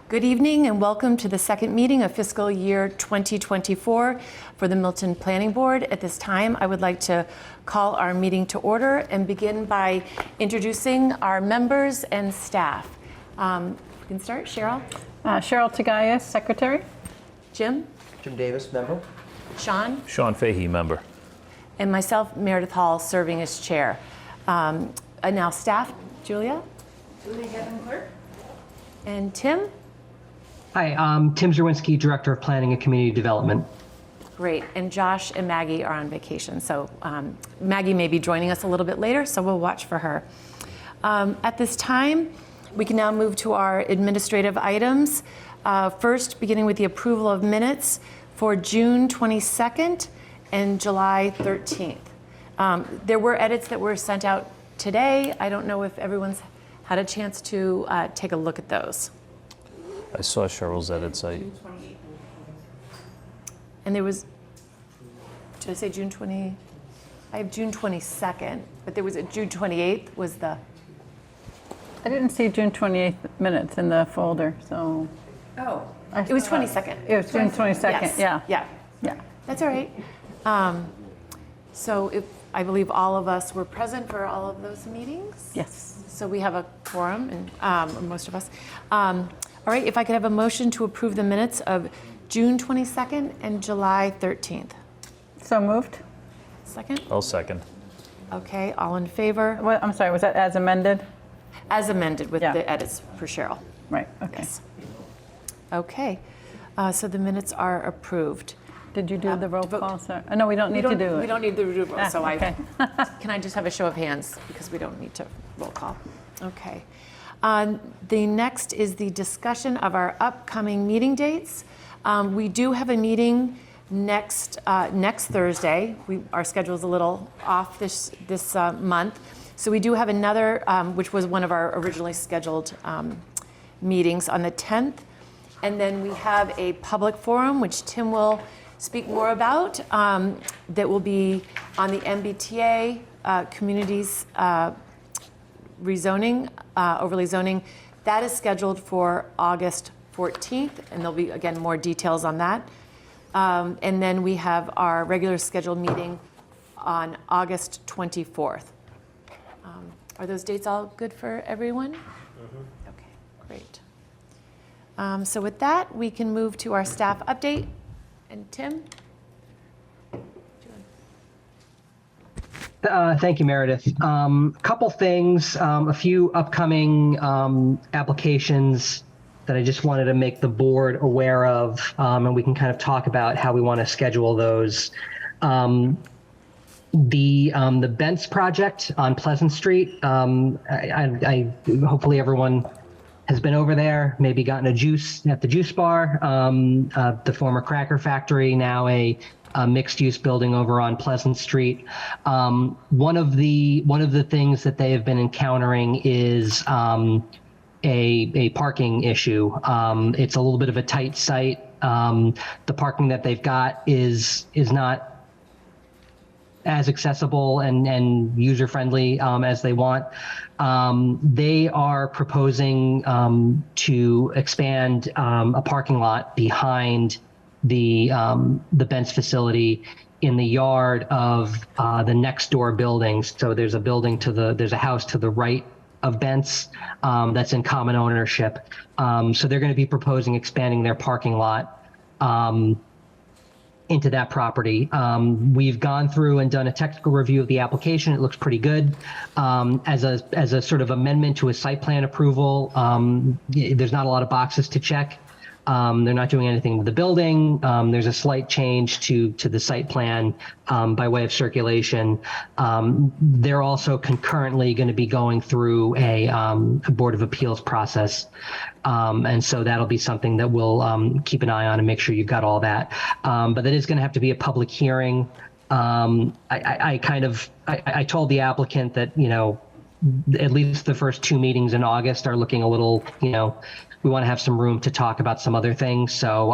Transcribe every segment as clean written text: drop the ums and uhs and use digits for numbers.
Good evening and welcome to the second meeting of fiscal year 2024 for the Milton Planning Board. At this time, I would like to call our meeting to order and begin by introducing our members and staff. We can start. Cheryl? Cheryl Tagayas, Secretary. Jim? Jim Davis, member. Sean? Sean Fahey, member. And myself, Meredith Hall, serving as chair. And now staff, Julia? Julia Gavin, clerk. And Tim? Hi, Tim Zerwinski, Director of Planning and Community Development. Great. And Josh and Maggie are on vacation. So Maggie may be joining us a little bit later, so we'll watch for her. At this time, we can now move to our administrative items. First, beginning with the approval of minutes for June 22nd and July 13th. There were edits that were sent out today. I don't know if everyone's had a chance to take a look at those. I saw Cheryl's edits. And there was, did I say June 20? I have June 22nd, but there was a June 28th was the. I didn't see June 28th minutes in the folder, so. Oh. It was 22nd. It was June 22nd, Yes. yeah. Yeah. That's all right. So I believe all of us were present for all of those meetings. Yes. So we have a quorum, and most of us. All right, if I could have a motion to approve the minutes of June 22nd and July 13th. So moved. Second? I'll second. Okay, all in favor? What, I'm sorry, was that as amended? As amended with Yeah. the edits for Cheryl. Right, okay. Yes. Okay, so the minutes are approved. Did you do the roll vote. call, sir? No, we don't need to do it. We don't need the roll call, so okay. can I just have a show of hands because we don't need to roll call. Okay. The next is the discussion of our upcoming meeting dates. We do have a meeting next Thursday. Our schedule is a little off this month. So we do have another, which was one of our originally scheduled meetings on the 10th. And then we have a public forum, which Tim will speak more about, that will be on the MBTA communities rezoning, overlay zoning. That is scheduled for August 14th, and there'll be, again, more details on that. And then we have our regular scheduled meeting on August 24th. Are those dates all good for everyone? Mm-hmm. Okay, great. So with that, we can move to our staff update. And Tim? Thank you, Meredith. Couple things, a few upcoming applications that I just wanted to make the board aware of, and we can kind of talk about how we want to schedule those. The Bentz project on Pleasant Street. I hopefully everyone has been over there, maybe gotten a juice at the juice bar. The former cracker factory, now a mixed-use building over on Pleasant Street. One of the things that they have been encountering is a parking issue. It's a little bit of a tight site. The parking that they've got is not as accessible and user-friendly as they want. They are proposing to expand a parking lot behind the Bentz facility in the yard of the next door buildings. So there's a house to the right of Bentz that's in common ownership. So they're going to be proposing expanding their parking lot into that property. We've gone through and done a technical review of the application. It looks pretty good. As a sort of amendment to a site plan approval, there's not a lot of boxes to check. They're not doing anything with the building. There's a slight change to the site plan by way of circulation. They're also concurrently going to be going through a Board of Appeals process. And so that'll be something that we'll keep an eye on and make sure you've got all that. But that is going to have to be a public hearing. I told the applicant that, at least the first two meetings in August are looking a little, we want to have some room to talk about some other things. So,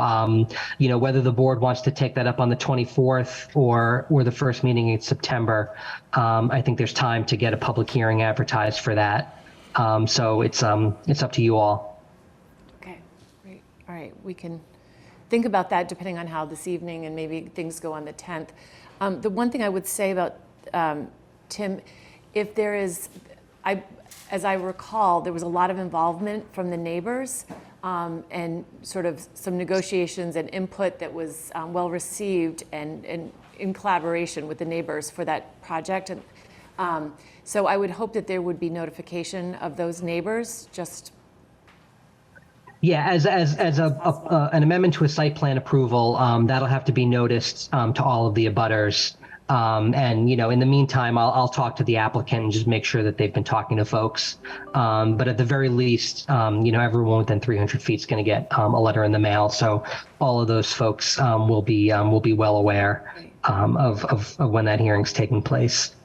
whether the board wants to take that up on the 24th or the first meeting in September, I think there's time to get a public hearing advertised for that. So it's up to you all. Okay, great. All right, we can think about that depending on how this evening and maybe things go on the 10th. The one thing I would say about Tim, if there is, as I recall, there was a lot of involvement from the neighbors and sort of some negotiations and input that was well received and in collaboration with the neighbors for that project. And so I would hope that there would be notification of those neighbors, just. Yeah, as an amendment to a site plan approval, that'll have to be noticed to all of the abutters. And in the meantime, I'll talk to the applicant and just make sure that they've been talking to folks. But at the very least, everyone within 300 feet is going to get a letter in the mail. So all of those folks will be well aware of when that hearing's taking place.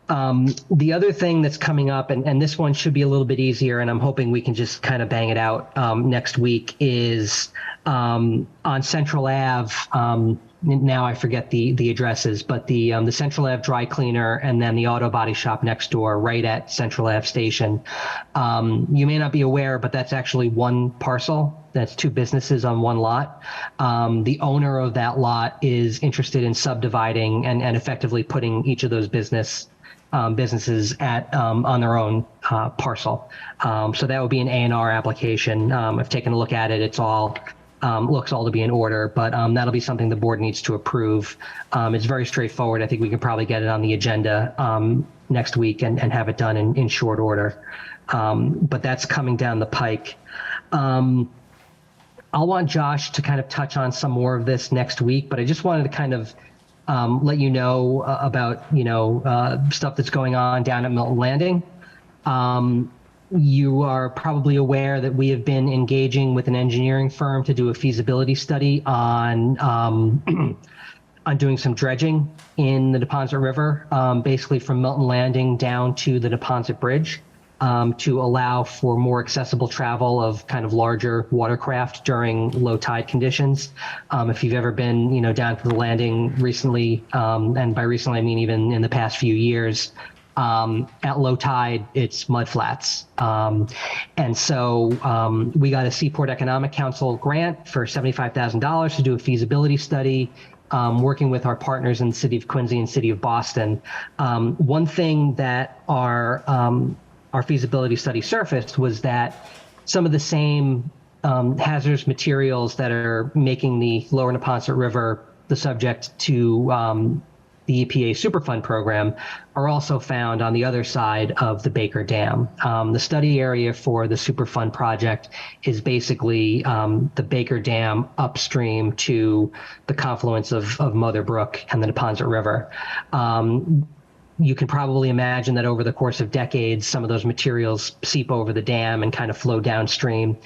The other thing that's coming up, and this one should be a little bit easier, and I'm hoping we can just kind of bang it out next week, is on Central Ave. Now I forget the addresses, but the Central Ave dry cleaner and then the auto body shop next door, right at Central Ave station. You may not be aware, but that's actually one parcel. That's two businesses on one lot. The owner of that lot is interested in subdividing and effectively putting each of those businesses on their own parcel. So that would be an A&R application. I've taken a look at it. It's all looks all to be in order, but that'll be something the board needs to approve. It's very straightforward. I think we can probably get it on the agenda next week and have it done in short order. But that's coming down the pike. I'll want Josh to kind of touch on some more of this next week, but I just wanted to kind of let you know about, stuff that's going on down at Milton Landing. You are probably aware that we have been engaging with an engineering firm to do a feasibility study on doing some dredging in the Neponset River, basically from Milton Landing down to the Neponset Bridge, to allow for more accessible travel of kind of larger watercraft during low tide conditions. If you've ever been, down to the landing recently, and by recently I mean even in the past few years, at low tide, it's mud flats. And so we got a Seaport Economic Council grant for $75,000 to do a feasibility study, working with our partners in the city of Quincy and city of Boston. One thing that our feasibility study surfaced was that some of the same hazardous materials that are making the lower Neponset River the subject to the EPA Superfund program are also found on the other side of the Baker Dam. The study area for the Superfund project is basically the Baker Dam upstream to the confluence of Mother Brook and the Neponset River. You can probably imagine that over the course of decades, some of those materials seep over the dam and kind of flow downstream.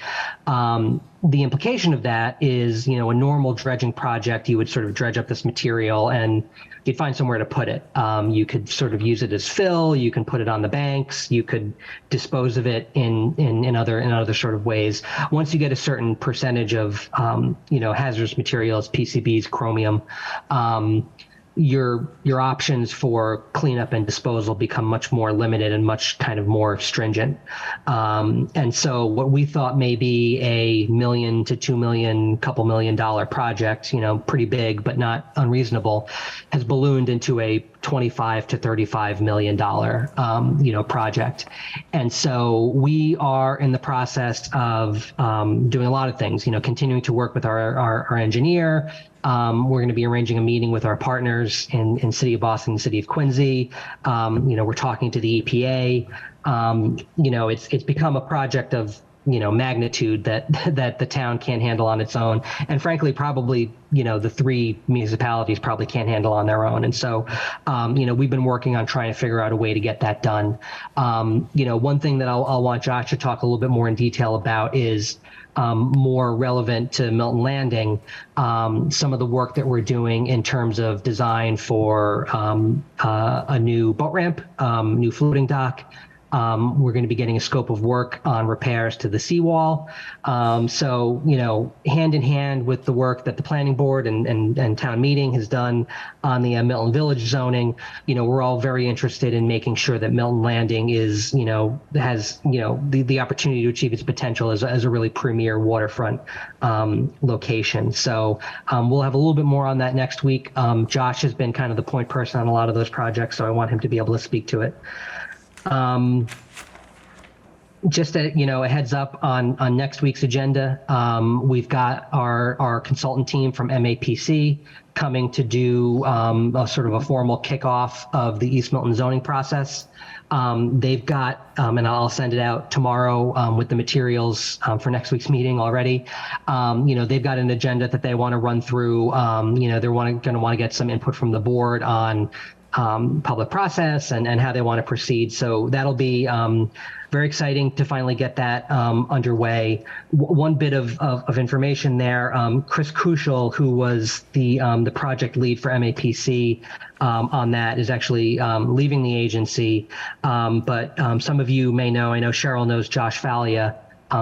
The implication of that is, a normal dredging project, you would sort of dredge up this material and you'd find somewhere to put it. You could sort of use it as fill. You can put it on the banks. You could dispose of it in other sort of ways. Once you get a certain percentage of, hazardous materials, PCBs, chromium, your options for cleanup and disposal become much more limited and much kind of more stringent. And so what we thought may be $1 million to $2 million, couple $1 million project, pretty big, but not unreasonable, has ballooned into a $25 to $35 million, project. And so we are in the process of doing a lot of things, continuing to work with our engineer. We're going to be arranging a meeting with our partners in City of Boston and City of Quincy. We're talking to the EPA. It's become a project of magnitude that the town can't handle on its own, and frankly, probably the three municipalities probably can't handle on their own. And so, we've been working on trying to figure out a way to get that done. One thing that I'll want Josh to talk a little bit more in detail about is more relevant to Milton Landing, some of the work that we're doing in terms of design for a new boat ramp, new floating dock, We're going to be getting a scope of work on repairs to the seawall. So, hand in hand with the work that the planning board and town meeting has done on the Milton Village zoning, we're all very interested in making sure that Milton Landing is, has, the opportunity to achieve its potential as a really premier waterfront location. So we'll have a little bit more on that next week. Josh has been kind of the point person on a lot of those projects, so I want him to be able to speak to it. Just a heads up on next week's agenda. We've got our consultant team from MAPC coming to do a sort of a formal kickoff of the East Milton zoning process. They've got, and I'll send it out tomorrow with the materials for next week's meeting already. They've got an agenda that they want to run through. They're going to want to get some input from the board on public process and how they want to proceed. So that'll be very exciting to finally get that underway. One bit of information there, Chris Kuschel, who was the project lead for MAPC on that, is actually leaving the agency. But some of you may know, I know Cheryl knows Josh Falia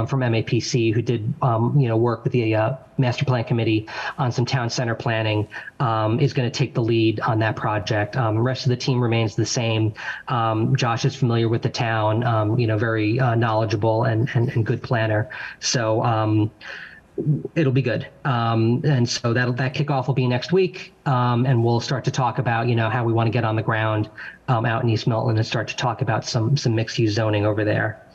from MAPC, who did work with the master plan committee on some town center planning, is going to take the lead on that project. The rest of the team remains the same. Josh is familiar with the town, very knowledgeable and good planner. So it'll be good. And so that kickoff will be next week. And we'll start to talk about, how we want to get on the ground out in East Milton and start to talk about some mixed use zoning over there.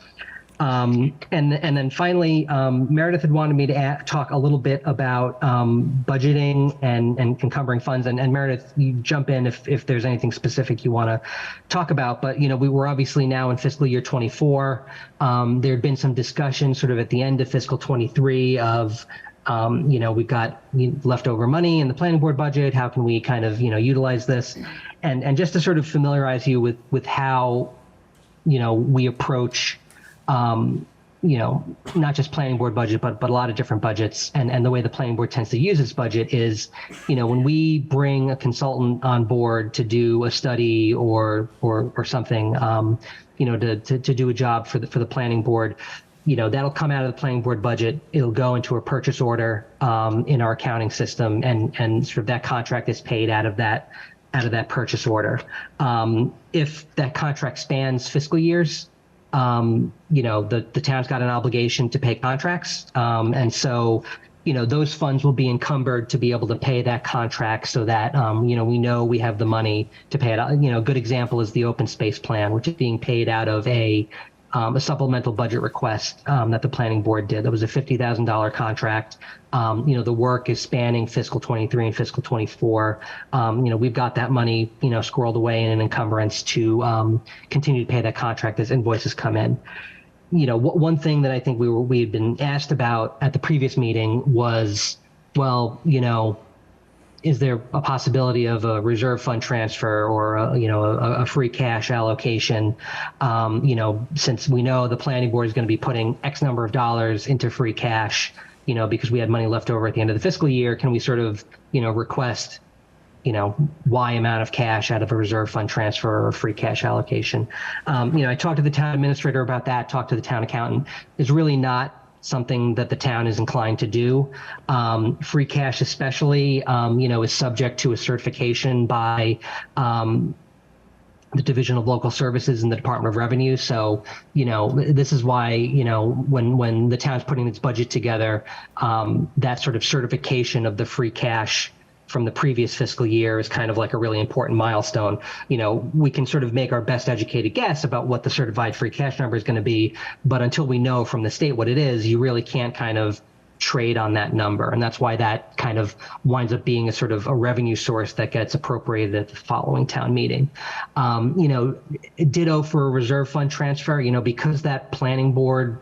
And then finally, Meredith had wanted me to talk a little bit about budgeting and encumbering funds. And Meredith, you jump in if there's anything specific you want to talk about. But, we were obviously now in fiscal year 24. There had been some discussion sort of at the end of fiscal 23 of, we've got leftover money in the planning board budget. How can we kind of, utilize this? And just to sort of familiarize you with how, we approach not just planning board budget, but a lot of different budgets. And the way the planning board tends to use its budget is, when we bring a consultant on board to do a study or something, to do a job for the planning board, that'll come out of the planning board budget. It'll go into a purchase order in our accounting system, and sort of that contract is paid out of that purchase order. If that contract spans fiscal years, the town's got an obligation to pay contracts. And so, those funds will be encumbered to be able to pay that contract so that, we know we have the money to pay it out. A good example is the open space plan, which is being paid out of a supplemental budget request that the planning board did. That was a $50,000 contract. The work is spanning fiscal 23 and fiscal 24. We've got that money, squirreled away in an encumbrance to continue to pay that contract as invoices come in. One thing that I think we had been asked about at the previous meeting was, well, is there a possibility of a reserve fund transfer or a free cash allocation? Since we know the planning board is going to be putting X number of dollars into free cash, because we had money left over at the end of the fiscal year, can we sort of, request, Y amount of cash out of a reserve fund transfer or free cash allocation? I talked to the town administrator about that, talked to the town accountant. It's really not something that the town is inclined to do. Free cash especially, is subject to a certification by the Division of Local Services in the Department of Revenue. So, this is why, when the town's putting its budget together, that sort of certification of the free cash from the previous fiscal year is kind of like a really important milestone. We can sort of make our best educated guess about what the certified free cash number is going to be, but until we know from the state what it is, you really can't kind of trade on that number. And that's why that kind of winds up being a sort of a revenue source that gets appropriated at the following town meeting. Ditto for a reserve fund transfer, because that planning board,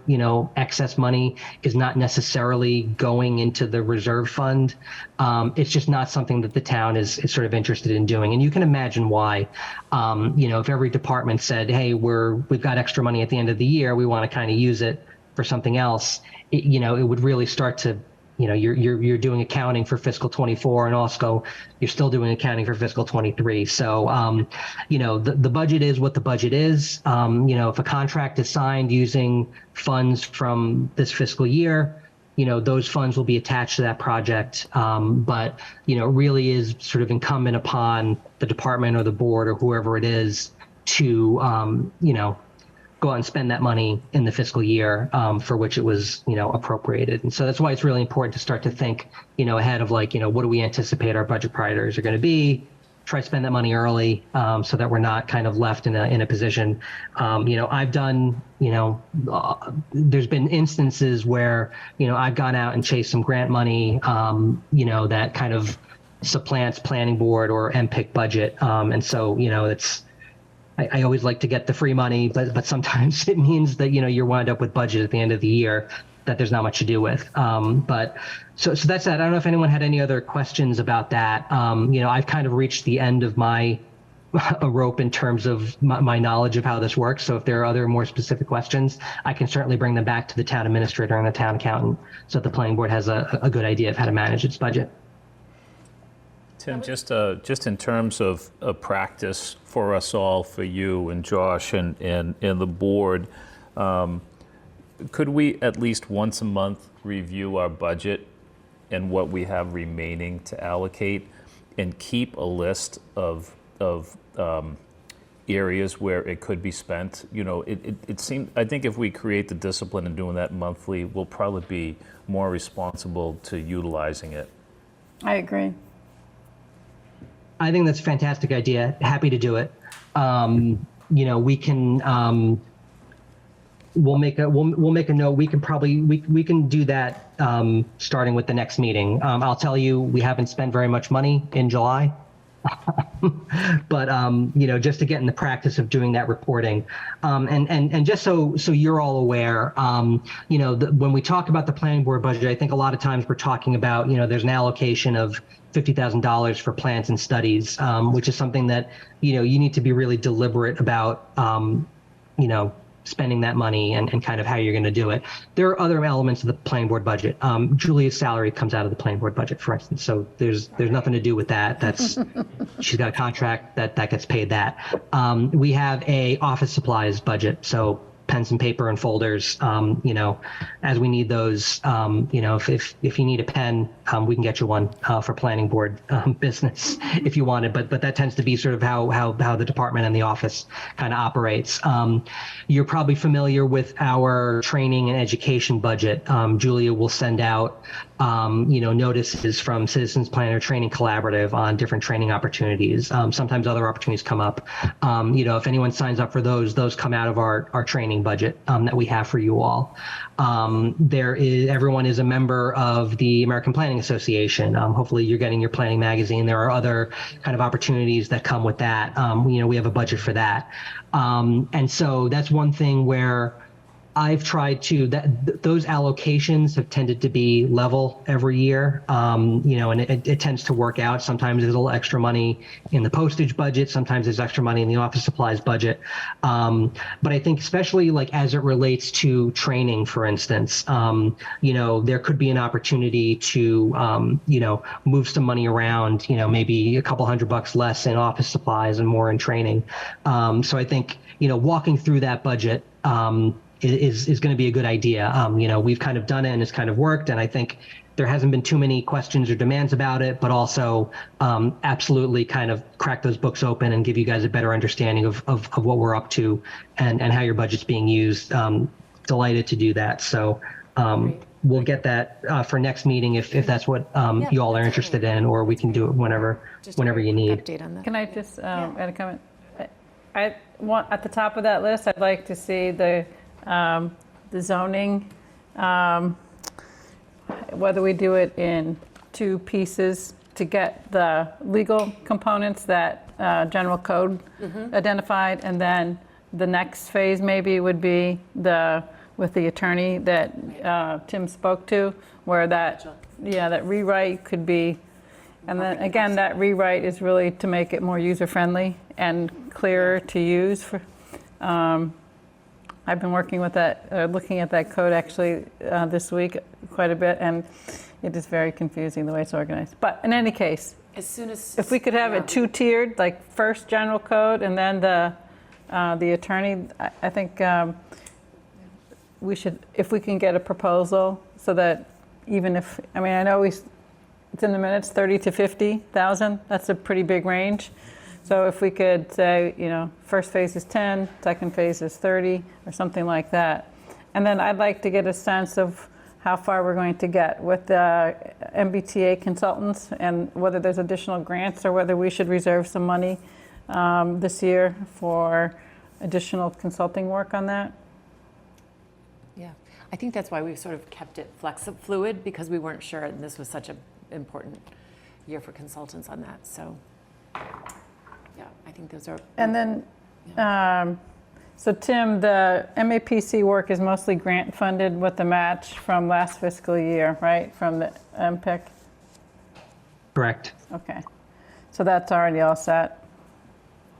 excess money is not necessarily going into the reserve fund. It's just not something that the town is sort of interested in doing. And you can imagine why, if every department said, hey, we've got extra money at the end of the year, we want to kind of use it for something else, it would really start to you're doing accounting for fiscal 24, and also you're still doing accounting for fiscal 23. So, the budget is what the budget is. If a contract is signed using funds from this fiscal year, those funds will be attached to that project. But, it really is sort of incumbent upon the department or the board or whoever it is to, go out and spend that money in the fiscal year for which it was, appropriated. And so that's why it's really important to start to think, ahead of what do we anticipate our budget priorities are going to be? Try to spend that money early so that we're not kind of left in a position. I've done, there's been instances where, I've gone out and chased some grant money, that kind of supplants planning board or MPIC budget. And so, I always like to get the free money, but sometimes it means that, you're wound up with budget at the end of the year that there's not much to do with. But so that's that. I don't know if anyone had any other questions about that. I've kind of reached the end of my rope in terms of my knowledge of how this works. So if there are other more specific questions, I can certainly bring them back to the town administrator and the town accountant so that the planning board has a good idea of how to manage its budget. Tim, just in terms of a practice for us all, for you and Josh and the board, could we at least once a month review our budget and what we have remaining to allocate and keep a list of areas where it could be spent? It seems, I think if we create the discipline in doing that monthly, we'll probably be more responsible to utilizing it. I agree. I think that's a fantastic idea. Happy to do it. We can, we'll make a note. We can probably, we can do that starting with the next meeting. I'll tell you, we haven't spent very much money in July. But just to get in the practice of doing that reporting, and just so you're all aware, when we talk about the planning board budget, I think a lot of times we're talking about, there's an allocation of $50,000 for plans and studies, which is something that you need to be really deliberate about, spending that money and kind of how you're going to do it. There are other elements of the planning board budget. Julia's salary comes out of the planning board budget, for instance. So there's nothing to do with that. That's she's got a contract that gets paid that. We have a office supplies budget. So pens and paper and folders, as we need those, if you need a pen, we can get you one for planning board business if you want it. But that tends to be sort of how the department and the office kind of operates. You're probably familiar with our training and education budget. Julia will send out notices from Citizens Planner Training Collaborative on different training opportunities. Sometimes other opportunities come up. If anyone signs up for those come out of our training budget that we have for you all. Everyone is a member of the American Planning Association. Hopefully you're getting your planning magazine. There are other kind of opportunities that come with that. We have a budget for that. And so that's one thing where I've tried to, those allocations have tended to be level every year, and it tends to work out. Sometimes there's a little extra money in the postage budget. Sometimes there's extra money in the office supplies budget. But I think especially as it relates to training, for instance, there could be an opportunity to, move some money around, maybe a couple $100 less in office supplies and more in training. So I think, walking through that budget, is going to be a good idea. We've kind of done it and it's kind of worked. And I think there hasn't been too many questions or demands about it, but also absolutely kind of crack those books open and give you guys a better understanding of what we're up to and how your budget's being used. Delighted to do that. So we'll get that for next meeting if that's what you all are interested in, or we can do it whenever you need. Update on that. Can I just add a comment? I want at the top of that list, I'd like to see the zoning, whether we do it in two pieces to get the legal components that general code identified, and then the next phase maybe would be with the attorney that Tim spoke to, where that rewrite could be, and then again, that rewrite is really to make it more user-friendly and clearer to use. I've been working with that, looking at that code actually this week quite a bit, and It is very confusing the way it's organized. But in any case, As soon as. if we could have it two-tiered, like first general code and then the attorney, I think we should, if we can get a proposal so that even if, I mean, I know it's in the minutes, 30 to 50,000, that's a pretty big range. So if we could say, first phase is 10, second phase is 30, or something like that. And then I'd like to get a sense of how far we're going to get with the MBTA consultants and whether there's additional grants or whether we should reserve some money this year for additional consulting work on that. Yeah, I think that's why we've sort of kept it fluid, because we weren't sure, and this was such an important year for consultants on that, so, yeah, I think those are. And then, so Tim, the MAPC work is mostly grant funded with the match from last fiscal year, right, from the MPIC? Correct. Okay, so that's already all set?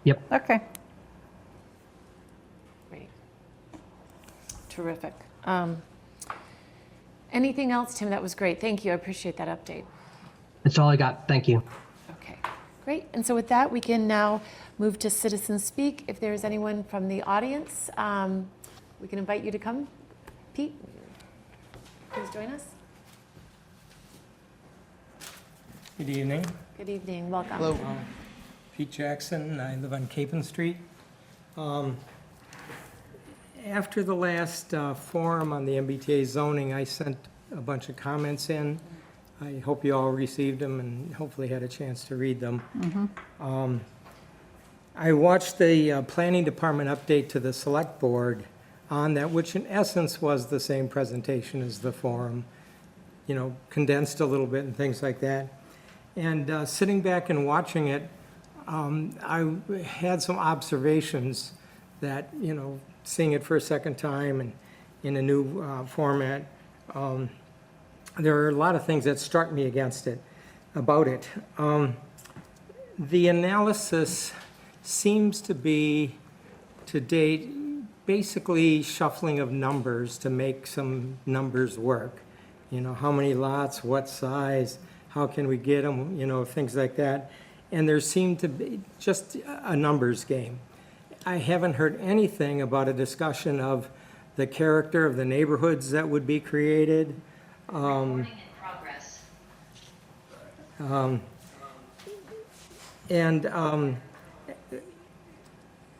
Yep. Okay. Great. Terrific. Anything else, Tim? That was great. Thank you. I appreciate that update. That's all I got. Thank you. Okay, great. And so with that, we can now move to citizen speak. If there's anyone from the audience, we can invite you to come. Pete, please join us. Good evening. Good evening. Welcome. Hello. Pete Jackson. I live on Capon Street. After the last forum on the MBTA zoning, I sent a bunch of comments in. I hope you all received them and hopefully had a chance to read them. I watched the planning department update to the select board on that, which in essence was the same presentation as the forum, condensed a little bit and things like that. And sitting back and watching it, I had some observations that, seeing it for a second time and in a new format, there are a lot of things that struck me about it. The analysis seems to be, to date, basically shuffling of numbers to make some numbers work. How many lots, what size, how can we get them, things like that. And there seemed to be just a numbers game. I haven't heard anything about a discussion of the character of the neighborhoods that would be created. Recording in progress.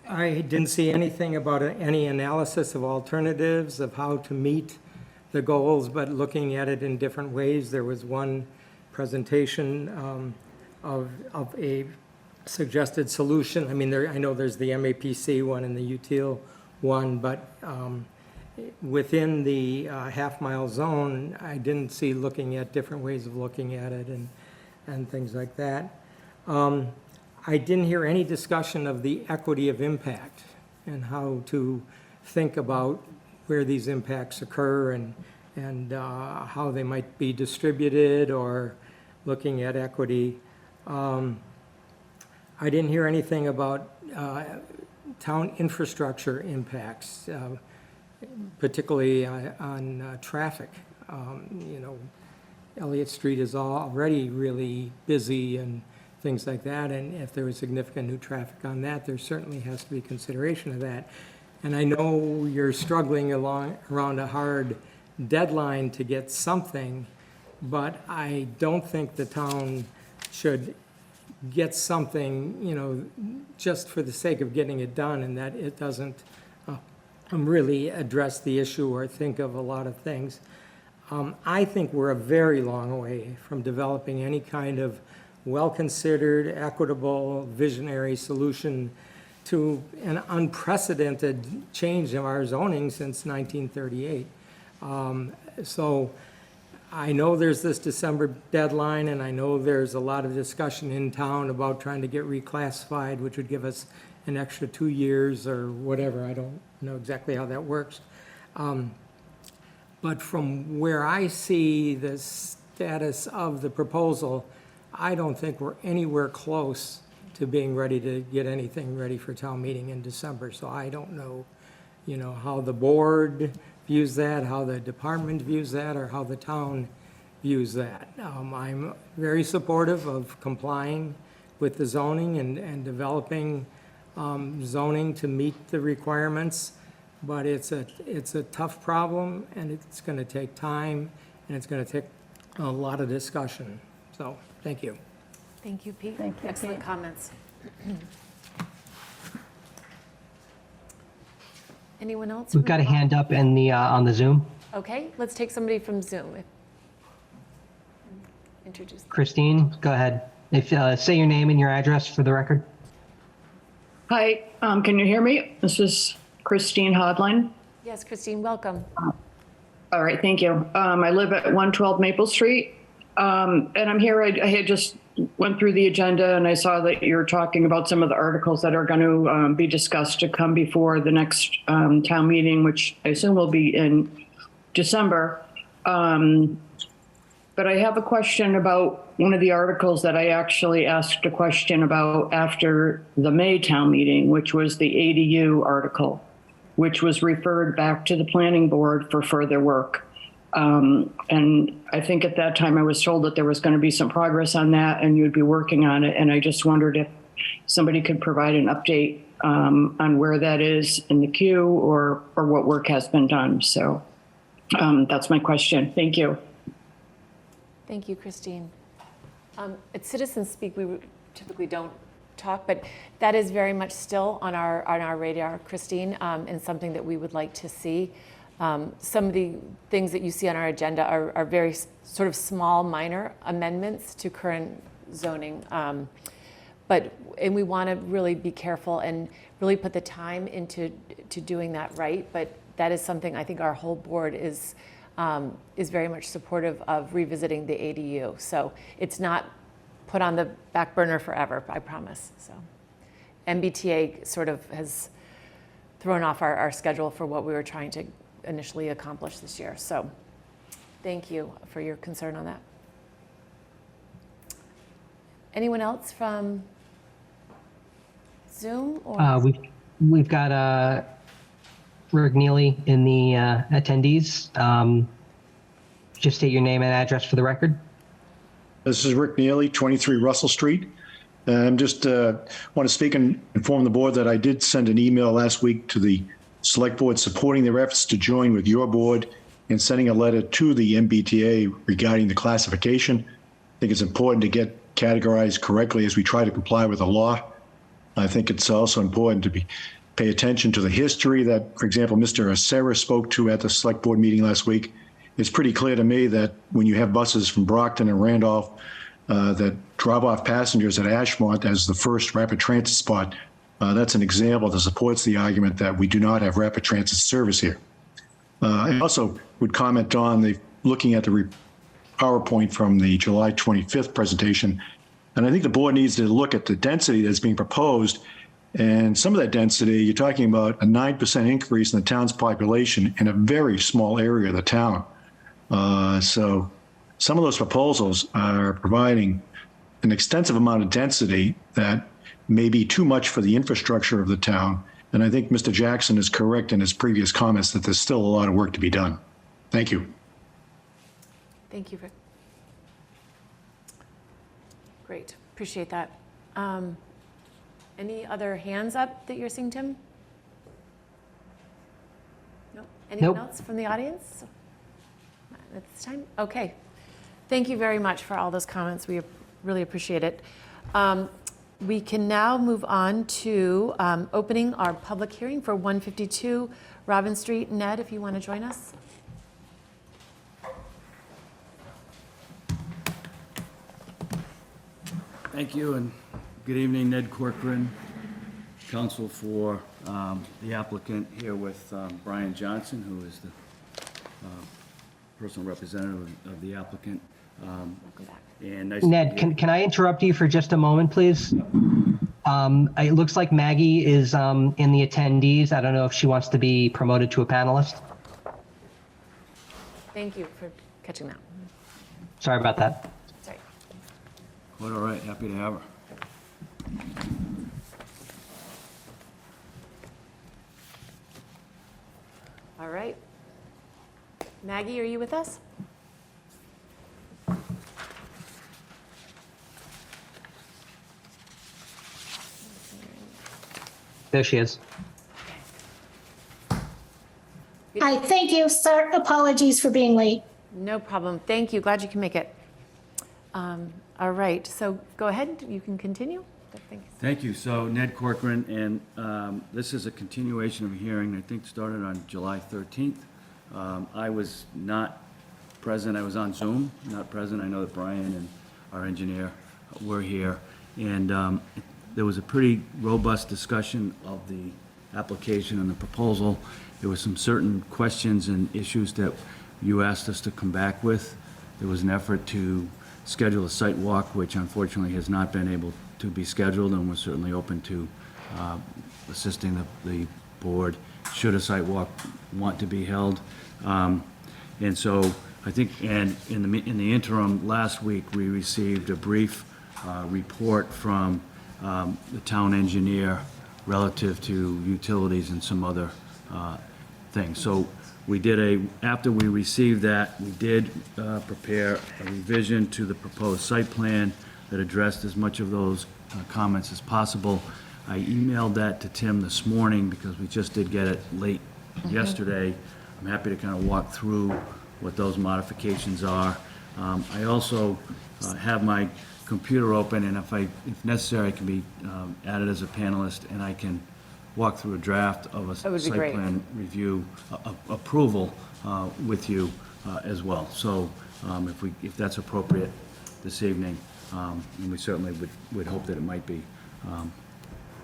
I didn't see anything about any analysis of alternatives of how to meet the goals, but looking at it in different ways. There was one presentation of a suggested solution. I mean, I know there's the MAPC one and the UTIL one, but within the half-mile zone, I didn't see looking at different ways of looking at it and things like that. I didn't hear any discussion of the equity of impact and how to think about where these impacts occur and how they might be distributed or looking at equity. I didn't hear anything about town infrastructure impacts, particularly on traffic. Elliott Street is already really busy and things like that, and if there was significant new traffic on that, there certainly has to be consideration of that. And I know you're struggling around a hard deadline to get something, but I don't think the town should get something, just for the sake of getting it done, and that it doesn't really address the issue or think of a lot of things. I think we're a very long way from developing any kind of well-considered, equitable, visionary solution to an unprecedented change of our zoning since 1938. So I know there's this December deadline, and I know there's a lot of discussion in town about trying to get reclassified, which would give us an extra 2 years or whatever. I don't know exactly how that works. But from where I see the status of the proposal, I don't think we're anywhere close to being ready to get anything ready for town meeting in December. So I don't know, how the board views that, how the department views that, or how the town views that. I'm very supportive of complying with the zoning and developing zoning to meet the requirements, but it's a tough problem, and it's going to take time, and it's going to take a lot of discussion. So, thank you. Thank you, Pete. Thank you, Excellent Pete. comments. Anyone else? We've got a hand up in the on the Zoom. Okay, let's take somebody from Zoom. Introduce. Christine, go ahead. If say your name and your address for the record. Hi, can you hear me? This is Christine Hodline. Yes, Christine, welcome. All right, thank you. I live at 112 Maple Street, and I'm here. I had just went through the agenda, and I saw that you're talking about some of the articles that are going to be discussed to come before the next town meeting, which I assume will be in December. But I have a question about one of the articles that I actually asked a question about after the May town meeting, which was the ADU article, which was referred back to the planning board for further work. And I think at that time I was told that there was going to be some progress on that and you'd be working on it. And I just wondered if somebody could provide an update on where that is in the queue or what work has been done. So that's my question. Thank you. Thank you, Christine. At Citizens Speak, we typically don't talk, but that is very much still on our radar, Christine, and something that we would like to see. Some of the things that you see on our agenda are very sort of small, minor amendments to current zoning. And we want to really be careful and really put the time into doing that right. But that is something I think our whole board is very much supportive of revisiting the ADU. So it's not put on the back burner forever, I promise. So MBTA sort of has thrown off our schedule for what we were trying to initially accomplish this year. So thank you for your concern on that. Anyone else from Zoom? Or? We've got Rick Neely in the attendees. Just state your name and address for the record. This is Rick Neely, 23 Russell Street. I'm just want to speak and inform the board that I did send an email last week to the Select Board supporting their efforts to join with your board and sending a letter to the MBTA regarding the classification. I think it's important to get categorized correctly as we try to comply with the law. I think it's also important to pay attention to the history that, for example, Mr. Acera spoke to at the Select Board meeting last week. It's pretty clear to me that when you have buses from Brockton and Randolph that drop off passengers at Ashmont as the first rapid transit spot, that's an example that supports the argument that we do not have rapid transit service here. I also would comment on looking at the PowerPoint from the July 25th presentation, and I think the board needs to look at the density that's being proposed. And some of that density, you're talking about a 9% increase in the town's population in a very small area of the town. So some of those proposals are providing an extensive amount of density that may be too much for the infrastructure of the town. And I think Mr. Jackson is correct in his previous comments that there's still a lot of work to be done. Thank you. Thank you, Rick. Great, appreciate that. Any other hands up that you're seeing, Tim? No? Anyone Nope. else from the audience at this time? Okay. Thank you very much for all those comments. We really appreciate it. We can now move on to opening our public hearing for 152 Robbins Street. Ned, if you want to join us. Thank you, and good evening. Ned Corcoran, counsel for the applicant, here with Brian Johnson, who is the personal representative of the applicant. Welcome back. And nice Ned, to meet can I interrupt you for just a moment, please? It looks like Maggie is in the attendees. I don't know if she wants to be promoted to a panelist. Thank you for catching that. Sorry about that. Sorry. Quite all right, happy to have her. All right. Maggie, are you with us? There she is. Hi, thank you. Sir, apologies for being late. No problem. Thank you. Glad you can make it. All right, so go ahead. You can continue. Thanks. Thank you. So Ned Corcoran, and this is a continuation of a hearing I think started on July 13th. I was not present. I was on Zoom, not present. I know that Brian and our engineer were here. And there was a pretty robust discussion of the application and the proposal. There were some certain questions and issues that you asked us to come back with. There was an effort to schedule a site walk, which unfortunately has not been able to be scheduled, and we're certainly open to assisting the board should a site walk want to be held. And so I think, and in the interim, last week, we received a brief report from the town engineer relative to utilities and some other things. So we did after we received that, we did prepare a revision to the proposed site plan that addressed as much of those comments as possible. I emailed that to Tim this morning because we just did get it late yesterday. I'm happy to kind of walk through what those modifications are. I also have my computer open, and if necessary, I can be added as a panelist, and I can walk through a draft of a would be site great. plan review approval with you as well. So if that's appropriate this evening, and we certainly would hope that it might be.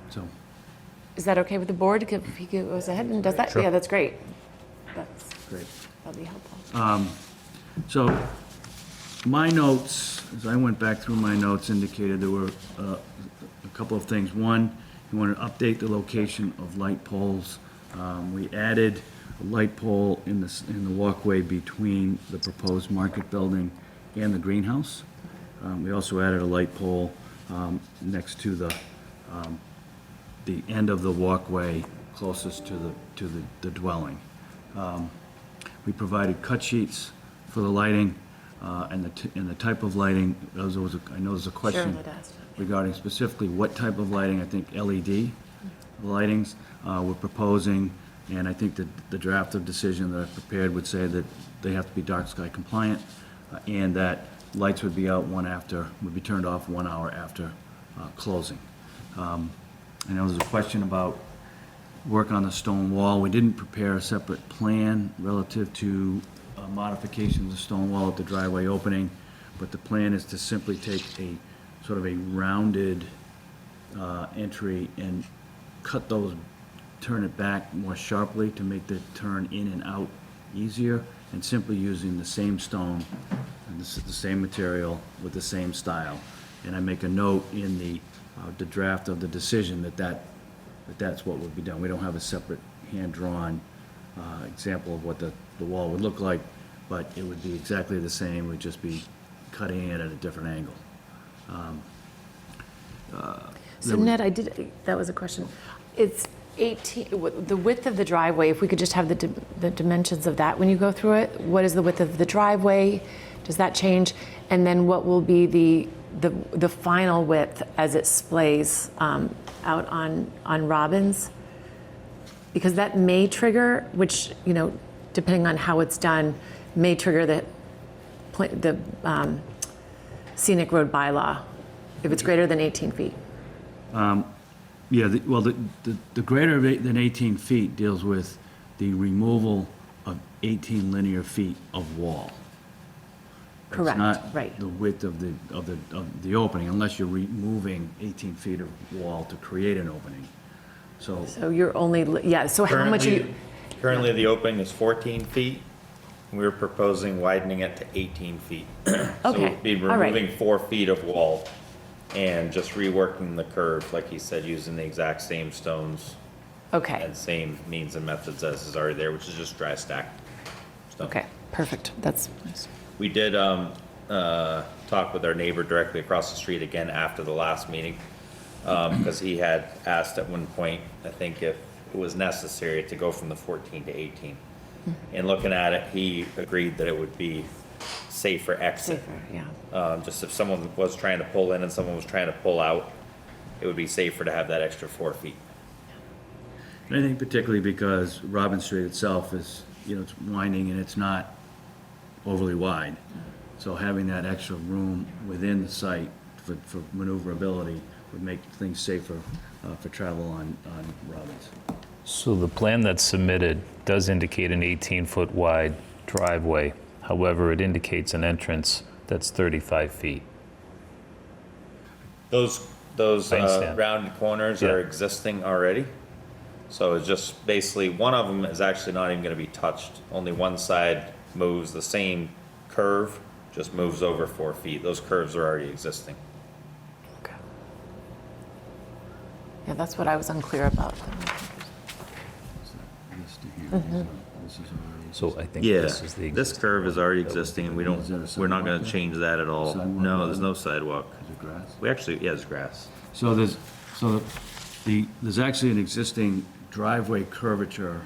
So. Is that okay with the board? If he goes ahead and does that? Sure. Yeah, that's great. That's Great. That'll be helpful. So my notes, as I went back through my notes, indicated there were a couple of things. One, you want to update the location of light poles. We added a light pole in the walkway between the proposed market building and the greenhouse. We also added a light pole next to the end of the walkway closest to the dwelling. We provided cut sheets for the lighting and the type of lighting. I know there's a question Sure, I'd ask. regarding specifically what type of lighting. I think LED lightings we're proposing, and I think that the draft of decision that I prepared would say that they have to be dark sky compliant, and that lights would be turned off 1 hour after closing. I know there's a question about work on the stone wall. We didn't prepare a separate plan relative to modifications of the stone wall at the driveway opening, but the plan is to simply take a sort of a rounded entry and turn it back more sharply to make the turn in and out easier, and simply using the same stone and the same material with the same style. And I make a note in the draft of the decision that's what would be done. We don't have a separate hand-drawn example of what the wall would look like, but it would be exactly the same. It would just be cutting it at a different angle. So Ned, that was a question. It's 18, the width of the driveway, if we could just have the dimensions of that when you go through it. What is the width of the driveway? Does that change? And then what will be the final width as it splays out on Robbins? Because that may trigger, which, depending on how it's done, may trigger the scenic road bylaw if it's greater than 18 feet. Yeah, the greater than 18 feet deals with the removal of 18 linear feet of wall. Correct, It's not right. the width of the opening, unless you're removing 18 feet of wall to create an opening. So, So you're only, so how much are you? Currently, the opening is 14 feet. We're proposing widening it to 18 feet. So Okay, we'd be all right. removing 4 feet of wall and just reworking the curve, like he said, using the exact same stones Okay, and same means and methods as is already there, which is just dry stack stone. okay, perfect. That's nice. We did talk with our neighbor directly across the street again after the last meeting, because he had asked at one point, I think, if it was necessary to go from the 14 to 18. And looking at it, he agreed that it would be safer exit. Safer, yeah. Just if someone was trying to pull in and someone was trying to pull out, it would be safer to have that extra 4 feet. And I think particularly because Robbins Street itself is, it's winding and it's not overly wide. So having that extra room within the site for maneuverability would make things safer for travel on Robbins. So the plan that's submitted does indicate an 18-foot wide driveway. However, it indicates an entrance that's 35 feet. Those I understand. rounded corners Yeah. are existing already. So it's just basically, one of them is actually not even gonna be touched. Only one side moves, the same curve, just moves over 4 feet. Those curves are already existing. Okay. Yeah, that's what I was unclear about. So I think Yeah, this is the this existing. curve is already existing, and Is there a we're not gonna sidewalk there? change that at all. Sidewalk No, there? there's no sidewalk. Is it grass? We actually, yeah, there's grass. So there's actually an existing driveway curvature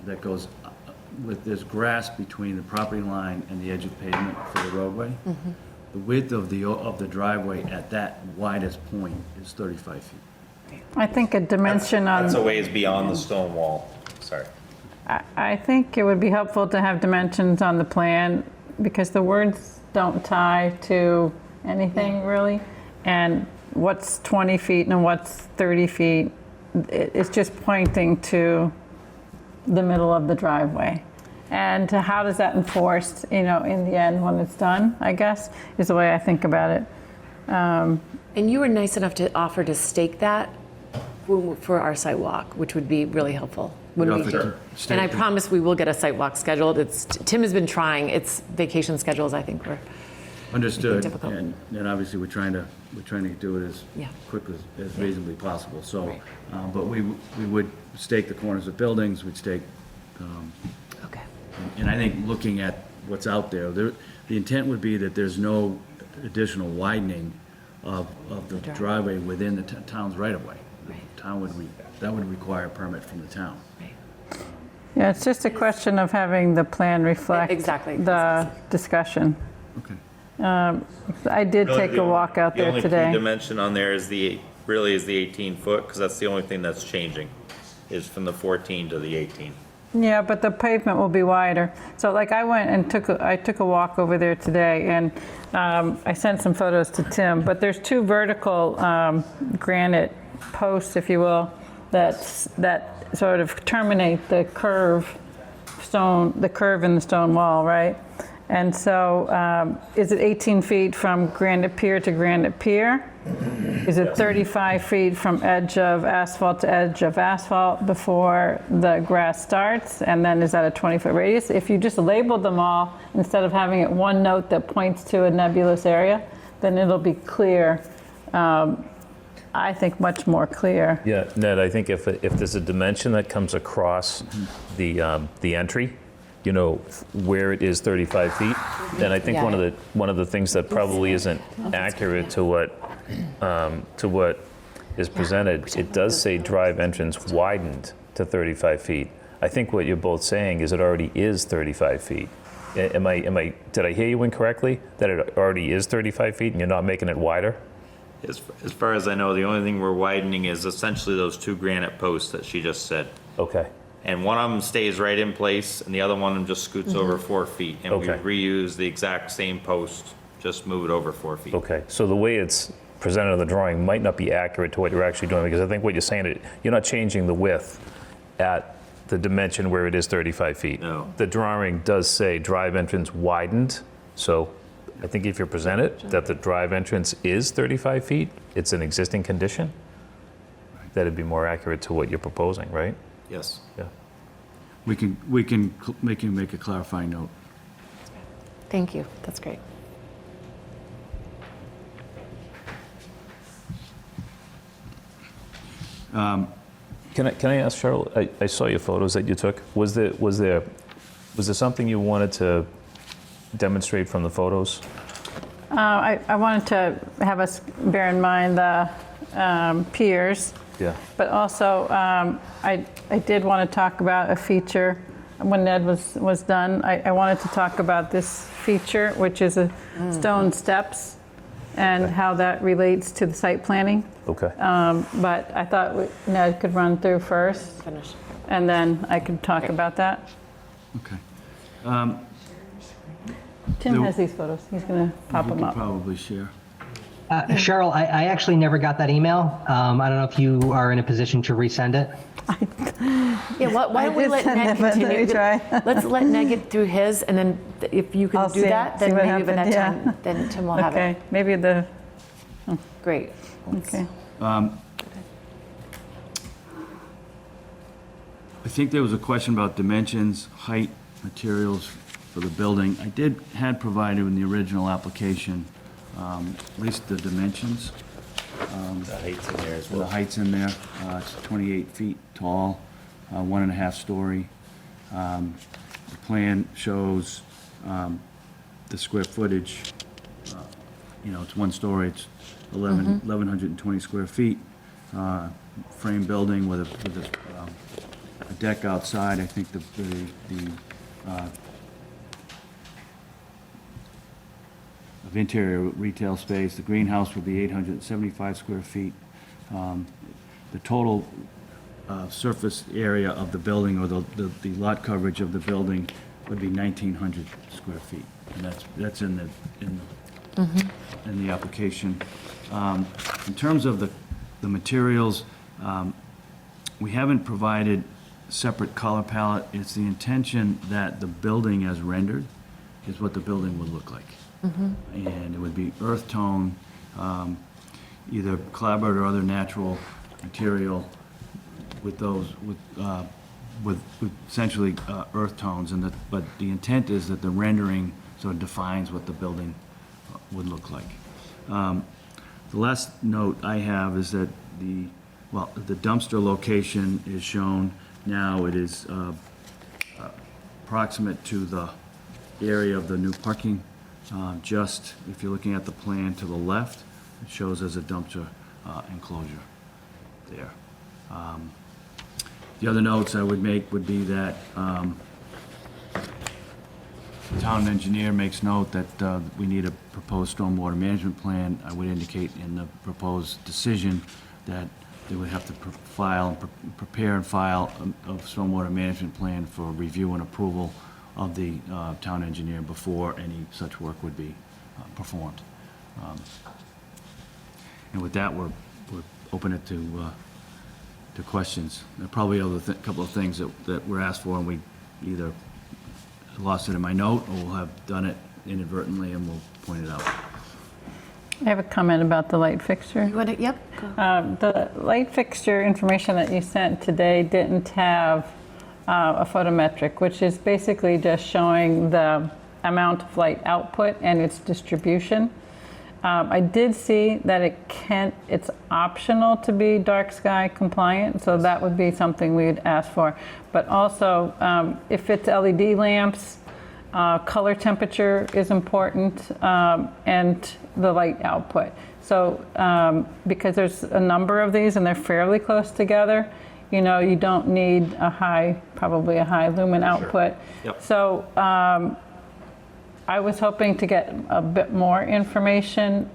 that goes there's grass between the property line and the edge of pavement for the roadway. The width of the driveway at that widest point is 35 feet. I think a dimension on. That's a ways beyond the stone wall, sorry. I think it would be helpful to have dimensions on the plan because the words don't tie to anything really. And what's 20 feet and what's 30 feet, it's just pointing to the middle of the driveway. And how does that enforced, in the end when it's done, I guess, is the way I think about it. And you were nice enough to offer to stake that for our site walk, which would be really helpful. When We we offered do. to stake And I it. promise we will get a site walk scheduled. Tim has been trying. It's vacation schedules, I think, were. Understood, difficult. and obviously we're trying to do it as Yeah. quick as reasonably possible, so, Right. but we would stake the corners of buildings, we'd stake, Okay. and I think looking at what's out there, the intent would be that there's no additional widening of the driveway within the town's right-of-way. The Right. town that would require a permit from the town. Right. Yeah, it's just a question of having the plan reflect Exactly. the discussion. Okay. I did take a walk out The there only key today. dimension on there is the 18 foot, because that's the only thing that's changing, is from the 14 to the 18. Yeah, but the pavement will be wider. So like I went and took a walk over there today and I sent some photos to Tim, but there's two vertical granite posts, if you will, that sort of terminate the curve in the stone wall, right? And so is it 18 feet from granite pier to granite pier? Is it 35 feet from edge of asphalt to edge of asphalt before the grass starts? And then is that a 20-foot radius? If you just labeled them all, instead of having it one note that points to a nebulous area, then it'll be clear. I think much more clear. Yeah, Ned, I think if there's a dimension that comes across the entry, where it is 35 feet, then I think Yeah. one of the things that probably isn't accurate to what is presented, it does say drive entrance widened to 35 feet. I think what you're both saying is it already is 35 feet. Did I hear you incorrectly? That it already is 35 feet and you're not making it wider? As far as I know, the only thing we're widening is essentially those two granite posts that she just said. Okay. And one of them stays right in place, and the other one just scoots over 4 feet. And we Okay. reuse the exact same post, just move it over 4 feet. Okay, so the way it's presented on the drawing might not be accurate to what you're actually doing, because I think what you're saying, you're not changing the width at the dimension where it is 35 feet. No. The drawing does say drive entrance widened, so I think if you present it, that the drive entrance is 35 feet, it's an existing condition, that'd be more accurate to what you're proposing, right? Yes. Yeah. We can make a clarifying note. Thank you. That's great. Can I ask Cheryl? I saw your photos that you took. Was there something you wanted to demonstrate from the photos? I wanted to have us bear in mind the piers, Yeah. but also I did want to talk about a feature. When Ned was done, I wanted to talk about this feature, which is a stone steps and how that relates to the site planning. Okay. But I thought Ned could run through first, Finish. and then I could talk about that. Okay. Tim No. has these photos. He's going to pop You them could up. probably share. Cheryl, I actually never got that email. I don't know if you are in a position to resend it. Yeah, why don't we did let send Ned them, but let continue? me try. Let's let Ned get through his, and then if you can I'll do see- that, see then what maybe by that happened, yeah. time, then Tim will have Okay, it. maybe the, Great. okay. I think there was a question about dimensions, height, materials for the building. I had provided in the original application, at least the dimensions, The height's in there as the well. height's in there. It's 28 feet tall, 1.5 story. The plan shows the square footage. It's 1 story, it's 1,120 square feet. Frame building with a deck outside. I think the of interior retail space. The greenhouse would be 875 square feet. The total surface area of the building, or the lot coverage of the building, would be 1,900 square feet, and that's in the application. In terms of the materials, we haven't provided separate color palette. It's the intention that the building as rendered is what the building would look like. And it would be earth tone, either clapboard or other natural material with essentially earth tones. But the intent is that the rendering sort of defines what the building would look like. The last note I have is that the dumpster location is shown now. It is proximate to the area of the new parking. Just, if you're looking at the plan to the left, it shows as a dumpster enclosure there. The other notes I would make would be that the town engineer makes note that we need a proposed stormwater management plan. I would indicate in the proposed decision that they would have to prepare and file a stormwater management plan for review and approval of the town engineer before any such work would be performed. And with that, we're open it to questions. There are probably a couple of things that were asked for, and we either lost it in my note, or we'll have done it inadvertently, and we'll point it out. I have a comment about the light fixture. You want to, yep. Go. The light fixture information that you sent today didn't have a photometric, which is basically just showing the amount of light output and its distribution. I did see that it's optional to be dark sky compliant, so that would be something we'd ask for. But also, if it's LED lamps, color temperature is important, and the light output. So, because there's a number of these and they're fairly close together, you don't need probably a high lumen output. Yep. So, I was hoping to get a bit more information.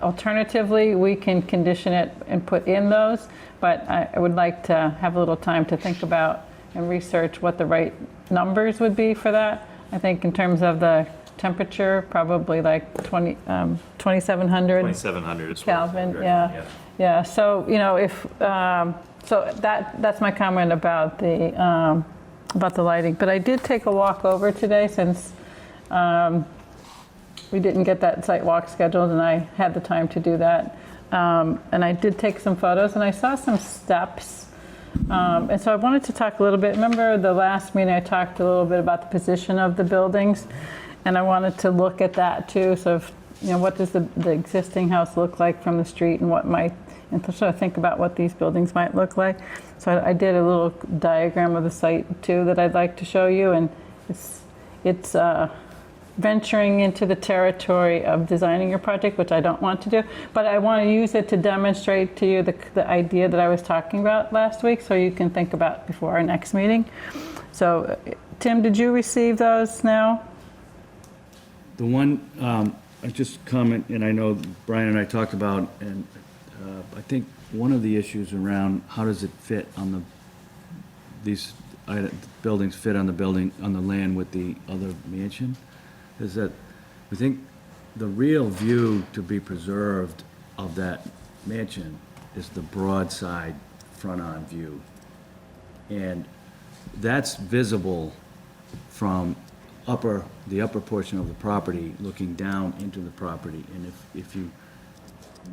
Alternatively, we can condition it and put in those, but I would like to have a little time to think about and research what the right numbers would be for that. I think in terms of the temperature, probably like 2,700. 2,700 is what Kelvin, we're yeah. Yeah, so, if, so that's my comment about the lighting. But I did take a walk over today since we didn't get that site walk scheduled, and I had the time to do that. And I did take some photos, and I saw some steps. And so I wanted to talk a little bit. Remember the last meeting I talked a little bit about the position of the buildings, and I wanted to look at that too. So, what does the existing house look like from the street, and and sort of think about what these buildings might look like. So I did a little diagram of the site too that I'd like to show you, and it's venturing into the territory of designing your project, which I don't want to do, but I want to use it to demonstrate to you the idea that I was talking about last week, so you can think about before our next meeting. So, Tim, did you receive those now? The one, I just comment, and I know Brian and I talked about, and I think one of the issues around how does it fit on these buildings fit on the land with the other mansion, is that we think the real view to be preserved of that mansion is the broadside front-on view. And that's visible from the upper portion of the property, looking down into the property. And if you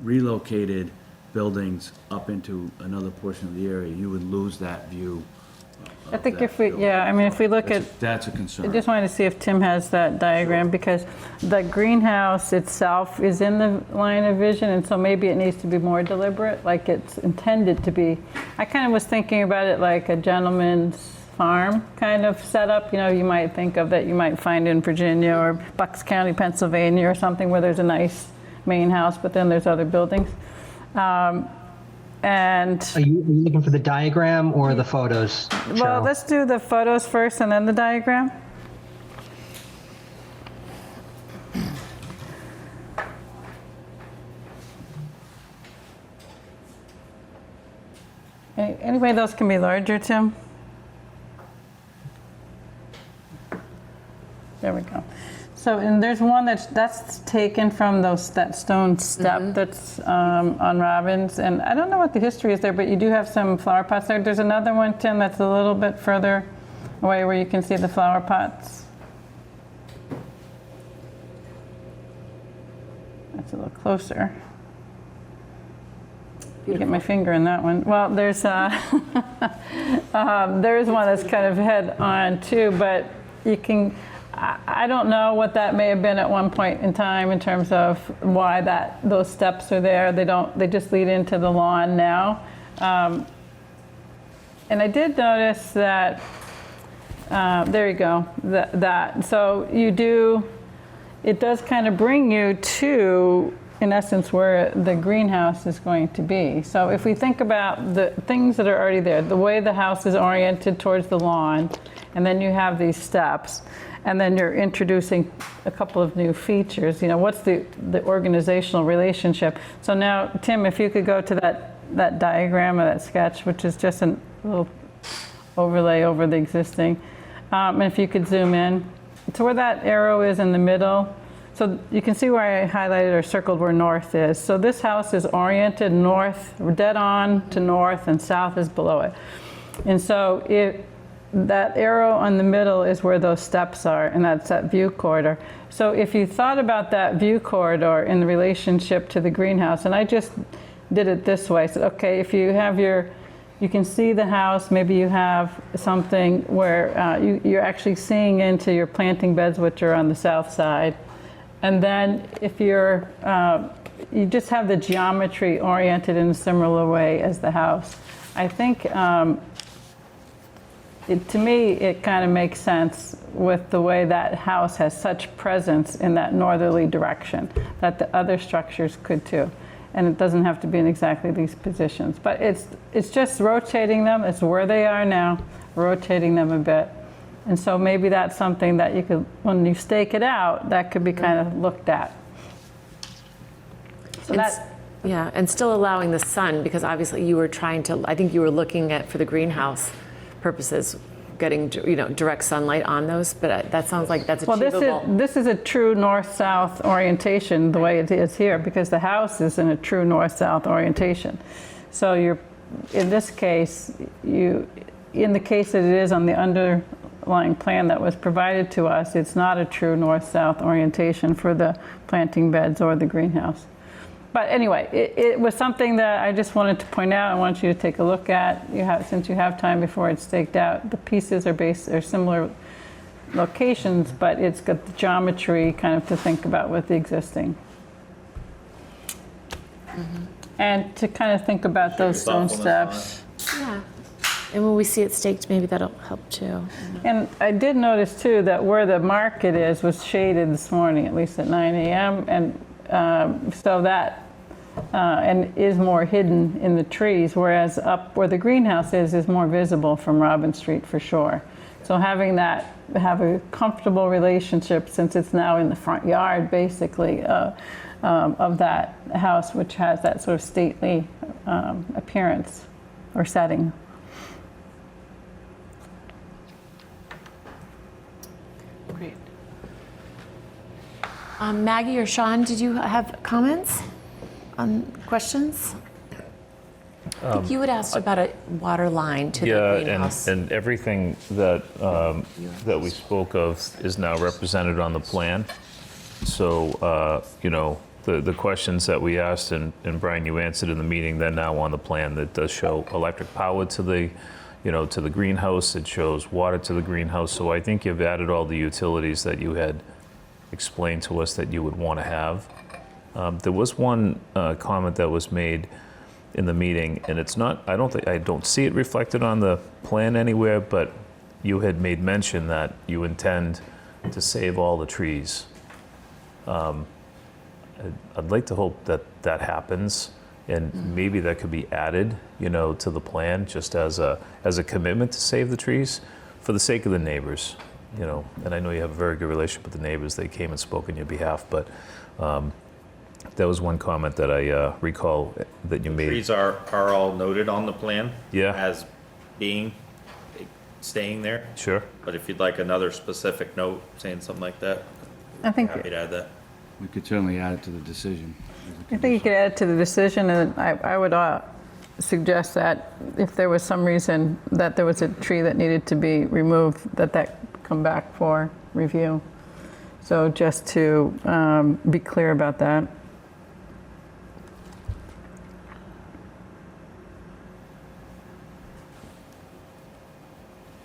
relocated buildings up into another portion of the area, you would lose that view. I think if we look at, That's a concern. I just wanted to see if Tim has that diagram, because the greenhouse itself is in the line of vision, and so maybe it needs to be more deliberate, like it's intended to be. I kind of was thinking about it like a gentleman's farm kind of setup, you might think of that you might find in Virginia or Bucks County, Pennsylvania or something, where there's a nice main house, but then there's other buildings. And Are you looking for the diagram or the photos? well, Cheryl? let's do the photos first and then the diagram. Anyway, those can be larger, Tim. There we go. So, and there's one that's taken from that stone step that's on Robbins, and I don't know what the history is there, but you do have some flower pots there. There's another one, Tim, that's a little bit further away where you can see the flower pots. That's a little closer. Get my finger in that one. Well, there's there is one that's kind of head on too, but you can. I don't know what that may have been at one point in time in terms of why those steps are there. They just lead into the lawn now. And I did notice that, there you go, so it does kind of bring you to, in essence, where the greenhouse is going to be. So if we think about the things that are already there, the way the house is oriented towards the lawn, and then you have these steps, and then you're introducing a couple of new features. What's the organizational relationship? So now, Tim, if you could go to that diagram or that sketch, which is just a little overlay over the existing, and if you could zoom in to where that arrow is in the middle. So you can see where I highlighted or circled where north is. So this house is oriented north, dead on to north, and south is below it. And so that arrow on the middle is where those steps are, and that's that view corridor. So if you thought about that view corridor in relationship to the greenhouse, and I just did it this way, so okay, if you have you can see the house, maybe you have something where you're actually seeing into your planting beds, which are on the south side. And then if you just have the geometry oriented in a similar way as the house. I think to me, it kind of makes sense with the way that house has such presence in that northerly direction, that the other structures could too. And it doesn't have to be in exactly these positions. But it's just rotating them. It's where they are now, rotating them a bit. And so maybe that's something that you could, when you stake it out, that could be kind of looked at. So yeah, and still allowing the sun, because obviously you were I think you were looking at, for the greenhouse purposes, getting direct sunlight on those, but that sounds like that's achievable. Well, this is a true north-south orientation the way it is here, because the house is in a true north-south orientation. So in this case, in the case that it is on the underlying plan that was provided to us, it's not a true north-south orientation for the planting beds or the greenhouse. But anyway, it was something that I just wanted to point out. I want you to take a look at. Since you have time before it's staked out, the pieces are similar locations, but it's got the geometry kind of to think about with the existing. And to kind of think about those stone steps. Yeah. And when we see it staked, maybe that'll help too. And I did notice too that where the market was shaded this morning, at least at 9 a.m. And so that and is more hidden in the trees, whereas up where the greenhouse is more visible from Robbins Street for sure. So having that, have a comfortable relationship, since it's now in the front yard, basically, of that house, which has that sort of stately appearance or setting. Great. Maggie or Sean, did you have comments on questions? I think you had asked about a water line to the Yeah, greenhouse. and everything that, that we spoke of is now represented on the plan. So, you know, the questions that we asked, and Brian, you answered in the meeting, they're now on the plan. That does show electric power to the, you know, to the greenhouse. It shows water to the greenhouse. So I think you've added all the utilities that you had explained to us that you would want to have. There was one comment that was made in the meeting, and it's not, I don't see it reflected on the plan anywhere, but you had made mention that you intend to save all the trees. I'd like to hope that that happens, and maybe that could be added, you know, to the plan, just as a commitment to save the trees for the sake of the neighbors, you know. And I know you have a very good relationship with the neighbors. They came and spoke on your behalf, but that was one comment that I recall that you made. Trees are all noted on the plan. Yeah. As being, staying there. Sure. But if you'd like another specific note saying something like that, I think happy to add that. We could certainly add it to the decision. I think you could add it to the decision, and I would suggest that if there was some reason that there was a tree that needed to be removed, that come back for review. So just to be clear about that.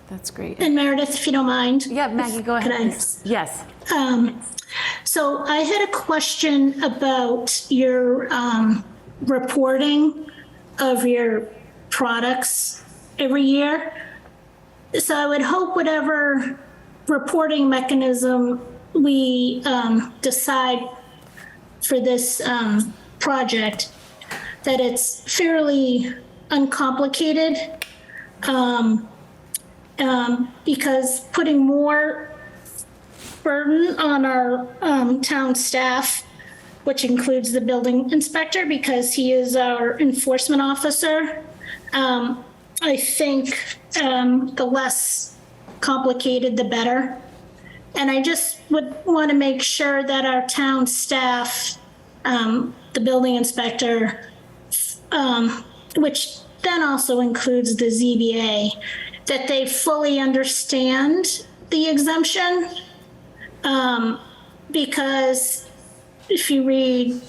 That's great. And Meredith, if you don't mind. Yeah, Maggie, go ahead. Can I- please. Yes. So I had a question about your reporting of your products every year. So I would hope whatever reporting mechanism we decide for this project, that it's fairly uncomplicated, because putting more burden on our town staff, which includes the building inspector, because he is our enforcement officer. I think the less complicated, the better. And I just would want to make sure that our town staff, the building inspector, which then also includes the ZBA, that they fully understand the exemption. Because if you read,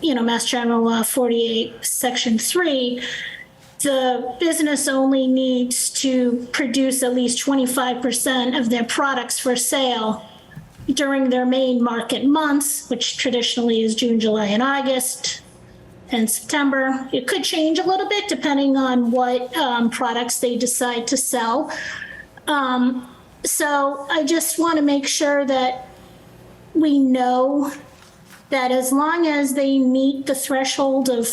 Mass General Law 48, Section 3, the business only needs to produce at least 25% of their products for sale during their main market months, which traditionally is June, July, and August, and September. It could change a little bit depending on what products they decide to sell. So I just want to make sure that we know that as long as they meet the threshold of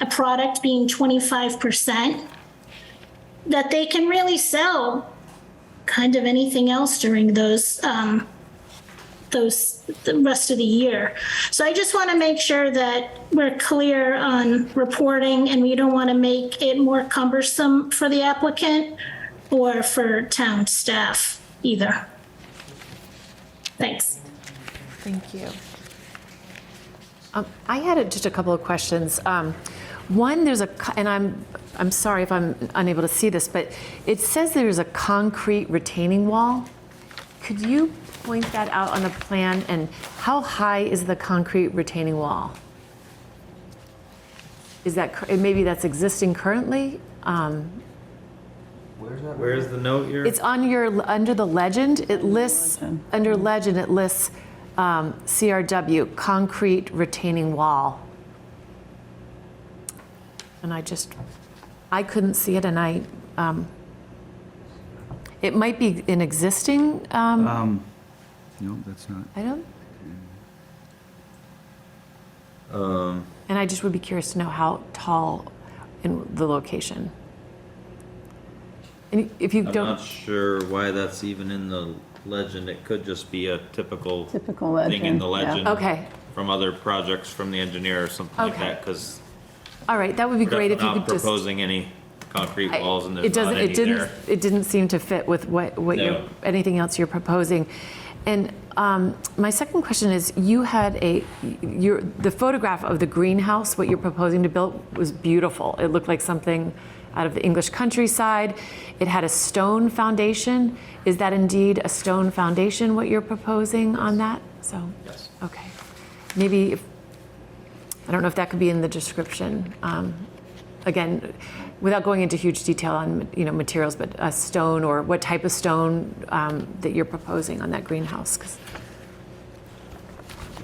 a product being 25%, that they can really sell kind of anything else during the rest of the year. So I just want to make sure that we're clear on reporting, and we don't want to make it more cumbersome for the applicant or for town staff either. Thanks. Thank you. I had just a couple of questions. One, and I'm sorry if I'm unable to see this, but it says there's a concrete retaining wall. Could you point that out on the plan, and how high is the concrete retaining wall? Is that, maybe that's existing currently? Where's the note here? It's on under the legend, it lists, under legend, it lists CRW, concrete retaining wall. And I couldn't see it, and it might be an existing, No, that's not. I don't, And I just would be curious to know how tall in the location. And if you I'm don't, not sure why that's even in the legend. It could just be a typical Typical thing in legend, the yeah. legend. Okay. From other projects from the engineer or something like Okay. that, because all right, that would be we're great if you not could just. proposing any concrete I- walls and it there's not doesn't. any there. It didn't seem to fit with what you're, No. anything else you're proposing. And my second question is, you had the photograph of the greenhouse, what you're proposing to build, was beautiful. It looked like something out of the English countryside. It had a stone foundation. Is that indeed a stone foundation, what you're proposing on that? So, Yes. okay. Maybe, I don't know if that could be in the description. Again, without going into huge detail on, materials, but a stone or what type of stone that you're proposing on that greenhouse. 'Cause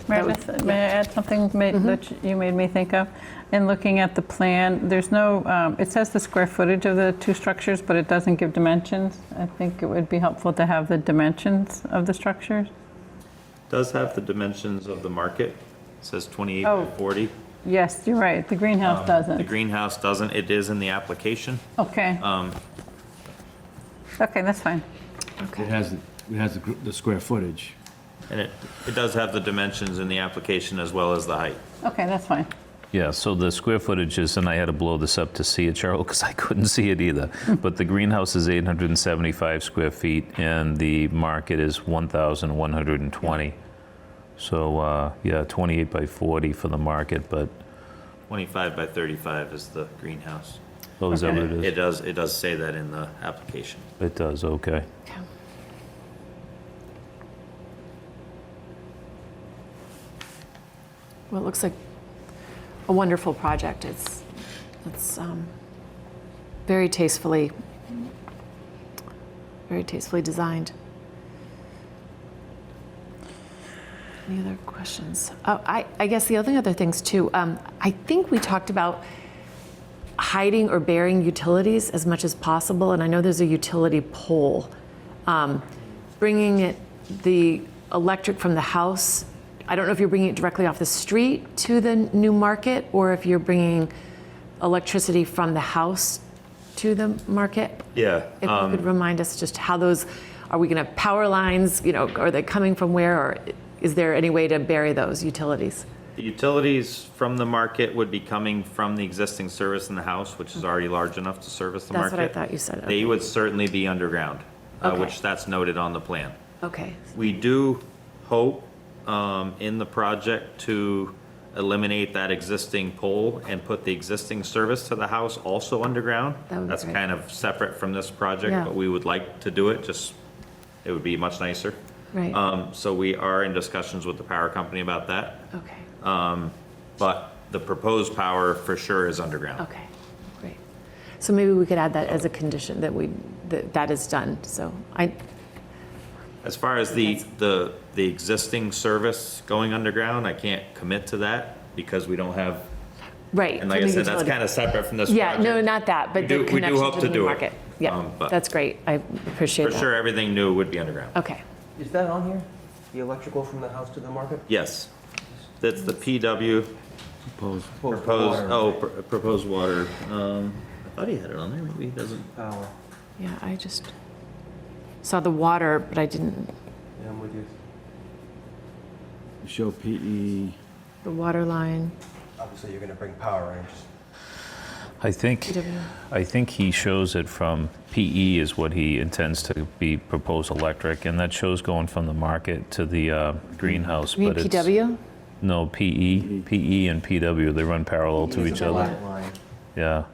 Meredith, may I add something that you made me think of? In looking at the plan, there's no, it says the square footage of the two structures, but it doesn't give dimensions. I think it would be helpful to have the dimensions of the structures. Does have the dimensions of the market. It says 28 by Oh. 40. Yes, you're right, the greenhouse The doesn't. greenhouse doesn't. It is in the application. Okay. Okay, that's fine. It has the square footage. And it does have the dimensions in the application as well as the height. Okay, that's fine. Yeah, so the square footage is, and I had to blow this up to see it, Cheryl, because I couldn't see it either. But the greenhouse is 875 square feet, and the market is 1,120. So, 28 by 40 for the market, but, 25 by 35 is the greenhouse. oh, is that what it It is? does say that in the application. It does, okay. Okay. Well, it looks like a wonderful project. It's very tastefully designed. Any other questions? Oh, I guess the only other things too, I think we talked about hiding or burying utilities as much as possible, and I know there's a utility pole. Bringing the electric from the house, I don't know if you're bringing it directly off the street to the new market, or if you're bringing electricity from the house to the market. Yeah. If you could remind us just how those, are we going to have power lines, are they coming from where, or is there any way to bury those utilities? The utilities from the market would be coming from the existing service in the house, which is already large enough to service the That's market. what I thought you said. They Okay. would certainly be underground, Okay. which that's noted on the plan. Okay, We do hope in the project to eliminate that existing pole and put the existing service to the house also underground. That would be That's great. kind of separate from this project, Yeah. but we would like to do it, just, it would be much nicer. right, So we are in discussions with the power company about that. okay, But the proposed power for sure is underground. okay, great. So maybe we could add that as a condition that is done, so As far as the existing service going underground, I can't commit to that because we don't have, right. and like I from the said, that's utility. kind of separate from this Yeah, project. no, not that, but We the do connection hope to to the do new it. market. Yeah, But- that's great, I appreciate For that. sure, everything new would be underground. Okay, Is that on here? The electrical from the house to the market? Yes. That's the PW Proposed. proposed water. I thought he had it on there, maybe he doesn't. Power. yeah, I just saw the water, but I didn't, Yeah, I'm with you. Show PE. the water line. Obviously, you're gonna bring power in. I think he shows it from PE is what he intends to be proposed electric, and that shows going from the market to the greenhouse. You mean but it's- PW? No, PE and PW, they run parallel to each other. Line, line. Yeah.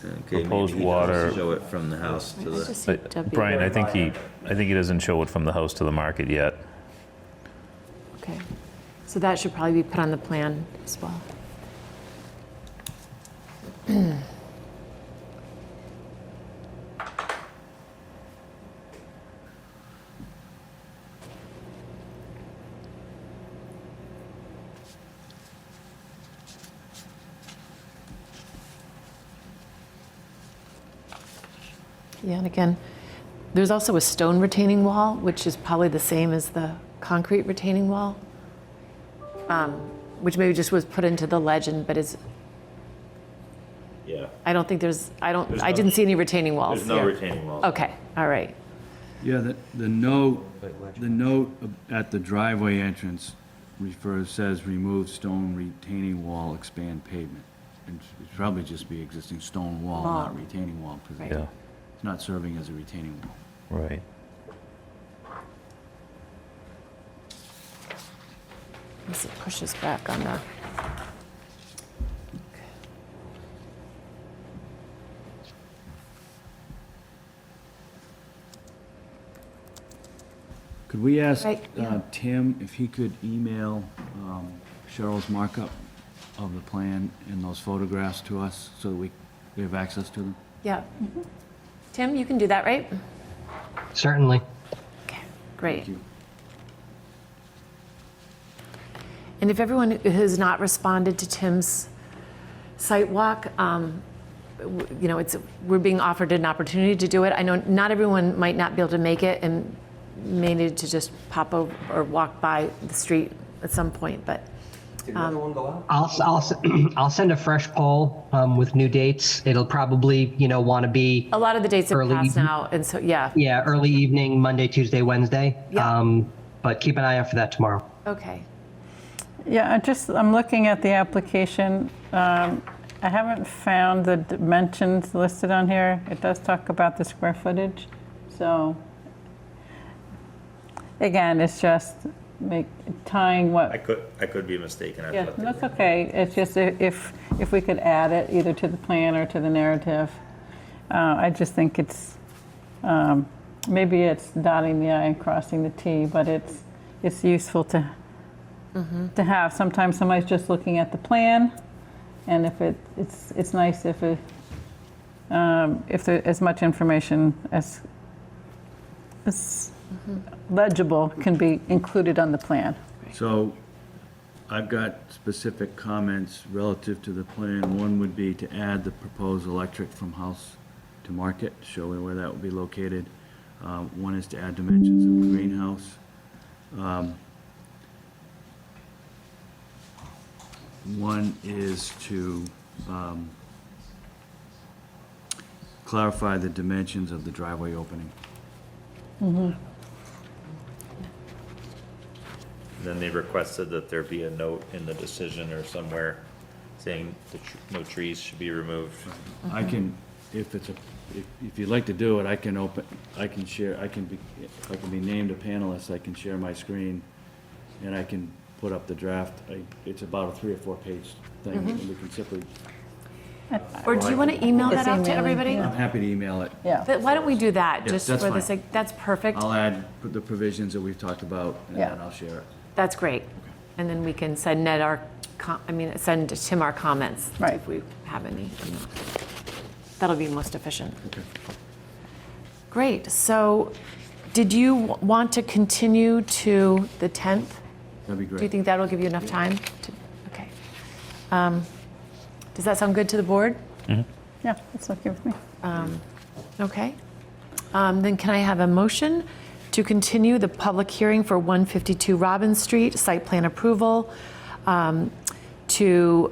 Okay, Proposed maybe he doesn't water. show it from the house to I the. just see But, W. Brian, I think he doesn't show it from the house to the market yet. Okay, so that should probably be put on the plan as well. Yeah, and again, there's also a stone retaining wall, which is probably the same as the concrete retaining wall. which maybe just was put into the legend, but is, Yeah. I don't think there's, I no- didn't see any retaining walls There's no here. retaining walls. Okay, all right. Yeah, the note at the driveway entrance says remove stone retaining wall, expand pavement. And it'd probably just be existing stone wall, not retaining wall, because Right. Yeah, it's not serving as a retaining wall. right. This pushes back on the. Could we ask Right, yeah. Tim if he could email Cheryl's markup of the plan and those photographs to us so that we have access to them? Yeah. Tim, you can do that, right? Certainly. Okay, great. Thank you. And if everyone has not responded to Tim's site walk, we're being offered an opportunity to do it. I know not everyone might not be able to make it and may need to just pop over or walk by the street at some point, but Did another one go out? I'll send a fresh poll with new dates. It'll probably, want to be, a lot of the dates have Early passed evening. now, and so, yeah. yeah, early evening, Monday, Tuesday, Wednesday. Yeah. But keep an eye out for that tomorrow. Okay. Yeah, I'm looking at the application. I haven't found the dimensions listed on here. It does talk about the square footage. So again, it's just tying what. I could be mistaken. I've Yeah, looked at that's it. okay. It's just if we could add it either to the plan or to the narrative. I just think it's, maybe it's dotting the I and crossing the T, but it's useful to have. Sometimes somebody's just looking at the plan, and if it's nice if there as much information as legible can be included on the plan. So I've got specific comments relative to the plan. One would be to add the proposed electric from house to market, showing where that will be located. One is to add dimensions of the greenhouse. One is to clarify the dimensions of the driveway opening. Then they requested that there be a note in the decision or somewhere saying no trees should be removed. I can, if you'd like to do it, I can share, if I can be named a panelist, I can share my screen and I can put up the draft. It's about a 3 or 4 page thing, and we can simply, Or do you want to email that Just out to emailing, everybody? yeah. I'm happy to email it. Yeah. But why don't we do that, Yeah, just that's for the fine. sake, that's perfect. I'll add the provisions that we've talked about, and Yeah. then I'll share it. That's great. And then we can send Ned send Tim our comments Right. if we have any. That'll be most efficient. Okay. Great. So did you want to continue to the 10th? That'd be Do you great. think that'll give you enough time? Okay. Does that sound good to the board? Yeah, that's okay with me. Okay. Then can I have a motion to continue the public hearing for 152 Robbins Street, site plan approval, to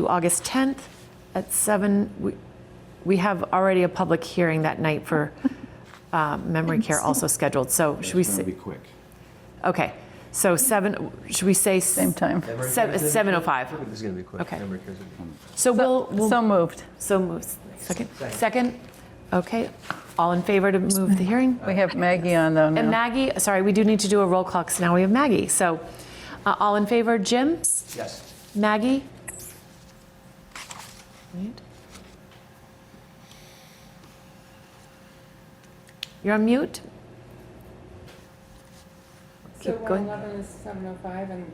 August 10th at 7? We have already a public hearing that night for memory care also scheduled. So should we It's gonna say, be quick. okay, so 7, should we say? Same time. 7:05. This is going to be quick. Okay. Memory cares will be- So we'll. So moved. So moves. Second? Second? Okay. All in favor to move the hearing? We have Maggie on though And now. Maggie, sorry, we do need to do a roll call because now we have Maggie. So all in favor, Jim? Yes. Maggie? Right. You're on mute? So Keep going. 111 is 7:05 and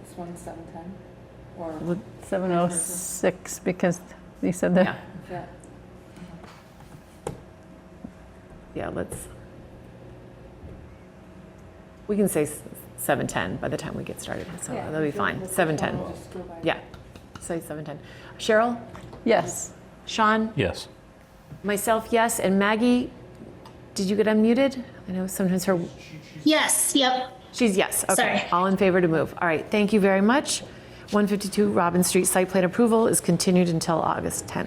this one's 7:10? Or, 7:06 because you said that. Yeah. yeah, Yeah, we can say 7:10 by the time we get started, so Yeah, that'll be if you fine. look at the 7:10. phone, just go by. Yeah, say 7:10. Cheryl? Yes. Sean? Yes. Myself, yes. And Maggie, did you get unmuted? I know sometimes her, Yes, yep. She's yes. Okay. Sorry. All in favor to move. All right. Thank you very much. 152 Robbins Street site plan approval is continued until August 10th.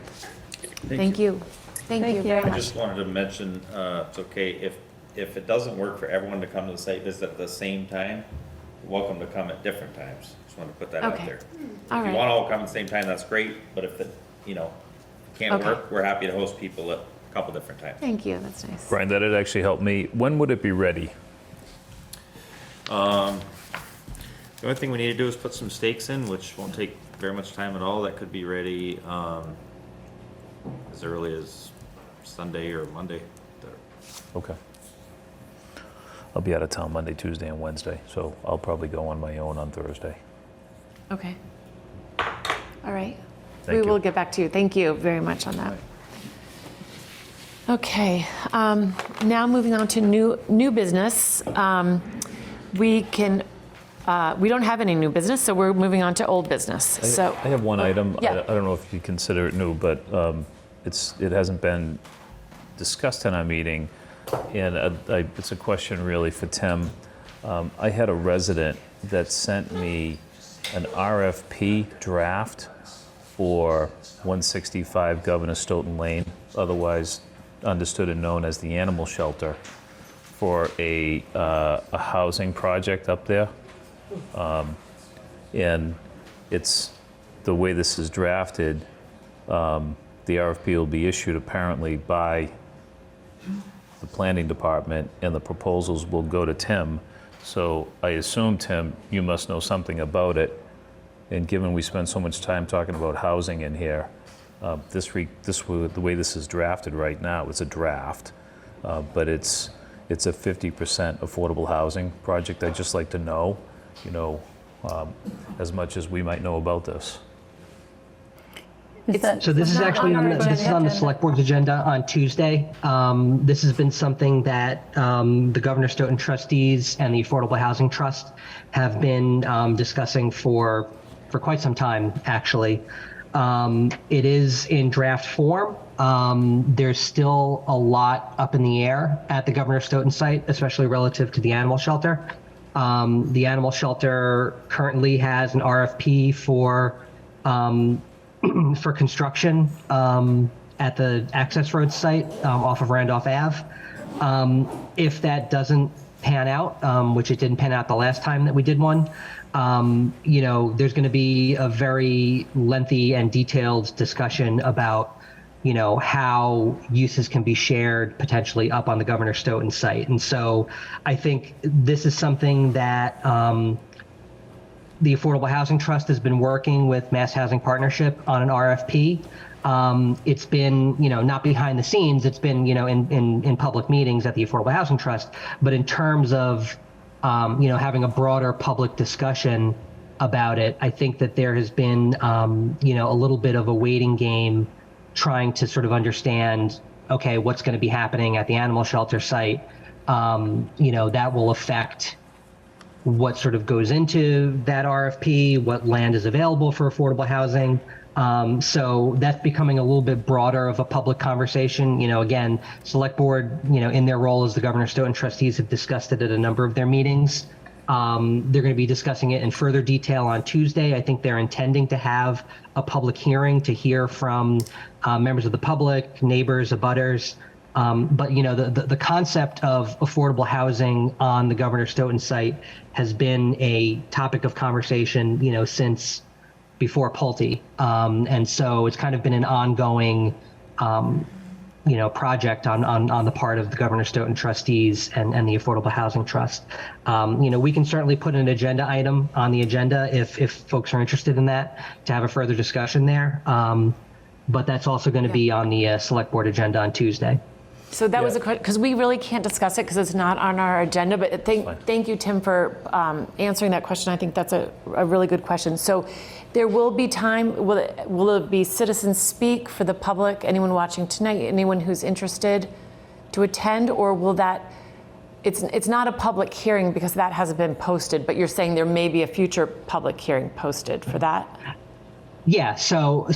Thank you. Thank you very I much. just wanted to mention, it's okay, if it doesn't work for everyone to come to the site visit at the same time, you're welcome to come at different times. Just wanted to put that out Okay. there. All If you right. want to all come at the same time, that's great, but if it, can't Okay. work, we're happy to host people at a couple different times. Thank you. That's nice. Brian, that'd actually help me. When would it be ready? The only thing we need to do is put some stakes in, which won't take very much time at all. That could be ready as early as Sunday or Monday. Okay. I'll be out of town Monday, Tuesday, and Wednesday, so I'll probably go on my own on Thursday. Okay. All right. Thank We you. will get back to you. Thank you very much on that. Okay. Now moving on to new business. We don't have any new business, so we're moving on to old business. So I have one item. Yeah. I don't know if you consider it new, but it hasn't been discussed in our meeting, and it's a question really for Tim. I had a resident that sent me an RFP draft for 165 Governor Stoughton Lane, otherwise understood and known as the animal shelter, for a housing project up there. And it's, the way this is drafted, the RFP will be issued apparently by the planning department, and the proposals will go to Tim. So I assume, Tim, you must know something about it. And given we spend so much time talking about housing in here, the way this is drafted right now, it's a draft, but it's a 50% affordable housing project. I'd just like to know, as much as we might know about this. So this is actually on the select board's agenda on Tuesday. This has been something that the Governor Stoughton trustees and the Affordable Housing Trust have been discussing for quite some time, actually. It is in draft form. There's still a lot up in the air at the Governor Stoughton site, especially relative to the animal shelter. The animal shelter currently has an RFP for construction at the access road site off of Randolph Ave. If that doesn't pan out, which it didn't pan out the last time that we did one, there's going to be a very lengthy and detailed discussion about how uses can be shared potentially up on the Governor Stoughton site. And so I think this is something that the Affordable Housing Trust has been working with Mass Housing Partnership on an RFP. It's been, not behind the scenes, it's been, in public meetings at the Affordable Housing Trust, but in terms of, having a broader public discussion about it, I think that there has been, a little bit of a waiting game trying to sort of understand, okay, what's going to be happening at the animal shelter site, that will affect what sort of goes into that RFP, what land is available for affordable housing. So that's becoming a little bit broader of a public conversation. Again, select board, in their role as the Governor Stoughton trustees have discussed it at a number of their meetings. They're going to be discussing it in further detail on Tuesday. I think they're intending to have a public hearing to hear from members of the public, neighbors, abutters. But the concept of affordable housing on the Governor Stoughton site has been a topic of conversation, since before Pulte. And so it's kind of been an ongoing, project on the part of the Governor Stoughton trustees and the Affordable Housing Trust. We can certainly put an agenda item on the agenda if folks are interested in that, to have a further discussion there. But that's also going to be on the select board agenda on Tuesday. So that was a question, because we really can't discuss it because it's not on our agenda, but thank you, Tim, for answering that question. I think that's a really good question. So there will be time, will it be citizens speak for the public, anyone watching tonight, anyone who's interested to attend, or will that, it's not a public hearing because that hasn't been posted, but you're saying there may be a future public hearing posted for that? Yeah, so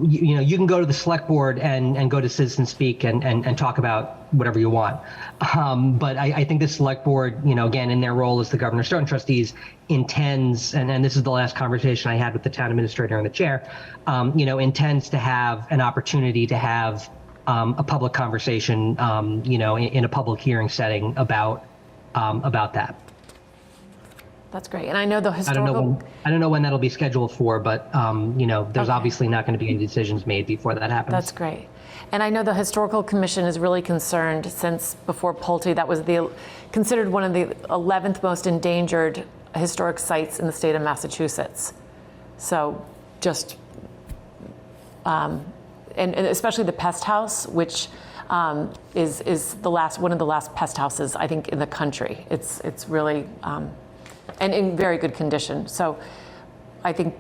you can go to the select board and go to citizen speak and talk about whatever you want. But I think the select board, again, in their role as the Governor Stoughton trustees, intends, and this is the last conversation I had with the town administrator and the chair, intends to have an opportunity to have a public conversation, in a public hearing setting about that. That's great. And I know the historical. I don't know when that'll be scheduled for, but there's obviously not going to be any decisions made before that happens. That's great. And I know the Historical Commission is really concerned since before Pulte, that was considered one of the 11th most endangered historic sites in the state of Massachusetts. So just, and especially the pest house, which is one of the last pest houses, I think, in the country. It's really, and in very good condition. So I think,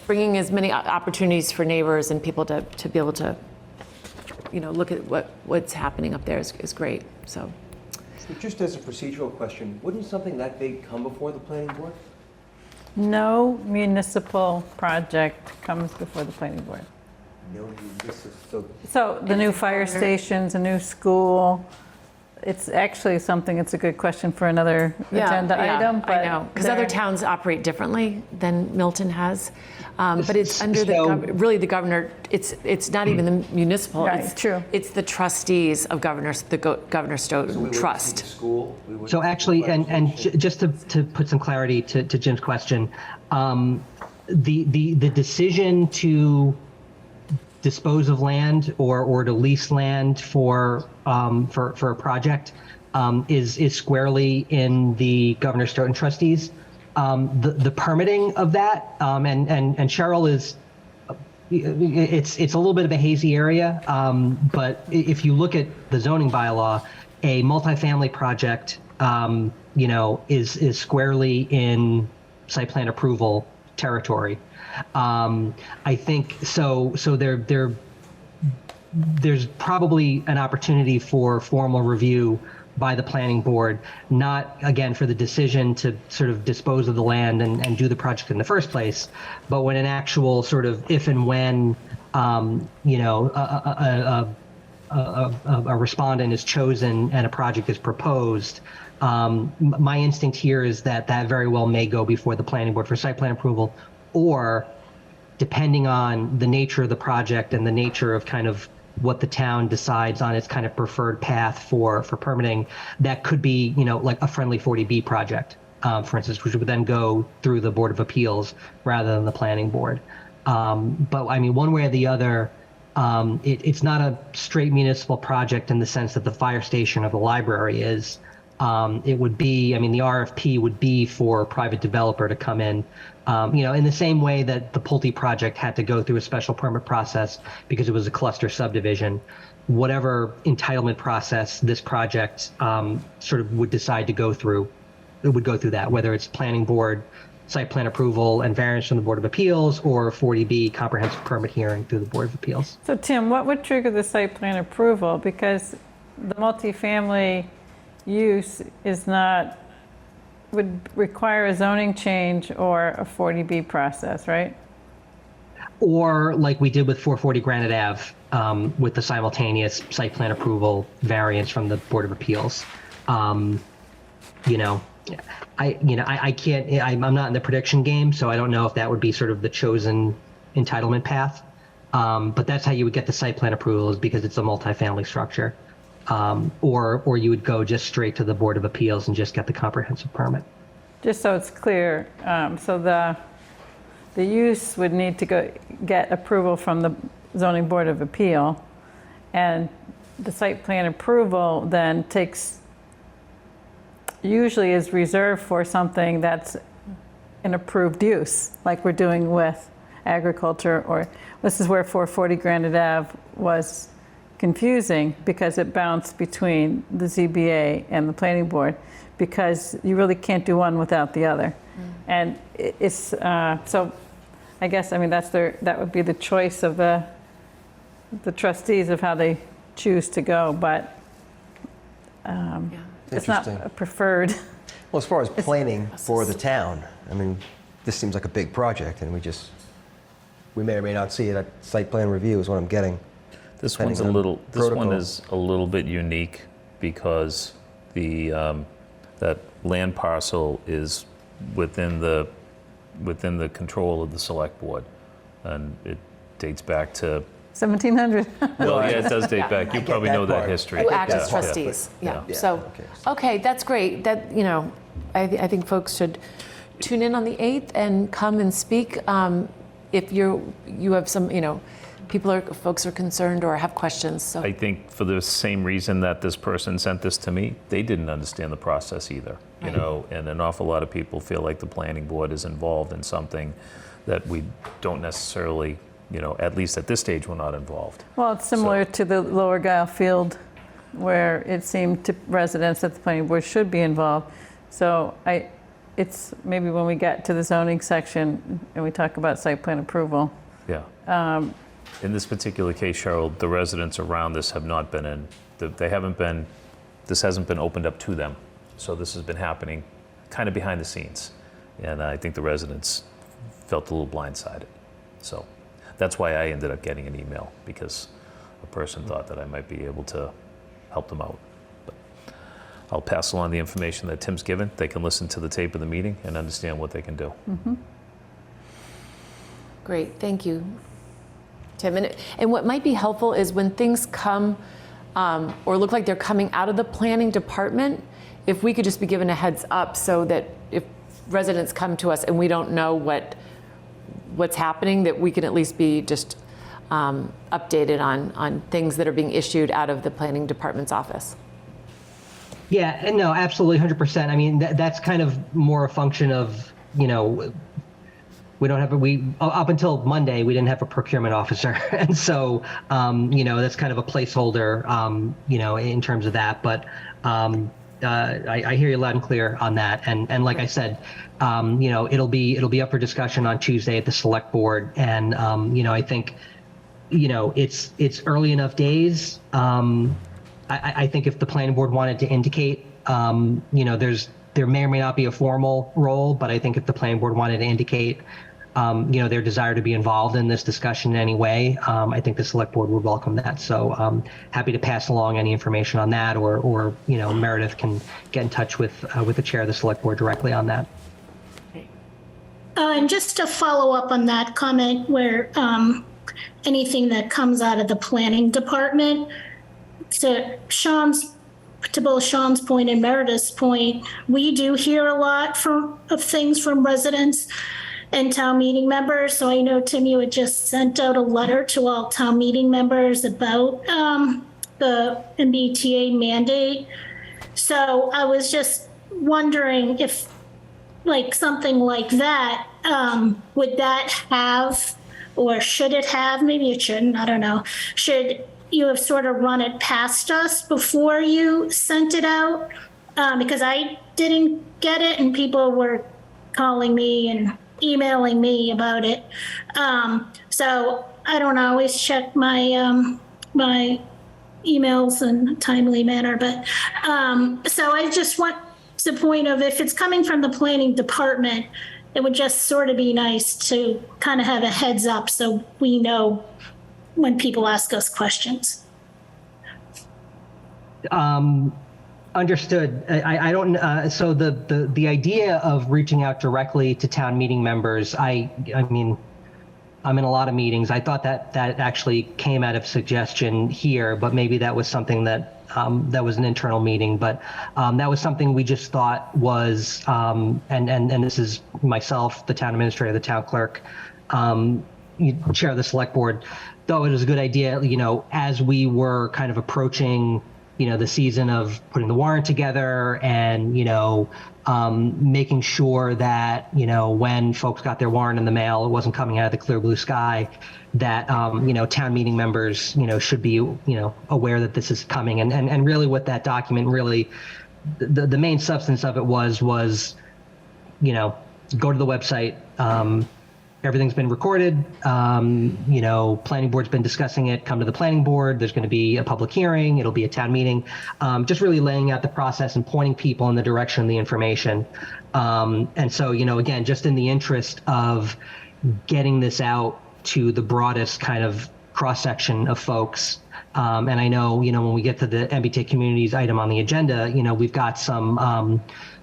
bringing as many opportunities for neighbors and people to be able to, look at what's happening up there is great. So Just as a procedural question, wouldn't something that big come before the planning board? No municipal project comes before the planning board. No, So the new fire stations, a new school, it's actually something, it's a good question for another agenda item. But I know, because other towns operate differently than Milton has. But it's under really the governor, it's not even the municipal. Right, it's true. It's the trustees of the Governor Stoughton Trust. So actually, and just to put some clarity to Jim's question, the decision to dispose of land or to lease land for a project is squarely in the Governor Stoughton trustees. The permitting of that, and Cheryl is, it's a little bit of a hazy area, but if you look at the zoning bylaw, a multifamily project, is squarely in site plan approval territory. I think so. There's probably an opportunity for formal review by the planning board, not again for the decision to sort of dispose of the land and do the project in the first place, but when an actual sort of if and when a respondent is chosen and a project is proposed. My instinct here is that very well may go before the planning board for site plan approval, or depending on the nature of the project and the nature of kind of what the town decides on its kind of preferred path for permitting, that could be, like a friendly 40B project, for instance, which would then go through the Board of Appeals rather than the planning board. But I mean, one way or the other, it's not a straight municipal project in the sense that the fire station or the library is. It would be, the RFP would be for a private developer to come in, in the same way that the Pulte project had to go through a special permit process because it was a cluster subdivision. Whatever entitlement process this project sort of would decide to go through, it would go through that, whether it's planning board, site plan approval and variance from the Board of Appeals, or 40B comprehensive permit hearing through the Board of Appeals. So Tim, what would trigger the site plan approval? Because the multifamily use would require a zoning change or a 40B process, right? Or like we did with 440 Granite Ave, with the simultaneous site plan approval variance from the Board of Appeals. I can't, I'm not in the prediction game, so I don't know if that would be sort of the chosen entitlement path. But that's how you would get the site plan approval, is because it's a multifamily structure. Or you would go just straight to the Board of Appeals and just get the comprehensive permit. Just so it's clear, so the use would need to get approval from the Zoning Board of Appeal, and the site plan approval then usually is reserved for something that's an approved use, like we're doing with agriculture, or this is where 440 Granite Ave was confusing because it bounced between the ZBA and the planning board, because you really can't do one without the other. And it's so I guess that would be the choice of the trustees of how they choose to go, but it's not a preferred. Well, as far as planning for the town, this seems like a big project, and we just we may or may not see it at site plan review is what I'm getting. This Depending one's a on little, this one protocol. is a little bit unique because that land parcel is within the control of the select board. And it dates back to, 1700. well, yeah, it does date back. You get probably that know that part. history. Who act Yeah. as trustees, yeah. Yeah, So, okay, that's great. That, I think folks should tune in on the 8th and come and speak. If you have some, folks are concerned or have questions, so. I think for the same reason that this person sent this to me, they didn't understand the process either, and an awful lot of people feel like the planning board is involved in something that we don't necessarily, at least at this stage, we're not involved. Well, it's similar to the Lower Guile Field, where it seemed to residents that the planning board should be involved. So it's maybe when we get to the zoning section and we talk about site plan approval. Yeah. In this particular case, Cheryl, the residents around this have not been in, this hasn't been opened up to them. So this has been happening kind of behind the scenes. And I think the residents felt a little blindsided. So that's why I ended up getting an email, because a person thought that I might be able to help them out. But I'll pass along the information that Tim's given. They can listen to the tape of the meeting and understand what they can do. Great, thank you, Tim. And what might be helpful is when things come or look like they're coming out of the planning department, if we could just be given a heads up so that if residents come to us and we don't know what's happening, that we can at least be just updated on things that are being issued out of the planning department's office. Yeah, and no, absolutely, 100%. I mean, that's kind of more a function of, we don't have up until Monday, we didn't have a procurement officer. And so, that's kind of a placeholder, in terms of that. But I hear you loud and clear on that. And like I said, it'll be up for discussion on Tuesday at the select board. And, I think, it's early enough days. I think if the planning board wanted to indicate, there may or may not be a formal role, but I think if the planning board wanted to indicate, their desire to be involved in this discussion in any way, I think the select board would welcome that. So happy to pass along any information on that, or Meredith can get in touch with the chair of the select board directly on that. And just to follow up on that comment where anything that comes out of the planning department, to both Sean's point and Meredith's point, we do hear a lot of things from residents and town meeting members. So I know, Tim, you had just sent out a letter to all town meeting members about the MBTA mandate. So I was just wondering if, like, something like that, would that have, or should it have, maybe it shouldn't, I don't know, should you have sort of run it past us before you sent it out? Because I didn't get it and people were calling me and emailing me about it. So I don't always check my my emails in a timely manner, but so I just want the point of, if it's coming from the planning department, it would just sort of be nice to kind of have a heads up so we know when people ask us questions. Understood. I don't. So the idea of reaching out directly to town meeting members, I mean, I'm in a lot of meetings. I thought that actually came out of suggestion here, but maybe that was something that was an internal meeting. But that was something we just thought was, and this is myself, the town administrator, the town clerk, chair of the select board, thought it was a good idea, as we were kind of approaching, the season of putting the warrant together and, making sure that, when folks got their warrant in the mail, it wasn't coming out of the clear blue sky, that, town meeting members, should be, aware that this is coming. And really what that document really, the main substance of it was, go to the website, everything's been recorded. Planning board's been discussing it. Come to the planning board. There's going to be a public hearing. It'll be a town meeting. Just really laying out the process and pointing people in the direction of the information. And so, again, just in the interest of getting this out to the broadest kind of cross-section of folks. And I know, when we get to the MBTA communities item on the agenda, we've got some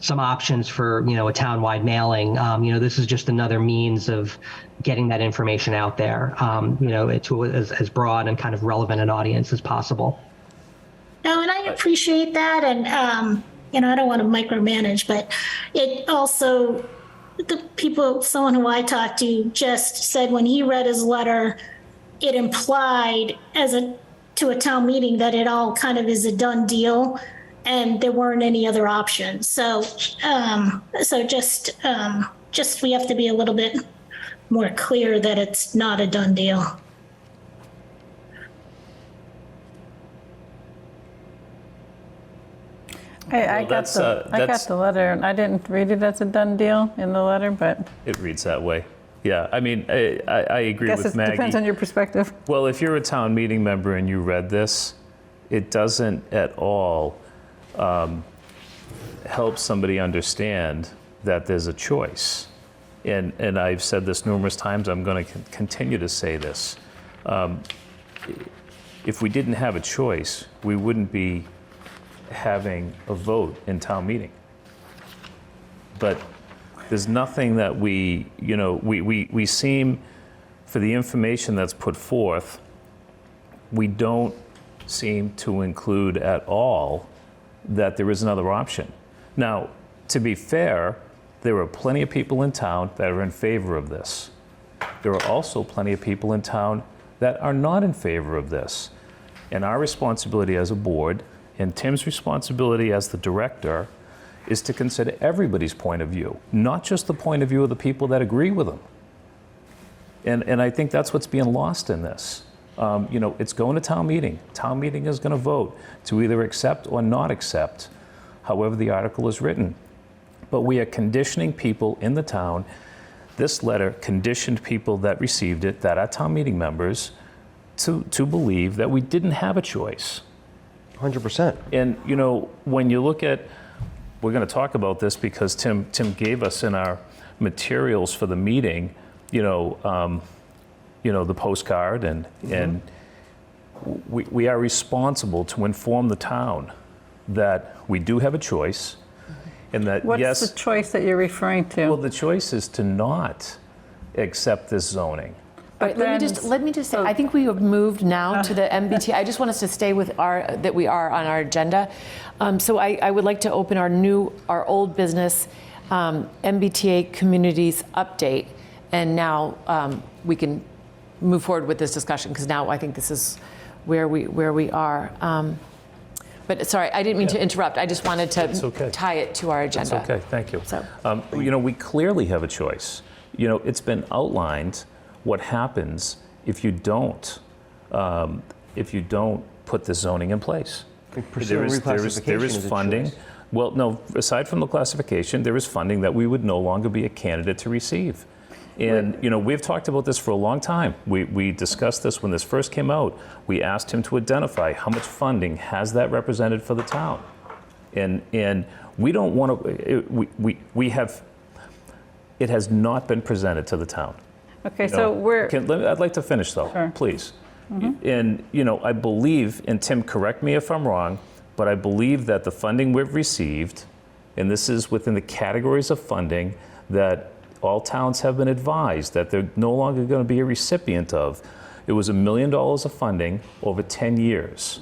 options for, a town-wide mailing. This is just another means of getting that information out there, to as broad and kind of relevant an audience as possible. No, and I appreciate that. And, I don't want to micromanage, but it also, someone who I talked to just said when he read his letter, it implied to a town meeting that it all kind of is a done deal and there weren't any other options. So, just we have to be a little bit more clear that it's not a done deal. I got the letter, and I didn't read it as a done deal in the letter, but It reads that way. Yeah, I mean, I agree I guess with it Maggie. depends on your perspective. Well, if you're a town meeting member and you read this, it doesn't at all help somebody understand that there's a choice. And I've said this numerous times, I'm going to continue to say this. If we didn't have a choice, we wouldn't be having a vote in town meeting. But there's nothing that we seem, for the information that's put forth, we don't seem to include at all that there is another option. Now, to be fair, there are plenty of people in town that are in favor of this. There are also plenty of people in town that are not in favor of this. And our responsibility as a board, and Tim's responsibility as the director, is to consider everybody's point of view, not just the point of view of the people that agree with them. And I think that's what's being lost in this. It's going to town meeting. Town meeting is going to vote to either accept or not accept, however the article is written. But we are conditioning people in the town. This letter conditioned people that received it, that are town meeting members, to believe that we didn't have a choice. 100%. And, when you look at, we're going to talk about this because Tim gave us in our materials for the meeting, the postcard, and we are responsible to inform the town that we do have a choice, and that What's the choice that you're referring to? Well, the choice is to not accept this zoning. But let me just say, I think we have moved now to the MBTA. I just want us to stay with that we are on our agenda. So I would like to open our old business MBTA communities update, and now we can move forward with this discussion, because now I think this is where we are. But sorry, I didn't mean to interrupt. I just wanted to tie it to our agenda. It's okay, thank you. So. We clearly have a choice. It's been outlined what happens if you don't put the zoning in place. There is funding. Well, no, aside from the classification, there is funding that we would no longer be a candidate to receive. And, we've talked about this for a long time. We discussed this when this first came out. We asked him to identify how much funding has that represented for the town. And we don't want to, it has not been presented to the town. Okay, so I'd like to finish though, Sure. please. And, I believe, and Tim, correct me if I'm wrong, but I believe that the funding we've received, and this is within the categories of funding that all towns have been advised that they're no longer going to be a recipient of. It was $1 million of funding over 10 years.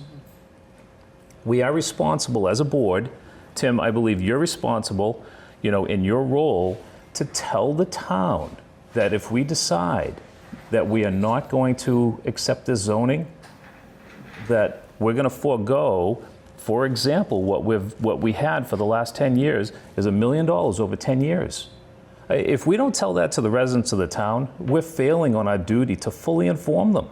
We are responsible as a board. Tim, I believe you're responsible, in your role, to tell the town that if we decide that we are not going to accept this zoning, that we're going to forego, for example, what we had for the last 10 years is $1 million over 10 years. If we don't tell that to the residents of the town, we're failing on our duty to fully inform them.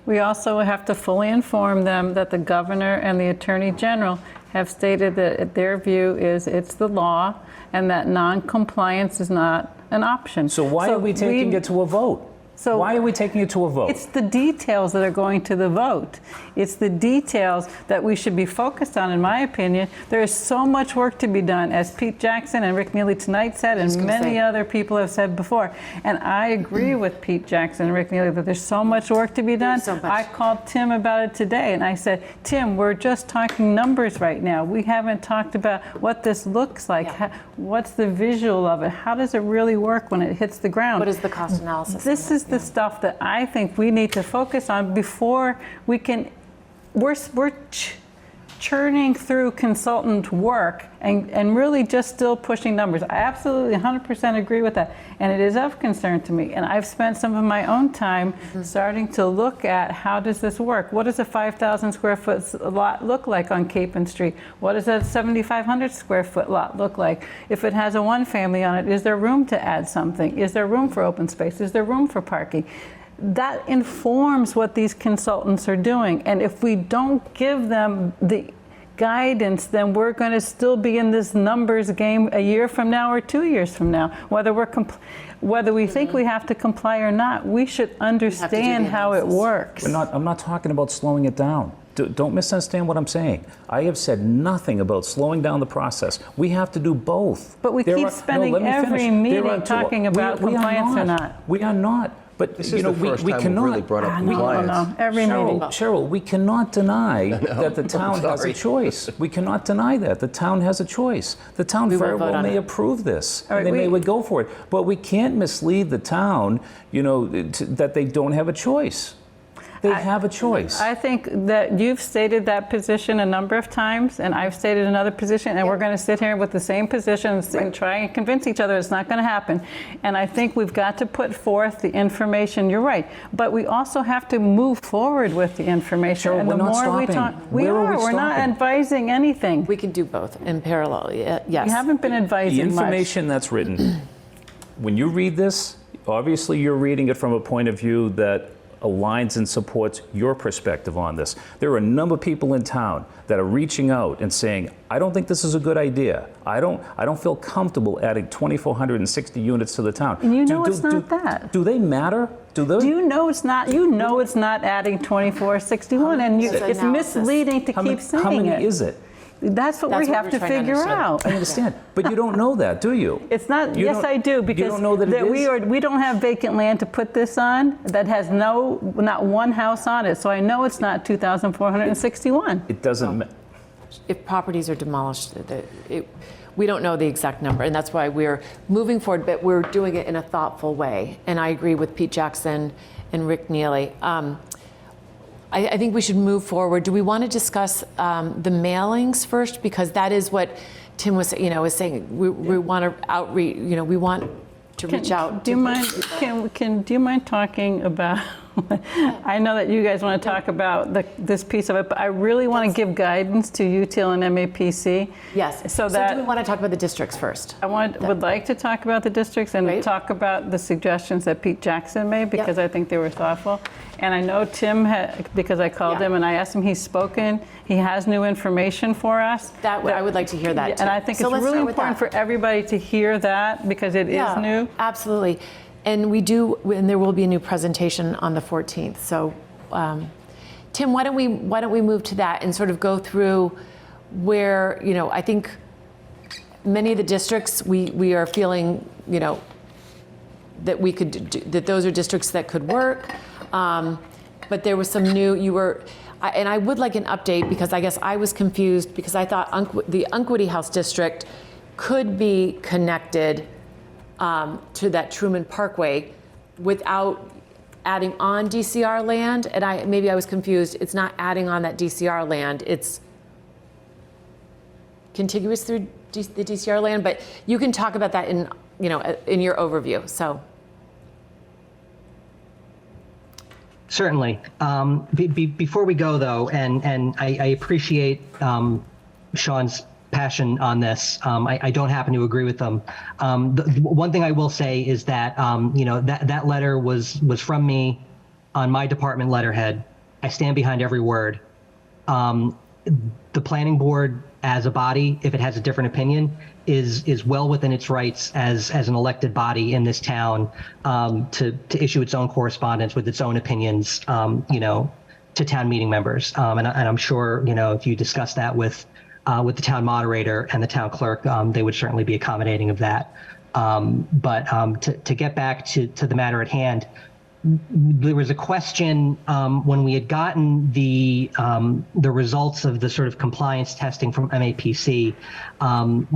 we also have to fully inform them that the governor and the attorney general have stated that their view is it's the law and that non-compliance is not an option. So why are we taking it to a vote? So Why are we taking it to a vote? it's the details that are going to the vote. It's the details that we should be focused on, in my opinion. There is so much work to be done, as Pete Jackson and Rick Neely tonight said, and many other people have said before. And I agree with Pete Jackson and Rick Neely that there's so much work to be done. so much. I called Tim about it today, and I said, Tim, we're just talking numbers right now. We haven't talked about what this looks like. What's the visual of it? How does it really work when it hits the ground? What is the cost analysis? This is the stuff that I think we need to focus on before we can. We're churning through consultant work and really just still pushing numbers. I absolutely 100% agree with that, and it is of concern to me. And I've spent some of my own time starting to look at how does this work? What does a 5,000 square foot lot look like on Capon Street? What does a 7,500 square foot lot look like? If it has a one family on it, is there room to add something? Is there room for open space? Is there room for parking? That informs what these consultants are doing. And if we don't give them the guidance, then we're going to still be in this numbers game a year from now or 2 years from now. Whether we think we have to comply or not, we should understand how it works. I'm not talking about slowing it down. Don't misunderstand what I'm saying. I have said nothing about slowing down the process. We have to do both. But we keep spending every meeting talking about compliance or not. We are not. But This is the first time we've really brought up compliance. No, every meeting. Cheryl, we cannot deny that the town has a choice. We cannot deny that. The town has a choice. The town very well may approve this, and they would go for it. But we can't mislead the town, that they don't have a choice. They have a choice. I think that you've stated that position a number of times, and I've stated another position, and we're going to sit here with the same positions and try and convince each other it's not going to happen. And I think we've got to put forth the information. You're right, but we also have to move forward with the information. Cheryl, and the we're not more we stopping. talk, we're not stopping? advising anything. We can do both in parallel, yes. We haven't been advising The information that's written, when you read this, obviously you're reading it from a point of view that aligns and supports your perspective on this. There are a number of people in town that are reaching out and saying, I don't think this is a good idea. I don't feel comfortable adding 2,460 units to the town. And it's not that. Do they matter? Do you know it's not? You know it's not adding 2,461, and it's misleading to keep saying it. How many is it? That's what we have to figure out. I understand, but you don't know that, do you? It's not. Yes, I do, because you don't know that it is? we don't have vacant land to put this on that has not one house on it. So I know it's not 2,461. It doesn't. If properties are demolished, we don't know the exact number, and that's why we're moving forward, but we're doing it in a thoughtful way. And I agree with Pete Jackson and Rick Neely. I think we should move forward. Do we want to discuss the mailings first? Because that is what Tim was saying. We want to outreach. We want to reach out. Do you mind? Do you mind talking about? I know that you guys want to talk about this piece of it, but I really want to give guidance to UTIL and MAPC. Yes. So do we want to talk about the districts first? I would like to talk about the districts and talk about the suggestions that Pete Jackson made, because I think they were thoughtful. And I know Tim, because I called him and I asked him, he's spoken, he has new information for us. I would like to hear that too. And I think it's really important for everybody to hear that, because it is new. Absolutely. And there will be a new presentation on the 14th. So, Tim, why don't we move to that and sort of go through where, I think many of the districts we are feeling, that we could that those are districts that could work. But there was some new, and I would like an update, because I guess I was confused, because I thought the Unquity House district could be connected to that Truman Parkway without adding on DCR land. And maybe I was confused. It's not adding on that DCR land. It's contiguous through the DCR land. But you can talk about that in your overview. So. Certainly. Before we go, though, and I appreciate Sean's passion on this. I don't happen to agree with them. The one thing I will say is that that letter was from me on my department letterhead. I stand behind every word. the planning board as a body, if it has a different opinion, is well within its rights as an elected body in this town to issue its own correspondence with its own opinions, to town meeting members. And I'm sure, if you discuss that with the town moderator and the town clerk, they would certainly be accommodating of that. But to get back to the matter at hand, there was a question when we had gotten the results of the sort of compliance testing from MAPC.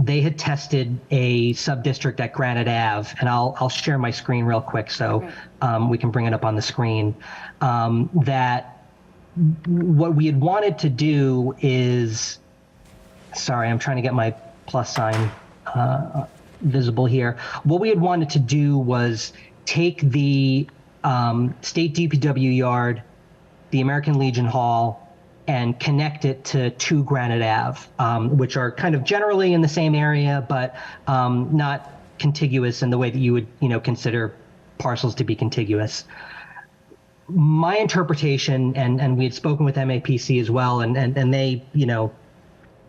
They had tested a sub-district at Granite Ave, and I'll share my screen real quick so we can bring it up on the screen. That what we had wanted to do is, sorry, I'm trying to get my plus sign visible here. What we had wanted to do was take the State DPW yard, the American Legion Hall, and connect it to 2 Granite Ave, which are kind of generally in the same area, but not contiguous in the way that you would, consider parcels to be contiguous. My interpretation, and we had spoken with MAPC as well, and they,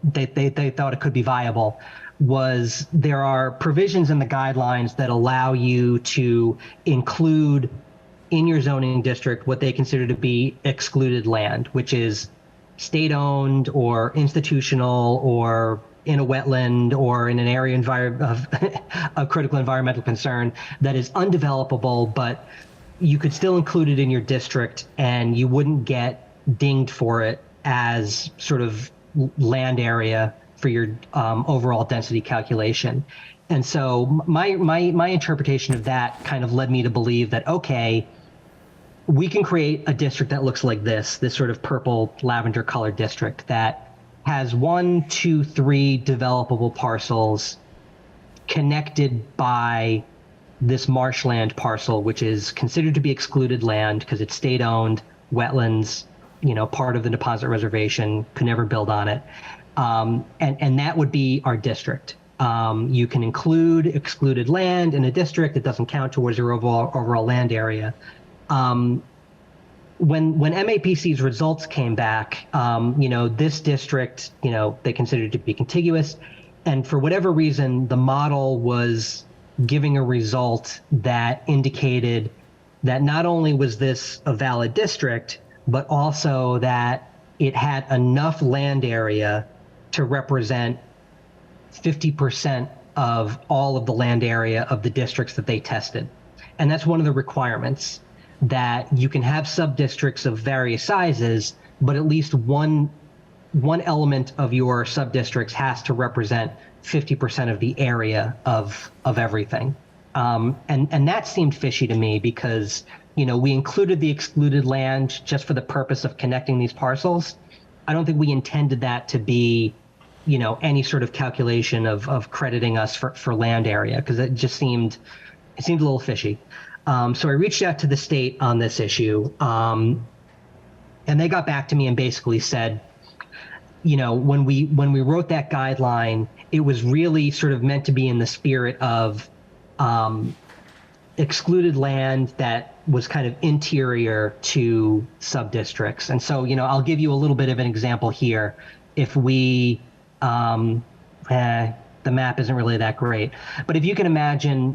they thought it could be viable, was there are provisions in the guidelines that allow you to include in your zoning district what they consider to be excluded land, which is state-owned or institutional or in a wetland or in an area of critical environmental concern that is undevelopable, but you could still include it in your district and you wouldn't get dinged for it as sort of land area for your overall density calculation. And so my interpretation of that kind of led me to believe that, okay, we can create a district that looks like this sort of purple lavender colored district that has 1, 2, 3 developable parcels connected by this marshland parcel, which is considered to be excluded land because it's state owned, wetlands, part of the deposit reservation, could never build on it. And that would be our district. You can include excluded land in a district. It doesn't count towards your overall land area. When MAPC's results came back, this district, they considered to be contiguous. And for whatever reason, the model was giving a result that indicated that not only was this a valid district, but also that it had enough land area to represent 50% of all of the land area of the districts that they tested. And that's one of the requirements, that you can have sub-districts of various sizes, but at least one element of your sub-districts has to represent 50% of the area of everything. And that seemed fishy to me because, we included the excluded land just for the purpose of connecting these parcels. I don't think we intended that to be, any sort of calculation of crediting us for land area, because it seemed a little fishy. So I reached out to the state on this issue, and they got back to me and basically said, when we wrote that guideline, it was really sort of meant to be in the spirit of excluded land that was kind of interior to sub-districts. And so, I'll give you a little bit of an example here. If we, the map isn't really that great, but if you can imagine,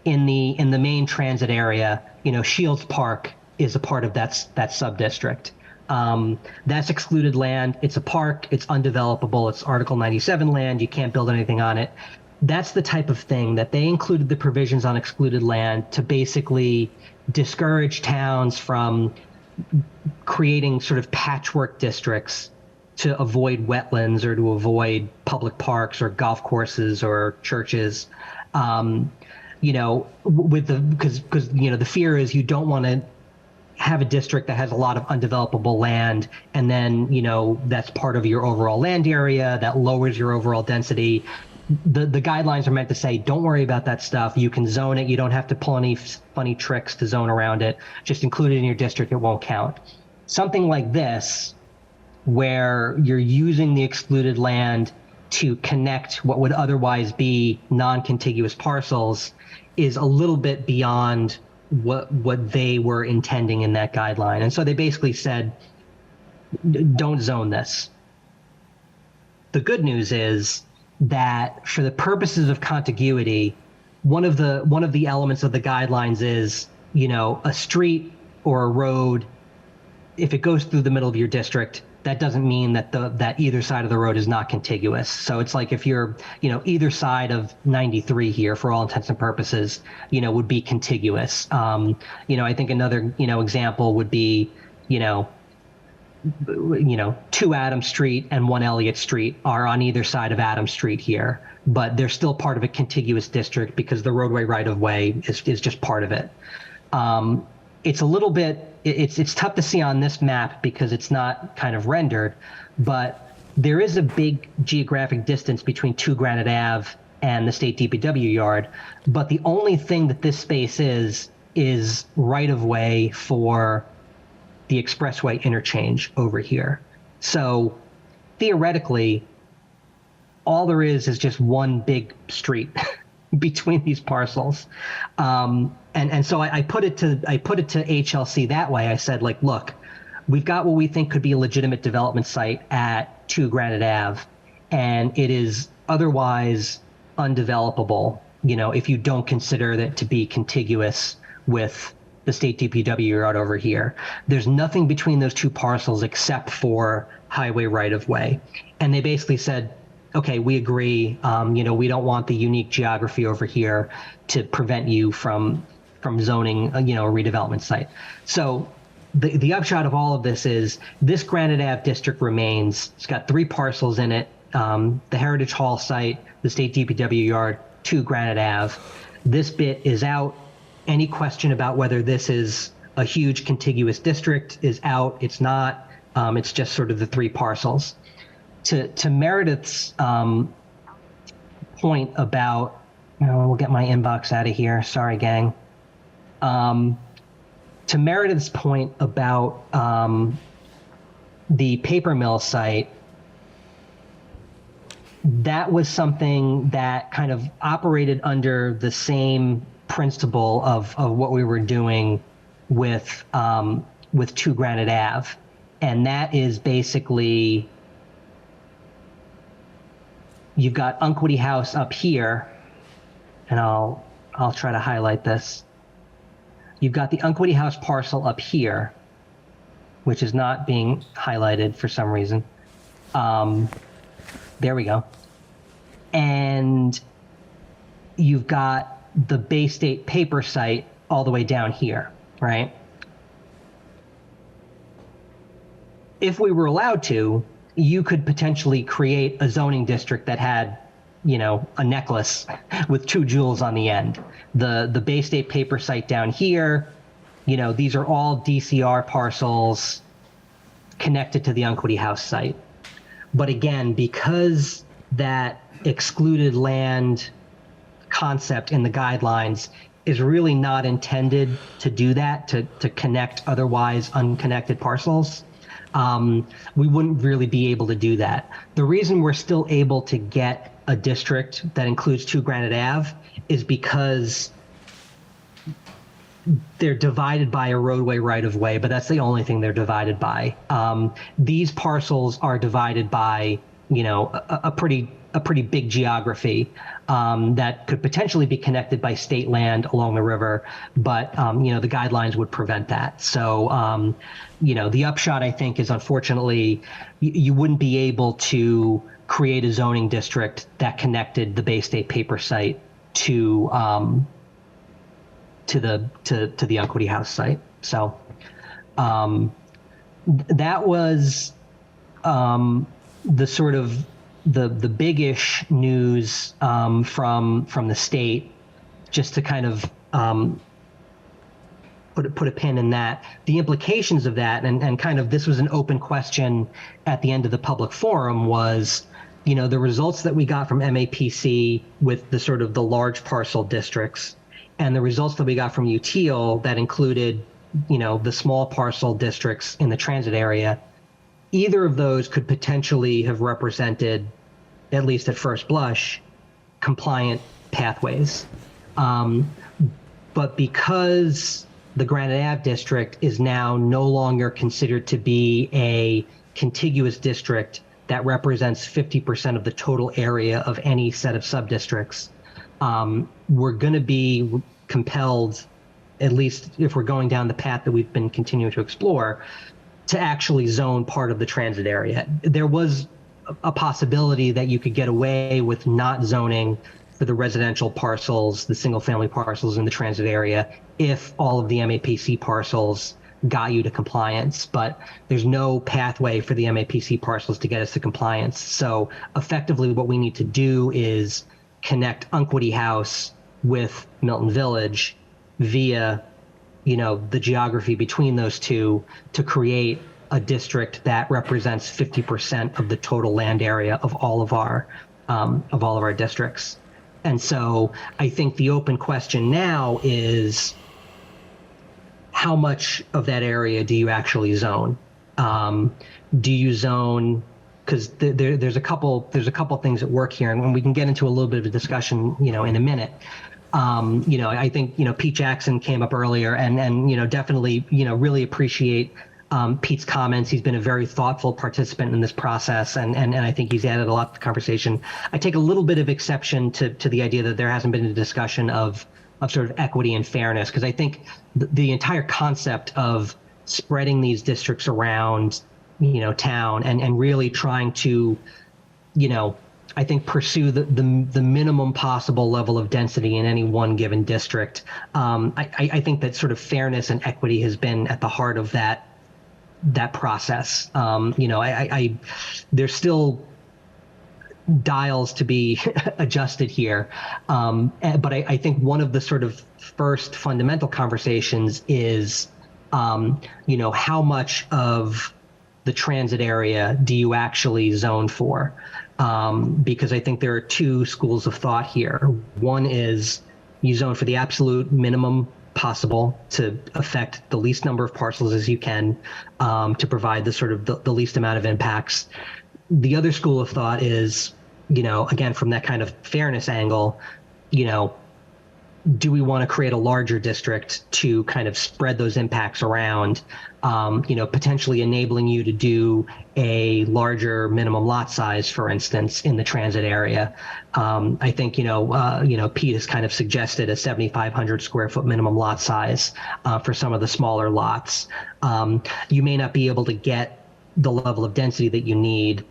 in the main transit area, Shields Park is a part of that sub-district. That's excluded land. It's a park. It's undevelopable. It's Article 97 land. You can't build anything on it. That's the type of thing that they included the provisions on excluded land to basically discourage towns from creating sort of patchwork districts to avoid wetlands or to avoid public parks or golf courses or churches. Because the fear is you don't want to have a district that has a lot of undevelopable land, and then that's part of your overall land area that lowers your overall density. The guidelines are meant to say, don't worry about that stuff. You can zone it. You don't have to pull any funny tricks to zone around it. Just include it in your district. It won't count. Something like this, where you're using the excluded land to connect what would otherwise be non-contiguous parcels, is a little bit beyond what they were intending in that guideline. And so they basically said, don't zone this. the good news is that for the purposes of contiguity, one of the elements of the guidelines is, a street or a road, if it goes through the middle of your district, that doesn't mean that either side of the road is not contiguous. So it's like if you're, either side of 93 here, for all intents and purposes, would be contiguous. I think another, example would be, 2 Adams Street and 1 Elliott Street are on either side of Adams Street here, but they're still part of a contiguous district because the roadway right-of-way is just part of it. It's a little bit, it's tough to see on this map because it's not kind of rendered, but there is a big geographic distance between 2 Granite Ave and the state DPW yard, but the only thing that this space is right-of-way for the expressway interchange over here. So theoretically, all there is just one big street between these parcels. And so I put it to HLC that way. I said, like, look, we've got what we think could be a legitimate development site at 2 Granite Ave, and it is otherwise undevelopable, if you don't consider that to be contiguous with the state DPW yard over here. There's nothing between those 2 parcels except for highway right-of-way. And they basically said, okay, we agree, we don't want the unique geography over here to prevent you from zoning, a redevelopment site. So the upshot of all of this is this Granite Ave district remains. It's got 3 parcels in it, the Heritage Hall site, the state DPW yard, 2 Granite Ave. This bit is out. Any question about whether this is a huge contiguous district is out. It's not. It's just sort of the 3 parcels. To Meredith's point about, we'll get my inbox out of here. Sorry, gang. To Meredith's point about the paper mill site, that was something that kind of operated under the same principle of what we were doing with 2 Granite Ave. And that is basically, you've got Unquity House up here, and I'll try to highlight this. You've got the Unquity House parcel up here, which is not being highlighted for some reason. There we go. And you've got the Bay State paper site all the way down here, right? If we were allowed to, you could potentially create a zoning district that had, a necklace with 2 jewels on the end. The Bay State paper site down here, these are all DCR parcels connected to the Unquity House site. But again, because that excluded land concept in the guidelines is really not intended to do that, to connect otherwise unconnected parcels, we wouldn't really be able to do that. The reason we're still able to get a district that includes 2 Granite Ave is because they're divided by a roadway right-of-way, but that's the only thing they're divided by. These parcels are divided by, a pretty big geography that could potentially be connected by state land along the river, but the guidelines would prevent that. So, the upshot, I think, is unfortunately you wouldn't be able to create a zoning district that connected the Bay State paper site to the Unquity House site. So that was the sort of the big-ish news from the state, just to kind of put a pin in that. The implications of that, and kind of this was an open question at the end of the public forum, was, the results that we got from MAPC with the sort of the large parcel districts, and the results that we got from UTIL that included, the small parcel districts in the transit area. Either of those could potentially have represented, at least at first blush, compliant pathways. But because the Granite Ave district is now no longer considered to be a contiguous district that represents 50% of the total area of any set of subdistricts, we're going to be compelled, at least if we're going down the path that we've been continuing to explore, to actually zone part of the transit area. There was a possibility that you could get away with not zoning for the residential parcels, the single family parcels in the transit area, if all of the MAPC parcels got you to compliance, but there's no pathway for the MAPC parcels to get us to compliance. So effectively what we need to do is connect Unquity House with Milton Village via, the geography between those two to create a district that represents 50% of the total land area of all of our districts. And so I think the open question now is, how much of that area do you actually zone? Do you zone? Because there's a couple things at work here, and when we can get into a little bit of a discussion, in a minute. I think Pete Jackson came up earlier, and definitely really appreciate Pete's comments. He's been a very thoughtful participant in this process, and I think he's added a lot to the conversation. I take a little bit of exception to the idea that there hasn't been a discussion of sort of equity and fairness, because I think the entire concept of spreading these districts around, town and really trying to, I think pursue the minimum possible level of density in any one given district. I think that sort of fairness and equity has been at the heart of that process. There's still dials to be adjusted here. But I think one of the sort of first fundamental conversations is, how much of the transit area do you actually zone for? Because I think there are two schools of thought here. One is you zone for the absolute minimum possible to affect the least number of parcels as you can, to provide the sort of the least amount of impacts. The other school of thought is, again, from that kind of fairness angle, do we want to create a larger district to kind of spread those impacts around, potentially enabling you to do a larger minimum lot size, for instance, in the transit area. I think, Pete has kind of suggested a 7,500 square foot minimum lot size for some of the smaller lots. You may not be able to get the level of density that you need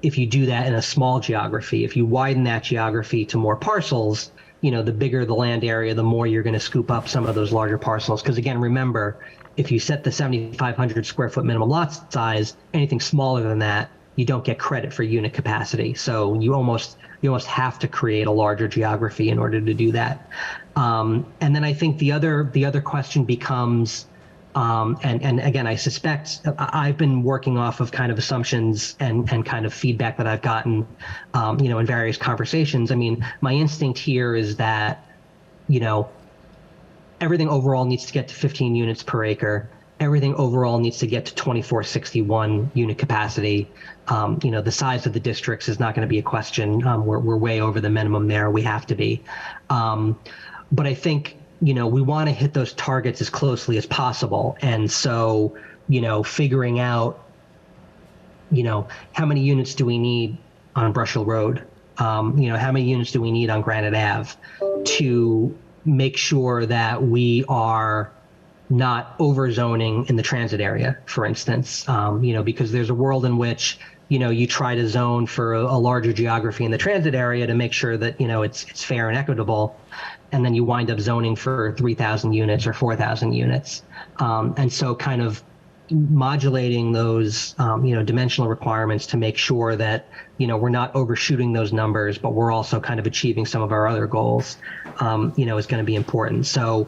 if you do that in a small geography. If you widen that geography to more parcels, the bigger the land area, the more you're going to scoop up some of those larger parcels. Because again, remember, if you set the 7,500 square foot minimum lot size, anything smaller than that, you don't get credit for unit capacity. So you almost have to create a larger geography in order to do that. And then I think the other question becomes, and again, I suspect I've been working off of kind of assumptions and kind of feedback that I've gotten, in various conversations. I mean, my instinct here is that, everything overall needs to get to 15 units per acre. Everything overall needs to get to 2461 unit capacity. The size of the districts is not going to be a question. We're way over the minimum there. We have to be. But I think, we want to hit those targets as closely as possible. And so, figuring out, how many units do we need on Brush Hill Road? How many units do we need on Granite Ave to make sure that we are not over zoning in the transit area, for instance, because there's a world in which, you try to zone for a larger geography in the transit area to make sure that, it's fair and equitable. And then you wind up zoning for 3,000 units or 4,000 units. And so kind of modulating those, dimensional requirements to make sure that, we're not overshooting those numbers, but we're also kind of achieving some of our other goals, is going to be important. So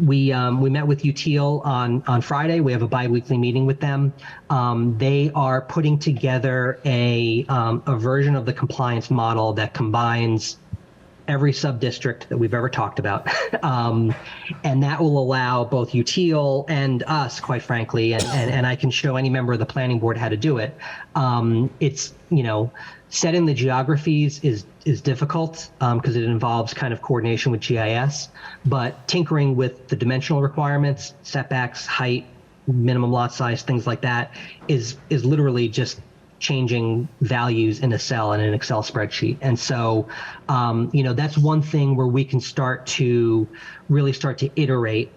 we met with UTIL on Friday. We have a biweekly meeting with them. They are putting together a version of the compliance model that combines every sub-district that we've ever talked about. And that will allow both UTIL and us, quite frankly, and I can show any member of the planning board how to do it. It's, setting the geographies is difficult because it involves kind of coordination with GIS, but tinkering with the dimensional requirements, setbacks, height, minimum lot size, things like that is literally just changing values in a cell in an Excel spreadsheet. And so, that's one thing where we can really start to iterate,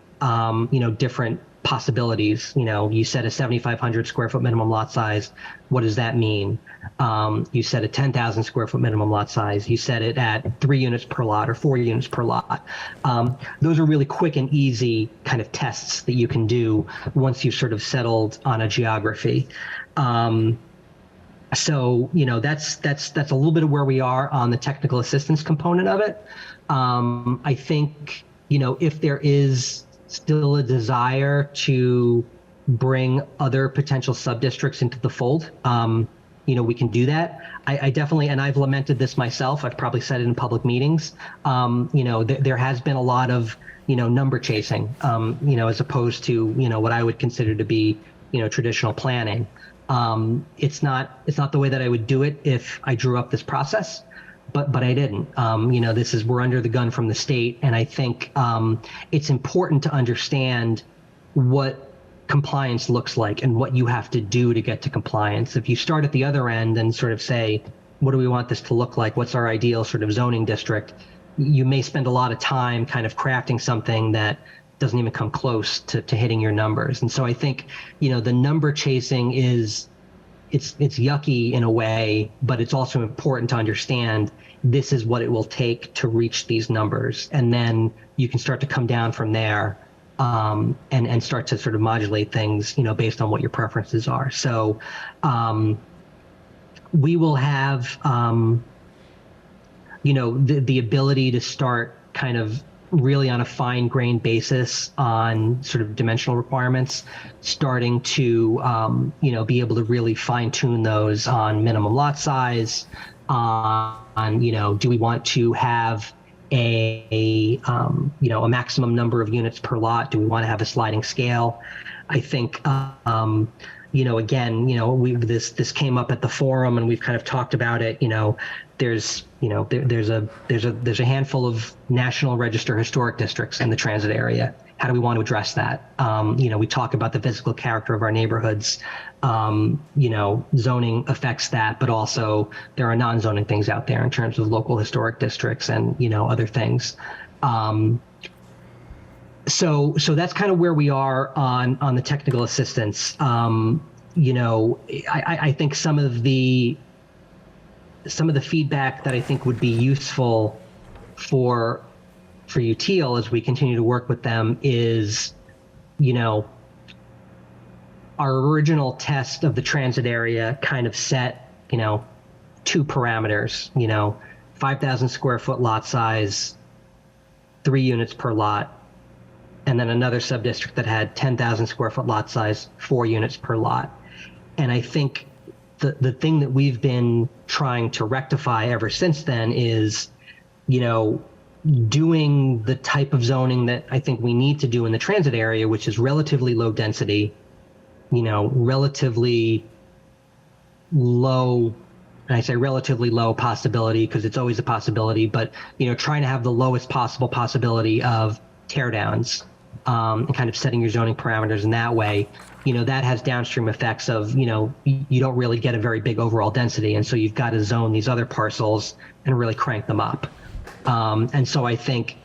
different possibilities. You said a 7,500 square foot minimum lot size. What does that mean? You said a 10,000 square foot minimum lot size. You said it at 3 units per lot or 4 units per lot. Those are really quick and easy kind of tests that you can do once you've sort of settled on a geography. So, that's a little bit of where we are on the technical assistance component of it. I think, if there is still a desire to bring other potential sub-districts into the fold, we can do that. I definitely, and I've lamented this myself, I've probably said it in public meetings, there has been a lot of, number chasing, as opposed to, what I would consider to be, traditional planning. It's not the way that I would do it if I drew up this process, but I didn't. We're under the gun from the state, and I think it's important to understand what compliance looks like and what you have to do to get to compliance. If you start at the other end and sort of say, what do we want this to look like? What's our ideal sort of zoning district? You may spend a lot of time kind of crafting something that doesn't even come close to hitting your numbers. And so I think, the number chasing it's yucky in a way, but it's also important to understand this is what it will take to reach these numbers. And then you can start to come down from there, and start to sort of modulate things, based on what your preferences are. So we will have, the ability to start kind of really on a fine-grained basis on sort of dimensional requirements, starting to, be able to really fine-tune those on minimum lot size, do we want to have a maximum number of units per lot? Do we want to have a sliding scale? I think, this came up at the forum, and we've kind of talked about it. There's a handful of National Register historic districts in the transit area. How do we want to address that? We talk about the physical character of our neighborhoods. Zoning affects that, but also there are non-zoning things out there in terms of local historic districts and, other things. So that's kind of where we are on the technical assistance. I think some of the feedback that I think would be useful for UTL as we continue to work with them is, our original test of the transit area kind of set, 2 parameters, 5,000 square foot lot size, 3 units per lot, and then another sub-district that had 10,000 square foot lot size, 4 units per lot. And I think the thing that we've been trying to rectify ever since then is, doing the type of zoning that I think we need to do in the transit area, which is relatively low density, relatively low, and I say relatively low possibility because it's always a possibility, but, trying to have the lowest possible possibility of teardowns, and kind of setting your zoning parameters in that way, that has downstream effects of, you don't really get a very big overall density. And so you've got to zone these other parcels and really crank them up. And so I think,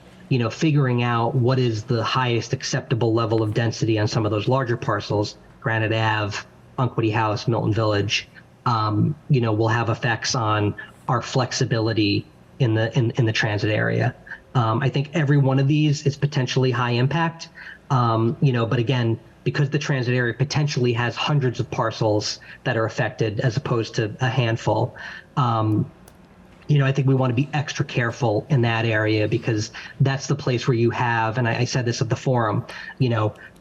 figuring out what is the highest acceptable level of density on some of those larger parcels, Granite Ave, Unquity House, Milton Village, will have effects on our flexibility in the transit area. I think every one of these is potentially high impact, but again, because the transit area potentially has hundreds of parcels that are affected as opposed to a handful, I think we want to be extra careful in that area because that's the place where you have, and I said this at the forum,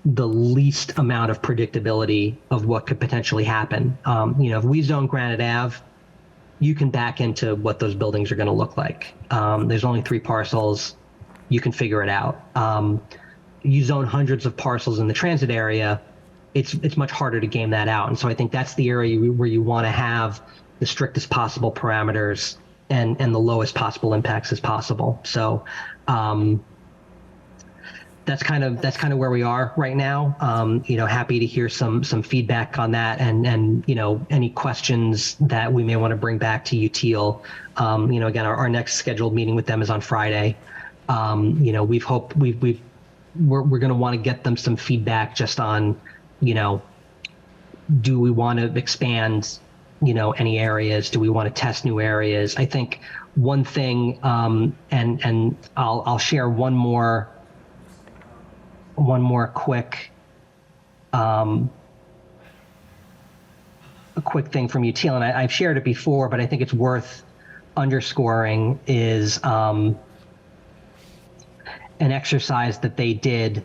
the least amount of predictability of what could potentially happen. If we zone Granite Ave, you can back into what those buildings are going to look like. There's only 3 parcels. You can figure it out. You zone hundreds of parcels in the transit area, it's much harder to game that out. And so I think that's the area where you want to have the strictest possible parameters and the lowest possible impacts as possible. So that's kind of where we are right now. Happy to hear some feedback on that, and any questions that we may want to bring back to UTIL. Again, our next scheduled meeting with them is on Friday. We're going to want to get them some feedback just on, do we want to expand, any areas? Do we want to test new areas? I think one thing, and I'll share one more quick, a quick thing from UTIL, and I've shared it before, but I think it's worth underscoring, is an exercise that they did,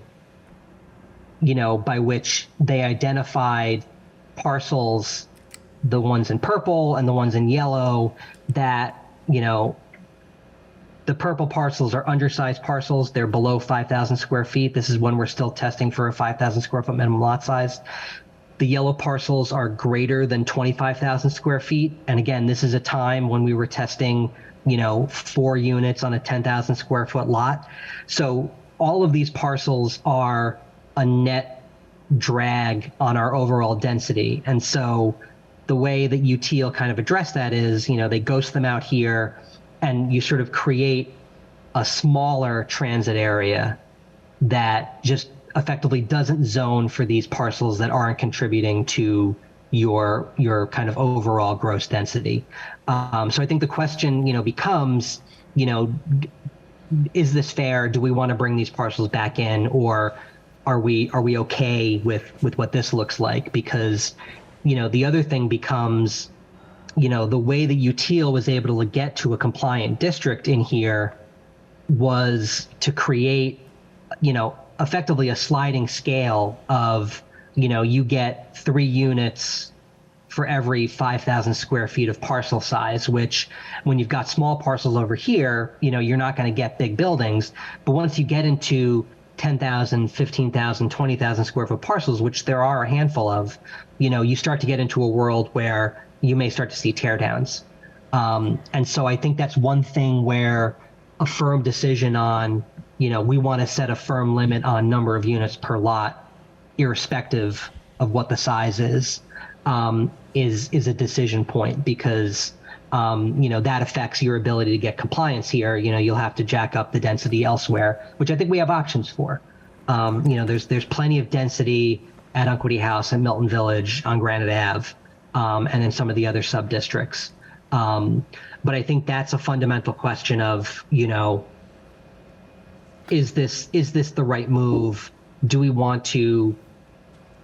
by which they identified parcels, the ones in purple and the ones in yellow, that, the purple parcels are undersized parcels. They're below 5,000 square feet. This is when we're still testing for a 5,000 square foot minimum lot size. The yellow parcels are greater than 25,000 square feet. And again, this is a time when we were testing, 4 units on a 10,000 square foot lot. So all of these parcels are a net drag on our overall density. And so the way that UTIL kind of address that is, they ghost them out here, and you sort of create a smaller transit area that just effectively doesn't zone for these parcels that aren't contributing to your kind of overall gross density. So I think the question, becomes, is this fair? Do we want to bring these parcels back in, or are we okay with what this looks like? Because, the other thing becomes, the way that UTIL was able to get to a compliant district in here was to create, effectively a sliding scale of, you get 3 units for every 5,000 square feet of parcel size, which when you've got small parcels over here, you're not going to get big buildings. But once you get into 10,000, 15,000, 20,000 square foot parcels, which there are a handful of, you start to get into a world where you may start to see teardowns. And so I think that's one thing where a firm decision on, we want to set a firm limit on number of units per lot, irrespective of what the size is a decision point, because, that affects your ability to get compliance here. You'll have to jack up the density elsewhere, which I think we have options for. There's plenty of density at Unquity House and Milton Village on Granite Ave. And in some of the other sub-districts. But I think that's a fundamental question of, is this the right move? Do we want to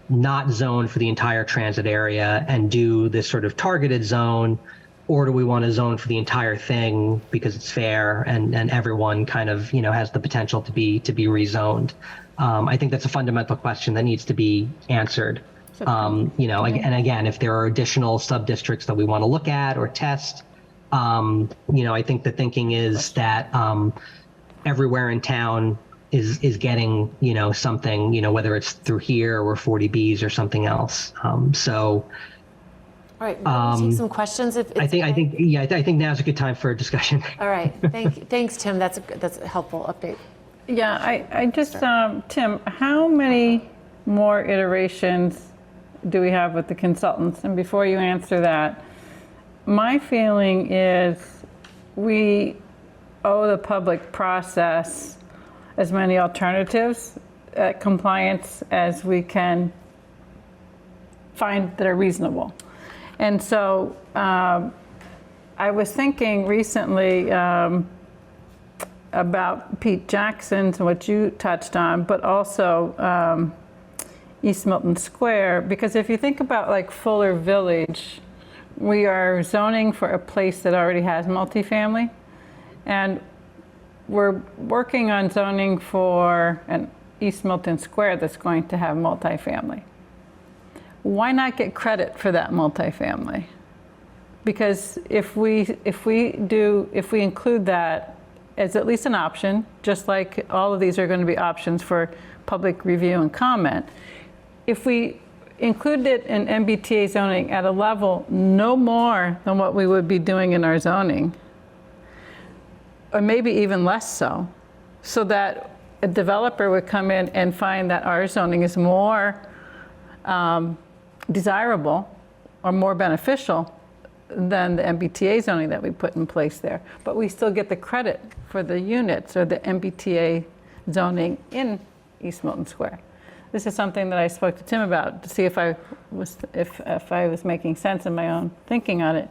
not zone for the entire transit area and do this sort of targeted zone, or do we want to zone for the entire thing because it's fair and everyone kind of, has the potential to be rezoned? I think that's a fundamental question that needs to be answered. And again, if there are additional sub-districts that we want to look at or test, I think the thinking is that everywhere in town is getting, something, whether it's through here or 40Bs or something else. All right, we'll take some questions if it's I think now's a good time for a discussion. All right, thanks, Tim. That's a helpful update. Yeah, I just, Tim, how many more iterations do we have with the consultants? And before you answer that, my feeling is we owe the public process as many alternatives at compliance as we can find that are reasonable. And so I was thinking recently about Pete Jackson's and what you touched on, but also East Milton Square, because if you think about like Fuller Village, we are zoning for a place that already has multifamily, and we're working on zoning for an East Milton Square that's going to have multifamily. Why not get credit for that multifamily? Because if we include that as at least an option, just like all of these are going to be options for public review and comment, if we include it in MBTA zoning at a level no more than what we would be doing in our zoning, or maybe even less so that a developer would come in and find that our zoning is more desirable or more beneficial than the MBTA zoning that we put in place there. But we still get the credit for the units or the MBTA zoning in East Milton Square. This is something that I spoke to Tim about to see if I was making sense in my own thinking on it.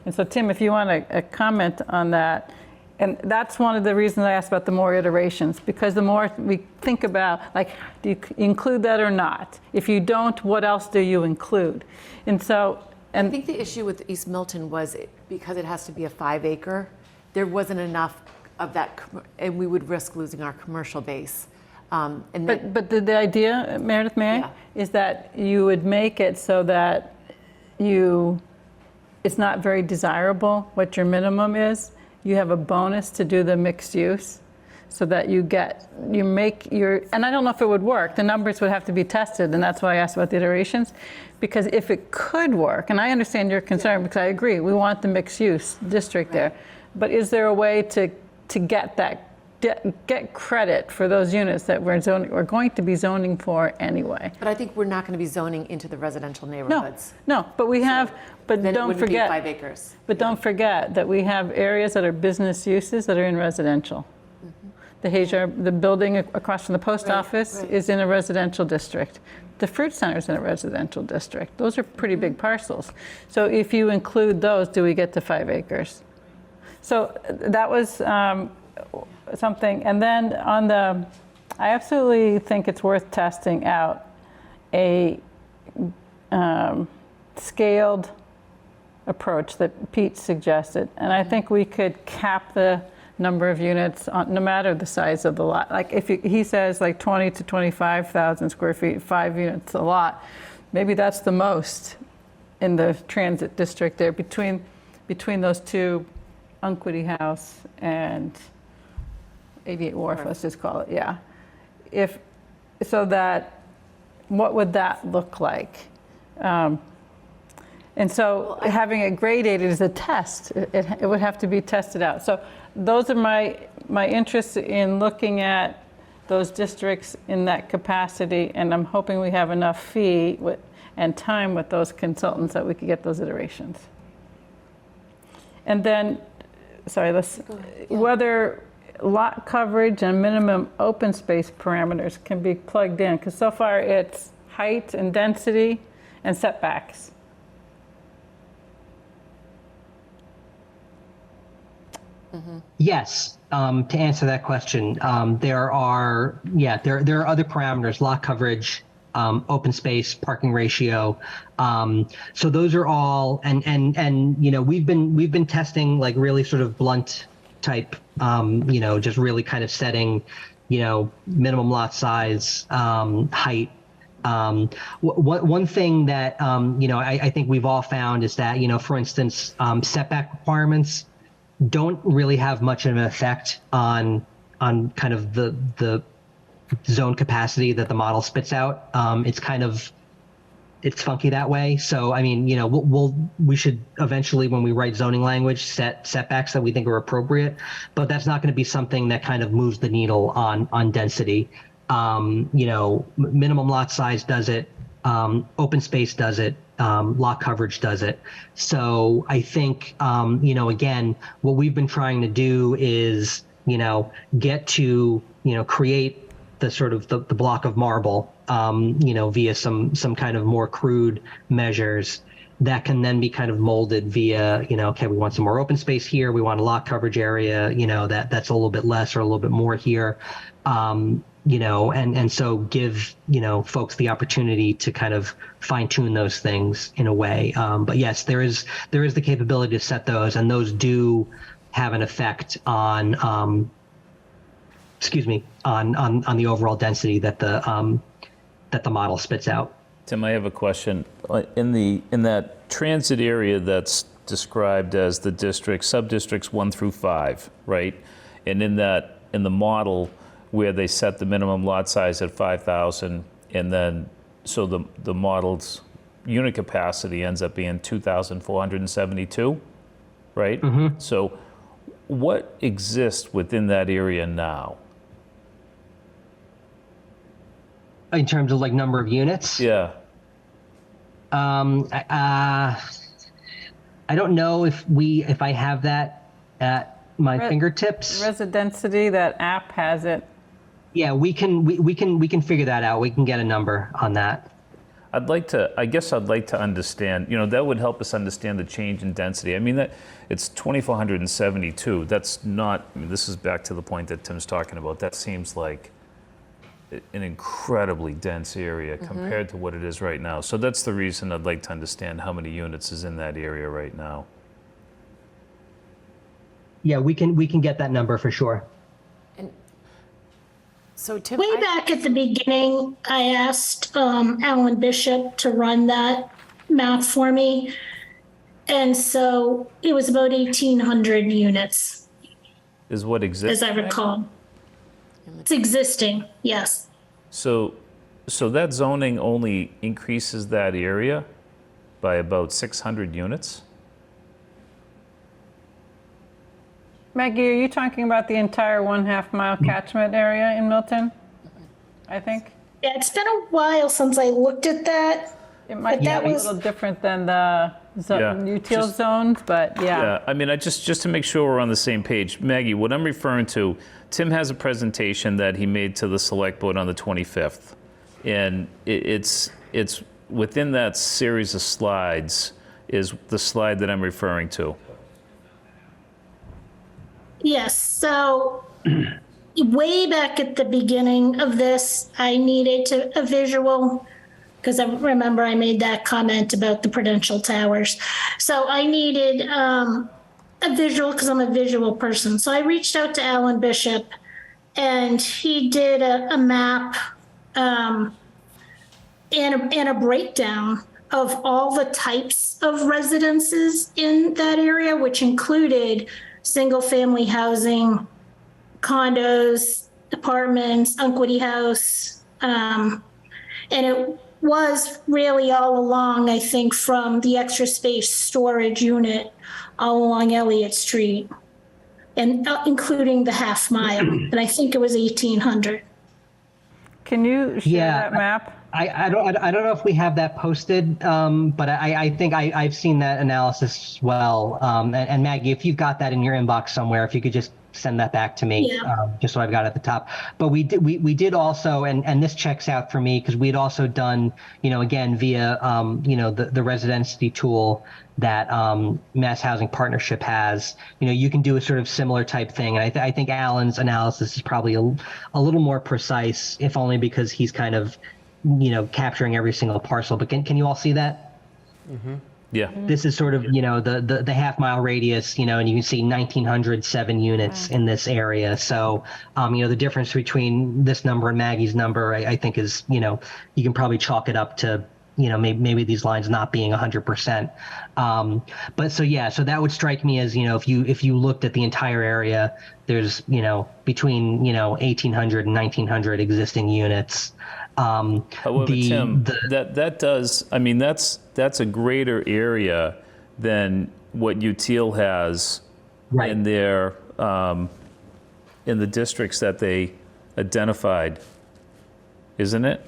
And so Tim, if you want to comment on that, and that's one of the reasons I asked about the more iterations, because the more we think about, like, do you include that or not? If you don't, what else do you include? And so, I think the issue with East Milton was because it has to be a 5-acre, there wasn't enough of that, and we would risk losing our commercial base. But the idea, Meredith, may I, Yeah. is that you would make it so that it's not very desirable what your minimum is. You have a bonus to do the mixed use so that you make your, and I don't know if it would work. The numbers would have to be tested, and that's why I asked about the iterations. Because if it could work, and I understand your concern, because I agree, we want the mixed use district there. But is there a way to get credit for those units that we're going to be zoning for anyway? But I think we're not going to be zoning into the residential neighborhoods. No, but we have, but Then it don't wouldn't be forget. 5 acres. But don't forget that we have areas that are business uses that are in residential. The Hajar, the building across from the post office is in a residential district. The fruit center is in a residential district. Those are pretty big parcels. So if you include those, do we get to 5 acres? So that was something. And then I absolutely think it's worth testing out a scaled approach that Pete suggested. And I think we could cap the number of units no matter the size of the lot. Like if he says like 20 to 25,000 square feet, 5 units a lot, maybe that's the most in the transit district there between those two, Unquity House and 88 Wharf, let's just call it, yeah. What would that look like? And so having it gradated is a test. It would have to be tested out. So those are my interests in looking at those districts in that capacity, and I'm hoping we have enough fee and time with those consultants that we could get those iterations. And then, whether lot coverage and minimum open space parameters can be plugged in, because so far it's height and density and setbacks. Yes, to answer that question, there are other parameters: lot coverage, open space, parking ratio. So those are all, and we've been testing like really sort of blunt type, just really kind of setting, minimum lot size, height. One thing that I think we've all found is that for instance, setback requirements don't really have much of an effect on kind of the zone capacity that the model spits out. It's funky that way. So I mean, we should eventually, when we write zoning language, set setbacks that we think are appropriate, but that's not going to be something that kind of moves the needle on density. Minimum lot size does it. Open space does it. Lot coverage does it. So I think, again, what we've been trying to do is, get to, create the sort of the block of marble, via some kind of more crude measures that can then be kind of molded via, okay, we want some more open space here. We want a lot coverage area, that's a little bit less or a little bit more here. And so give, folks the opportunity to kind of fine tune those things in a way. But yes, there is the capability to set those, and those do have an effect on, on the overall density that the model spits out. Tim, I have a question. In that transit area that's described as the district, sub-districts 1 through 5, right? And in the model where they set the minimum lot size at 5,000, and then so the model's unit capacity ends up being 2,472, right? Mm-hmm. So what exists within that area now? In terms of like number of units? Yeah. I don't know if I have that at my fingertips. Residensity, that app has it. Yeah, we can figure that out. We can get a number on that. I guess I'd like to understand, that would help us understand the change in density. I mean, that it's 2,472. That's not, this is back to the point that Tim's talking about. That seems like an incredibly dense area compared to what it is right now. So that's the reason I'd like to understand how many units is in that area right now. Yeah, we can get that number for sure. So Tim, Way back at the beginning, I asked Alan Bishop to run that map for me. And so it was about 1,800 units, Is what as exists. I recall. It's existing, yes. So that zoning only increases that area by about 600 units? Maggie, are you talking about the entire 1/2 mile catchment area in Milton? I think. Yeah, it's been a while since I looked at that. It might But be that a was- little different than the Yeah, util just- zones, but yeah. Yeah, I mean, just to make sure we're on the same page, Maggie, what I'm referring to, Tim has a presentation that he made to the select board on the 25th. And it's within that series of slides is the slide that I'm referring to. Yes, so way back at the beginning of this, I needed a visual, because I remember I made that comment about the Prudential Towers. So I needed a visual because I'm a visual person. So I reached out to Alan Bishop, and he did a map and a breakdown of all the types of residences in that area, which included single-family housing, condos, apartments, Unquity House, and it was really all along, I think, from the extra space storage unit all along Elliott Street, and including the 1/2 mile, and I think it was 1,800. Can you share that map? I don't know if we have that posted, but I think I've seen that analysis as well. And Maggie, if you've got that in your inbox somewhere, if you could just send that back to me, just so I've got it at the top. But we did also, and this checks out for me, because we'd also done, again, via, the residency tool that Mass Housing Partnership has, you can do a sort of similar type thing. And I think Alan's analysis is probably a little more precise, if only because he's kind of, capturing every single parcel. But can you all see that? Mm-hmm. Yeah. This is sort of, the 1/2 mile radius, and you can see 1,907 units in this area. So, the difference between this number and Maggie's number, I think is, you can probably chalk it up to, maybe these lines not being 100%. But so that would strike me as, if you looked at the entire area, there's, between, 1,800 and 1,900 existing units. However, Tim, that does, I mean, that's a greater area than what Util has in their, in the districts that they identified, isn't it?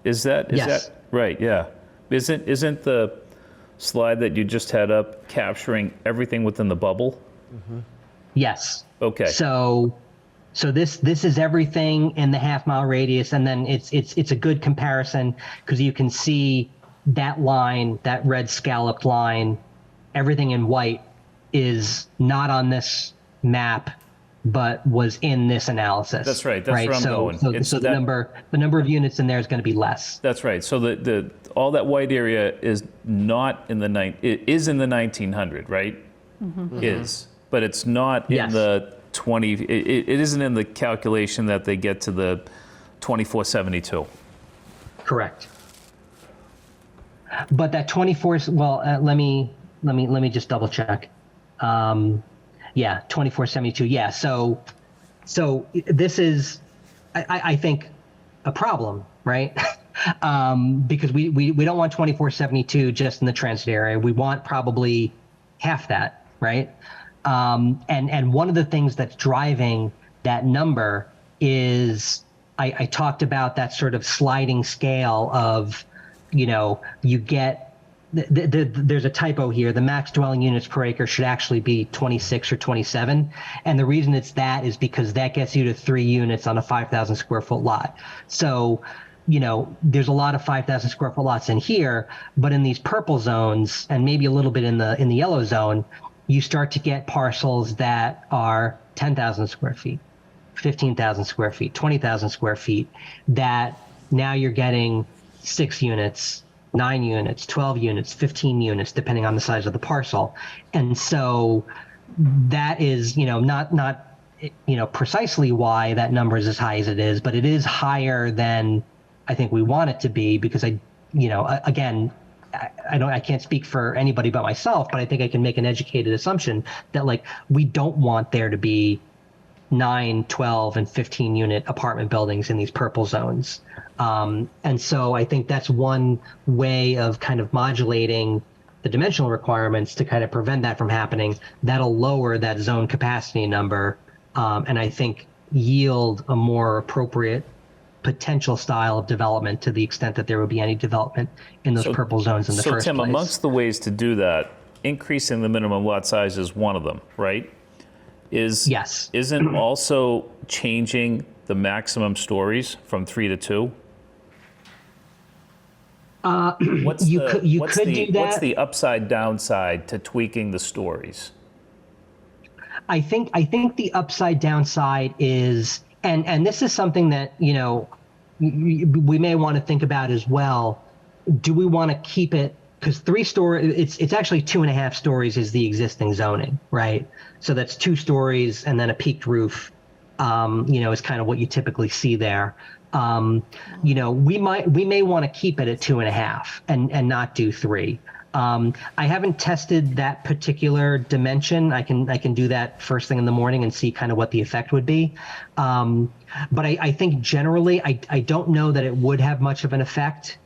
Is that right? Yeah. Isn't the slide that you just had up capturing everything within the bubble? Mm-hmm. Yes. Okay. So this is everything in the 1/2 mile radius, and then it's a good comparison because you can see that line, that red scalloped line, everything in white is not on this map, but was in this analysis. That's right. That's where I'm going. So the number of units in there is going to be less. That's right. So the all that white area is not in the it is in the 1900, right? Mm-hmm. Is, but it's not in the 20. It isn't in the calculation that they get to the 2472. Correct. But that 24. Well, let me just double check. 2472. Yeah. So this is, I think, a problem, right? Because we don't want 2472 just in the transit area. We want probably half that, right? And one of the things that's driving that number is I talked about that sort of sliding scale of, you get, there's a typo here. The max dwelling units per acre should actually be 26 or 27. And the reason it's that is because that gets you to 3 units on a 5,000 square foot lot. So, there's a lot of 5,000 square foot lots in here, but in these purple zones and maybe a little bit in the yellow zone, you start to get parcels that are 10,000 square feet, 15,000 square feet, 20,000 square feet, that now you're getting 6 units, 9 units, 12 units, 15 units, depending on the size of the parcel. And so that is, not precisely why that number is as high as it is, but it is higher than I think we want it to be, because again, I can't speak for anybody but myself, but I think I can make an educated assumption that we don't want there to be 9, 12, and 15 unit apartment buildings in these purple zones. And so I think that's one way of kind of modulating the dimensional requirements to kind of prevent that from happening. That'll lower that zone capacity number, and I think yield a more appropriate potential style of development to the extent that there would be any development in those purple zones in the first Tim, place. amongst the ways to do that, increasing the minimum lot size is one of them, right? Yes. Isn't also changing the maximum stories from 3 to 2? You could do that. What's the upside downside to tweaking the stories? I think the upside downside is, and this is something that we may want to think about as well. Do we want to keep it? Because 3-story, it's actually 2.5 stories is the existing zoning, right? So that's 2 stories and then a peaked roof, is kind of what you typically see there. We may want to keep it at 2.5 and not do 3. I haven't tested that particular dimension. I can do that first thing in the morning and see kind of what the effect would be. But I think generally, I don't know that it would have much of an effect.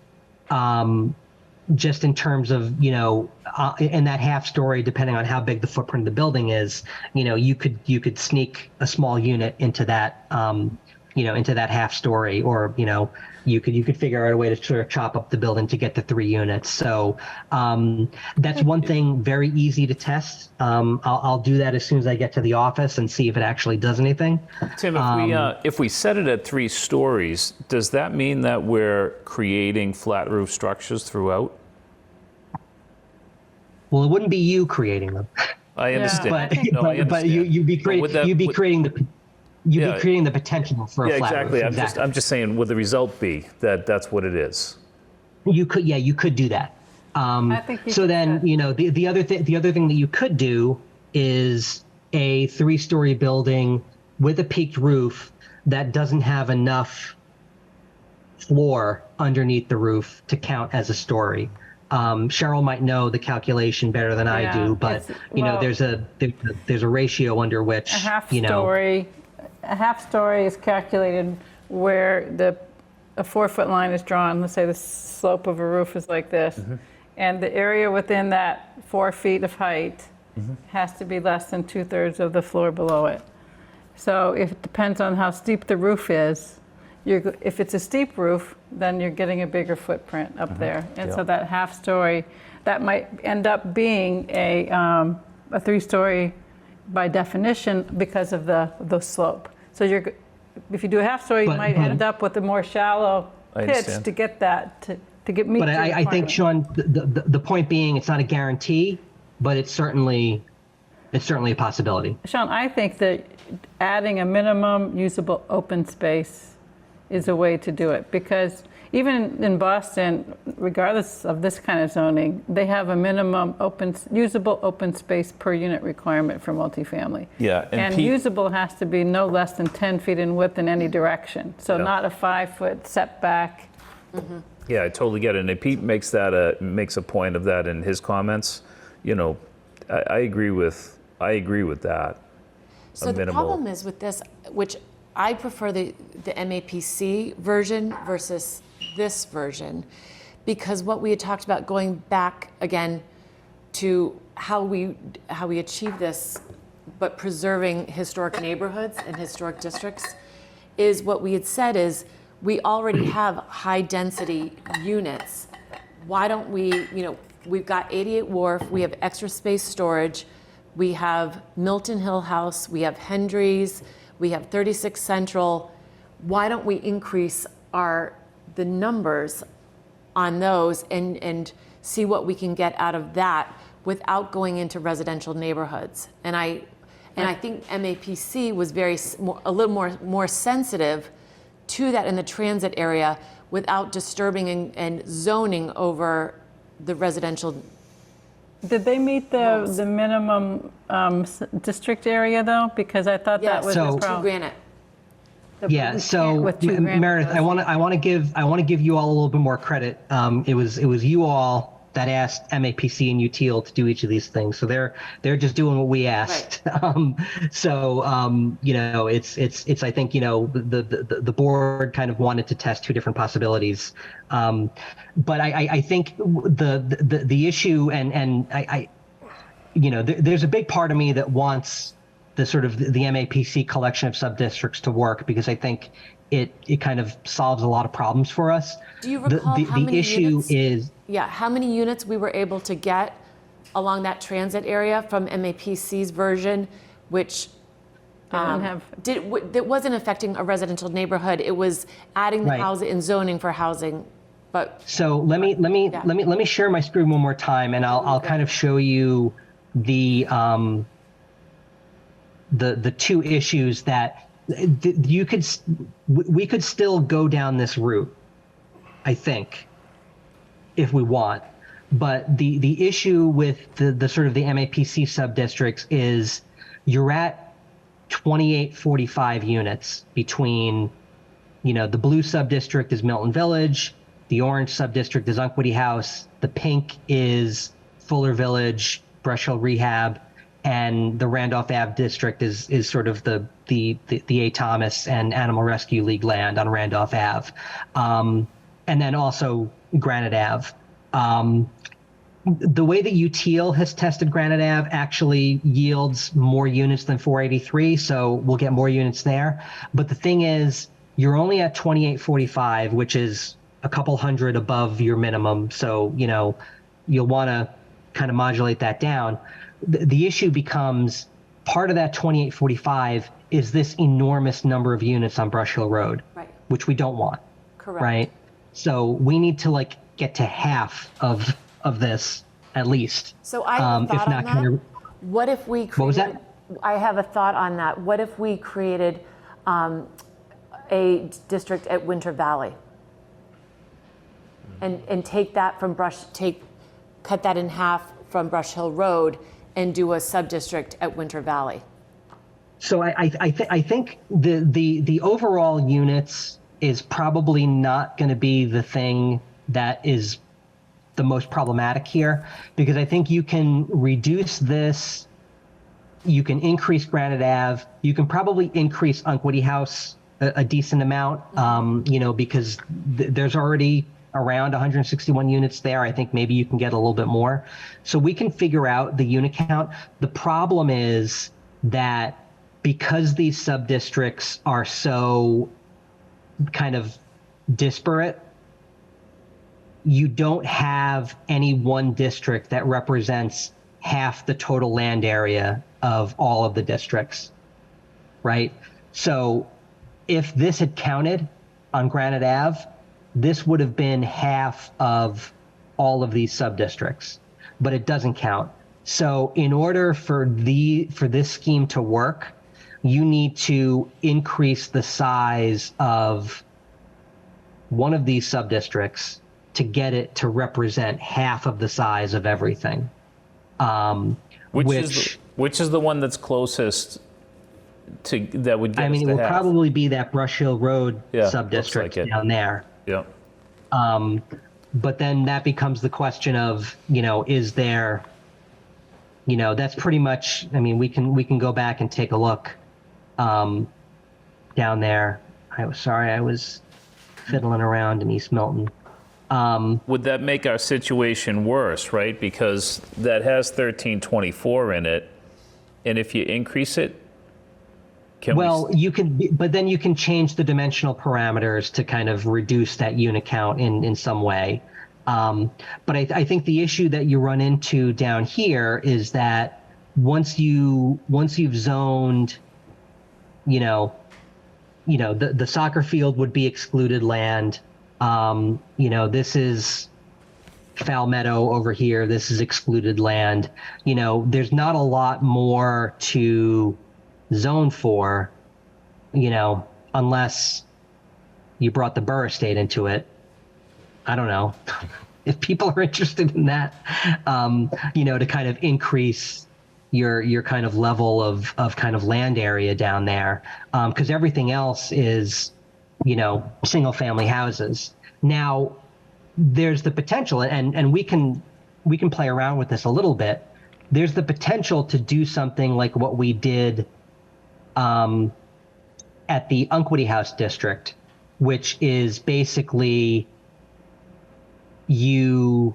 Just in terms of, in that half story, depending on how big the footprint of the building is, you could sneak a small unit into that, into that half story, or, you could figure out a way to sort of chop up the building to get to 3 units. So that's one thing very easy to test. I'll do that as soon as I get to the office and see if it actually does anything. Tim, if we set it at 3 stories, does that mean that we're creating flat roof structures throughout? Well, it wouldn't be you creating them. I understand. But you'd be creating the potential for a flat exactly. roof. I'm just saying, would the result be that that's what it is? You could do that. I think so then, the other thing that you could do is a 3-story building with a peaked roof that doesn't have enough floor underneath the roof to count as a story. Cheryl might know the calculation better than I do, but there's a ratio under which a half story is calculated where a 4-foot line is drawn. Let's say the slope of a roof is like this, and the area within that 4 feet of height has to be less than 2/3 of the floor below it. So it depends on how steep the roof is. If it's a steep roof, then you're getting a bigger footprint up there. And so that half story, that might end up being a 3-story by definition because of the slope. So if you do a half story, you might end up with a more shallow pitch to get that, to get me. But I think, Sean, the point being, it's not a guarantee, but it's certainly a possibility. Sean, I think that adding a minimum usable open space is a way to do it, because even in Boston, regardless of this kind of zoning, they have a minimum usable open space per unit requirement for multifamily. Yeah, and usable has to be no less than 10 feet in width in any direction. So not a 5-foot setback. Yeah, I totally get it. And Pete makes a point of that in his comments. I agree with that. So the problem is with this, which I prefer the MAPC version versus this version, because what we had talked about, going back again to how we achieve this, but preserving historic neighborhoods and historic districts, is what we had said is, we already have high-density units. Why don't we, we've got 88 Wharf, we have extra space storage, we have Milton Hill House, we have Hendry's, we have 36 Central. Why don't we increase the numbers on those and see what we can get out of that without going into residential neighborhoods? And I think MAPC was a little more sensitive to that in the transit area without disturbing and zoning over the residential. Did they meet the minimum district area, though? Because I thought that was So- the Two problem. granite. Yeah, so With 2 grand. Meredith, I want to give you all a little bit more credit. It was you all that asked MAPC and UTL to do each of these things, so they're just doing what we asked. It's I think the board kind of wanted to test 2 different possibilities, but I think the issue and there's a big part of me that wants the sort of the MAPC collection of sub-districts to work, because I think it kind of solves a lot of problems for us. Do you recall how many issue units? is How many units we were able to get along that transit area from MAPC's version, which that wasn't affecting a residential neighborhood. It was adding the Right. housing and zoning for housing. But So let me share my screen one more time, and I'll kind of show you the 2 issues that we could still go down this route, I think, if we want. But the issue with the sort of the MAPC sub-districts is you're at 2845 units between, the blue sub-district is Milton Village, the orange sub-district is Unquity House, the pink is Fuller Village, Brush Hill Rehab, and the Randolph Ave district is sort of the A. Thomas and Animal Rescue League land on Randolph Ave, and then also Granite Ave. The way that UTL has tested Granite Ave actually yields more units than 483, so we'll get more units there. But the thing is, you're only at 2845, which is a couple hundred above your minimum, so you'll want to kind of modulate that down. The issue becomes, part of that 2845 is this enormous number of units on Brush Hill Road, Right. which we don't want. Correct. Right? So we need to get to half of this at least. So I have a if thought not on that. kind of, What if we created? What was that? I have a thought on that. What if we created a district at Winter Valley? And take that from cut that in half from Brush Hill Road and do a sub-district at Winter Valley. So I think the overall units is probably not going to be the thing that is the most problematic here, because I think you can reduce this, you can increase Granite Ave, you can probably increase Unquity House a decent amount, because there's already around 161 units there. I think maybe you can get a little bit more. So we can figure out the unit count. The problem is that because these sub-districts are so kind of disparate, you don't have any one district that represents half the total land area of all of the districts, right? So if this had counted on Granite Ave, this would have been half of all of these sub-districts, but it doesn't count. So in order for this scheme to work, you need to increase the size of one of these sub-districts to get it to represent half of the size of everything. Which is the one that's closest to that would get us it to will half? probably be that Brush Hill Road Yeah, sub-district looks like it. down there. Yeah. But then that becomes the question of, is there, that's pretty much, we can go back and take a look down there. I was fiddling around in East Milton. Would that make our situation worse, right? Because that has 1324 in it, and if you increase it, Well, you can, but then you can change the dimensional parameters to kind of reduce that unit count in some way. But I think the issue that you run into down here is that once you've zoned, the soccer field would be excluded land. This is Fowl Meadow over here. This is excluded land. There's not a lot more to zone for, unless you brought the Burr estate into it. I don't know if people are interested in that, to kind of increase your kind of level of kind of land area down there. Because everything else is, single family houses. Now there's the potential, and we can play around with this a little bit. There's the potential to do something like what we did at the Unquity House district, which is basically it's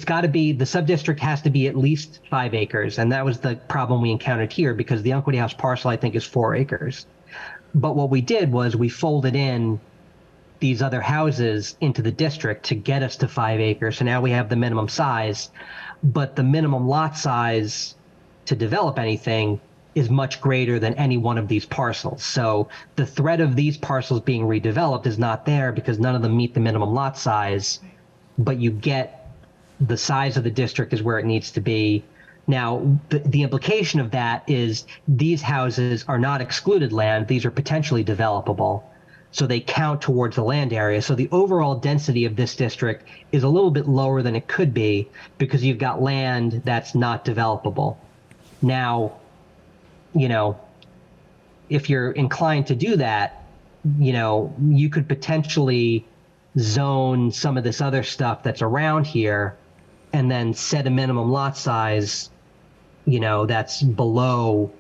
got to be, the sub-district has to be at least 5 acres. And that was the problem we encountered here, because the Unquity House parcel, I think, is 4 acres. But what we did was we folded in these other houses into the district to get us to 5 acres. So now we have the minimum size, but the minimum lot size to develop anything is much greater than any one of these parcels. So the threat of these parcels being redeveloped is not there because none of them meet the minimum lot size, but you get the size of the district is where it needs to be. Now, the implication of that is these houses are not excluded land. These are potentially developable. So they count towards the land area. So the overall density of this district is a little bit lower than it could be because you've got land that's not developable. Now, if you're inclined to do that, you could potentially zone some of this other stuff that's around here and then set a minimum lot size, that's below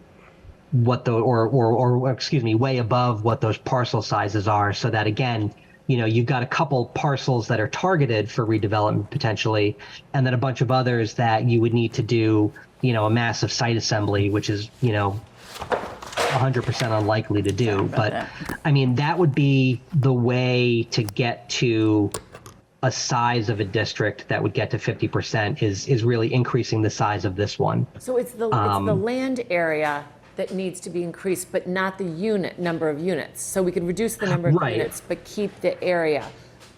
what way above what those parcel sizes are, so that again, you've got a couple parcels that are targeted for redevelopment potentially, and then a bunch of others that you would need to do, a massive site assembly, which is, 100% unlikely to do. But I mean, that would be the way to get to a size of a district that would get to 50% is really increasing the size of this one. So it's the land area that needs to be increased, but not the number of units. So we could reduce the number of units, but keep the area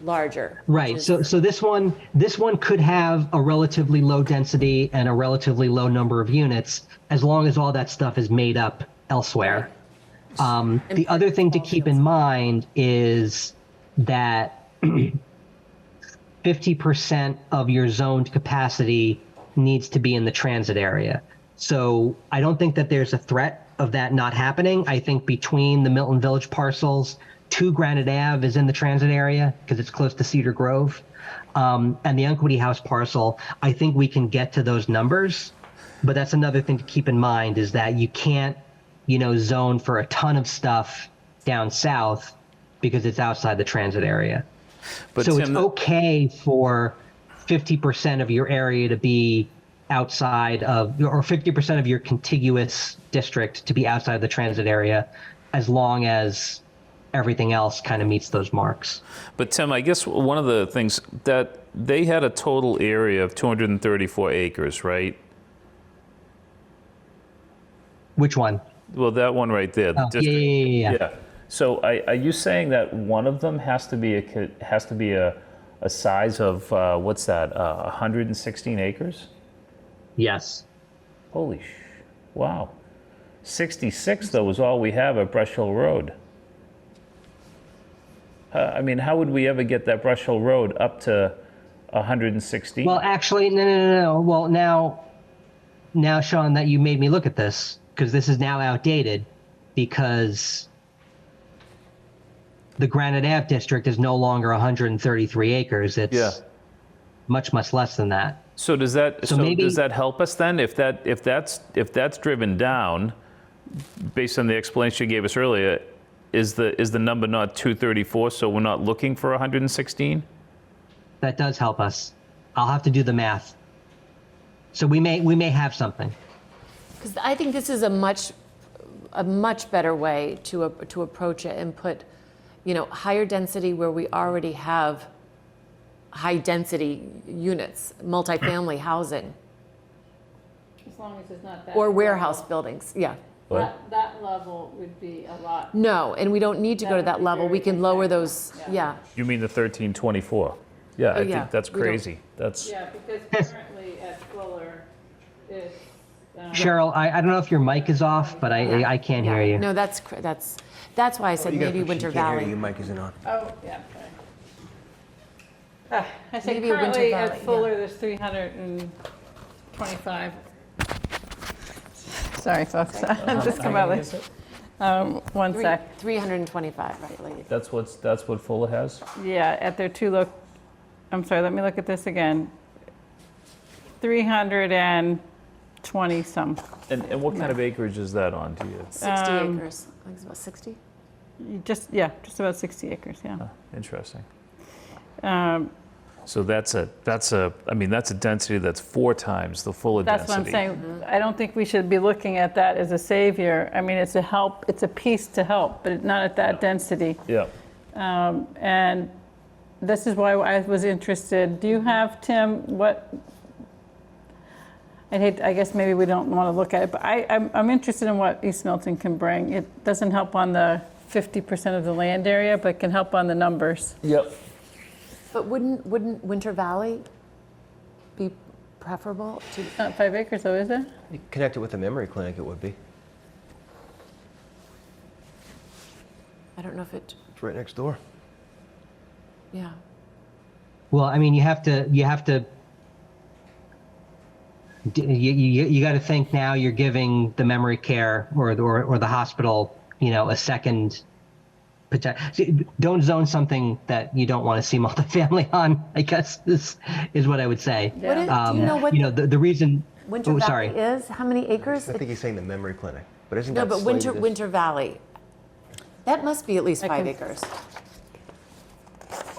larger. Right. So this one could have a relatively low density and a relatively low number of units, as long as all that stuff is made up elsewhere. The other thing to keep in mind is that 50% of your zoned capacity needs to be in the transit area. So I don't think that there's a threat of that not happening. I think between the Milton Village parcels, 2 Granite Ave is in the transit area because it's close to Cedar Grove. And the Unquity House parcel, I think we can get to those numbers. But that's another thing to keep in mind, is that you can't, zone for a ton of stuff down south because it's outside the transit area. But so Tim, it's okay for 50% of your area to be outside of, or 50% of your contiguous district to be outside of the transit area, as long as everything else kind of meets those marks. But Tim, I guess one of the things that they had a total area of 234 acres, right? Which one? Well, that one right there. The district. Yeah. So are you saying that one of them has to be a size of what's that? 116 acres? Yes. Holy wow. 66 though is all we have at Brush Hill Road. I mean, how would we ever get that Brush Hill Road up to 116? Well, actually, no. Well, now, Sean, that you made me look at this, because this is now outdated, because the Granite Ave district is no longer 133 acres. It's much, much less than that. So does that does that help us then? If that's driven down, based on the explanation you gave us earlier, is the number not 234? So we're not looking for 116? That does help us. I'll have to do the math. So we may have something. Because I think this is a much a much better way to approach it and put, higher density where we already have high density units, multifamily housing, As long as it's not that. or warehouse buildings, yeah. That level would be a lot. No, and we don't need to go to that level. We can lower those, yeah. You mean the 1324? Yeah, I yeah, think that's we don't- crazy. That's, Yeah, because currently at Fuller, it's. Cheryl, I don't know if your mic is off, but I can't hear you. No, that's why I said You gotta maybe fix- Winter you can't hear Valley. you, Your mic isn't on. Oh, yeah, sorry. I said Maybe a Winter currently Valley, at Fuller, there's 325. Sorry, folks, I'm just about like, one sec. 325, right, lady? that's what Fuller has? Yeah, at their I'm sorry, let me look at this again. 320 some. And what kind of acreage is that on, do you? 60 acres. I think it's about 60. Just about 60 acres, yeah. Interesting. Um, So that's a density that's 4 times the Fuller That's density. what I'm saying. I don't think we should be looking at that as a savior. I mean, it's a help, it's a piece to help, but not at that density. Yeah. And this is why I was interested. Do you have, Tim, I guess maybe we don't want to look at it, but I'm interested in what East Milton can bring. It doesn't help on the 50% of the land area, but can help on the numbers. Yep. But wouldn't Winter Valley be preferable to? Not 5 acres though, is it? You connect it with a memory clinic, it would be. I don't know if it. It's right next door. Yeah. Well, I mean, you got to think now you're giving the memory care or the hospital, a second. Don't zone something that you don't want to see multifamily on, I guess is what I would say. What is, do you know what the reason. Winter oh, Valley sorry. is? How many acres? I think he's saying the memory clinic, but isn't No, that but slated as- Winter Valley. That must be at least 5 acres.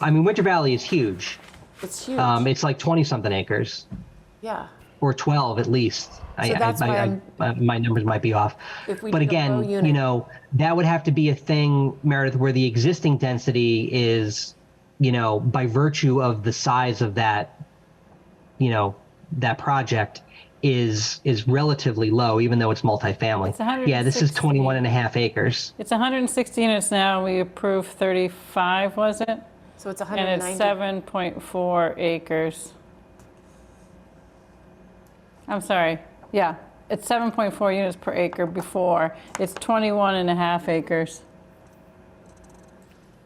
I mean, Winter Valley is huge. It's huge. It's like 20-something acres, Yeah. or 12 at least. that's why My numbers might be off. If we But did a low again, unit- that would have to be a thing, Meredith, where the existing density is, by virtue of the size of that, that project is relatively low, even though it's multifamily. It's Yeah, this is 160. 21 and a half acres. It's 160 units now. We approved 35, was it? So it's And 190. it's 7.4 acres. I'm sorry. Yeah, it's 7.4 units per acre before. It's 21 and a half acres.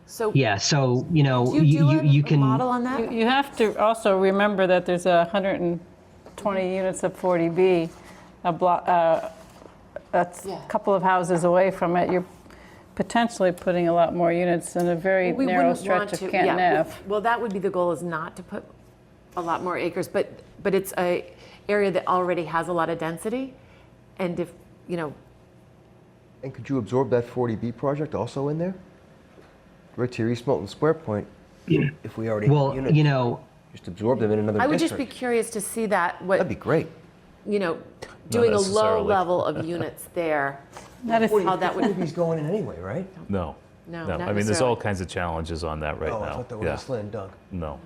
So Yeah, so, do you do you a can. model on that? You have to also remember that there's 120 units of 40B, a block, that's a couple of houses away from it. You're potentially putting a lot more units in a very We narrow wouldn't want stretch of to. Canton Yeah. Ave. Well, that would be the goal, is not to put a lot more acres, but it's a area that already has a lot of density, and if And could you absorb that 40B project also in there? Right to your East Milton Square point, if we already Well, have units, just absorb them in another I would district. just be curious to see that That'd be great. doing a low necessarily. level of units there. That is How that would. 40B's going in anyway, right? No. No, No. not I mean, there's all necessarily. kinds of challenges on that right Oh, I now. thought that was Yeah. a slam dunk. No.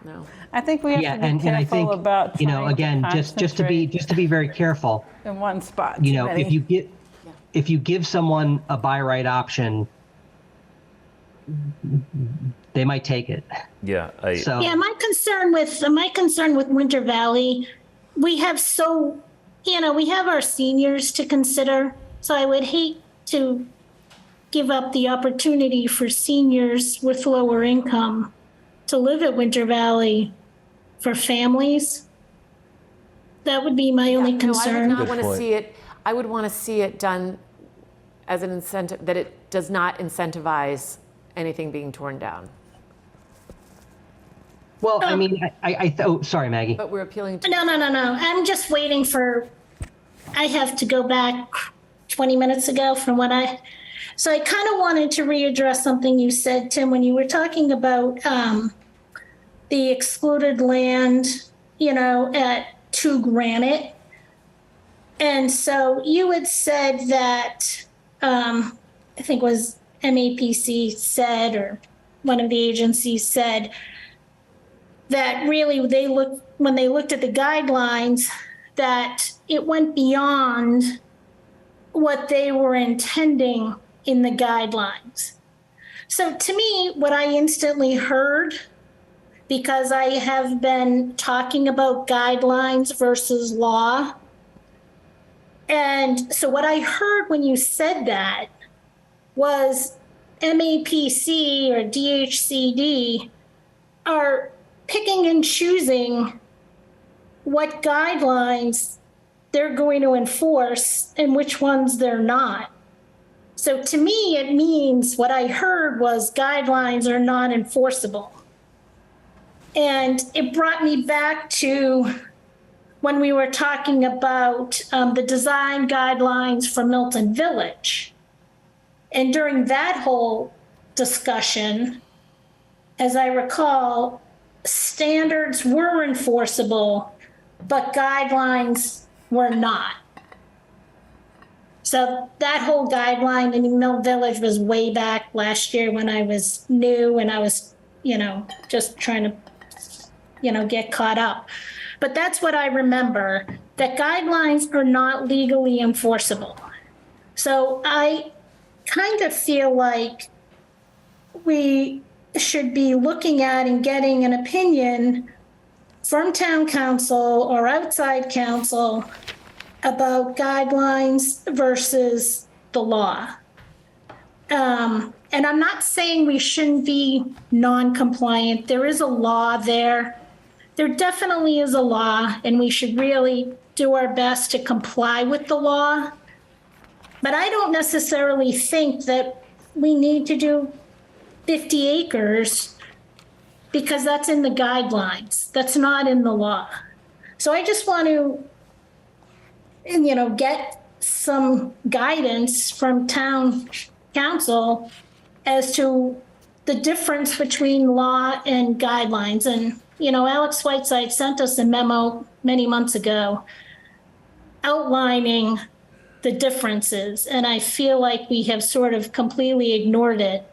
No. I think we have Yeah, to be and I careful think, about trying again, to just to concentrate be very careful. in one spot. too many. If you give someone a buy right option, they might take it. Yeah. So Yeah, my concern with Winter Valley, we have we have our seniors to consider. So I would hate to give up the opportunity for seniors with lower income to live at Winter Valley for families. That would be my only No, I would concern. not Good want to point. see it. I would want to see it done as an incentive, that it does not incentivize anything being torn down. well, I mean, sorry, Maggie. But we're appealing to. No. I'm just waiting I have to go back 20 minutes ago from so I kind of wanted to readdress something you said, Tim, when you were talking about the excluded land, at 2 Granite. And so you had said that I think it was MAPC said, or one of the agencies said, that really when they looked at the guidelines, that it went beyond what they were intending in the guidelines. So to me, what I instantly heard, because I have been talking about guidelines versus law, and so what I heard when you said that was MAPC or DHCD are picking and choosing what guidelines they're going to enforce and which ones they're not. So to me, it means what I heard was guidelines are not enforceable. And it brought me back to when we were talking about the design guidelines for Milton Village. And during that whole discussion, as I recall, standards were enforceable, but guidelines were not. So that whole guideline in Mill Village was way back last year when I was new and I was, just trying to, get caught up. But that's what I remember, that guidelines are not legally enforceable. So I kind of feel like we should be looking at and getting an opinion from town council or outside council about guidelines versus the law. And I'm not saying we shouldn't be non-compliant. There is a law there. There definitely is a law, and we should really do our best to comply with the law. But I don't necessarily think that we need to do 50 acres because that's in the guidelines. That's not in the law. So I just want to, get some guidance from town council as to the difference between law and guidelines. And, Alex Whiteside sent us a memo many months ago outlining the differences. And I feel like we have sort of completely ignored it.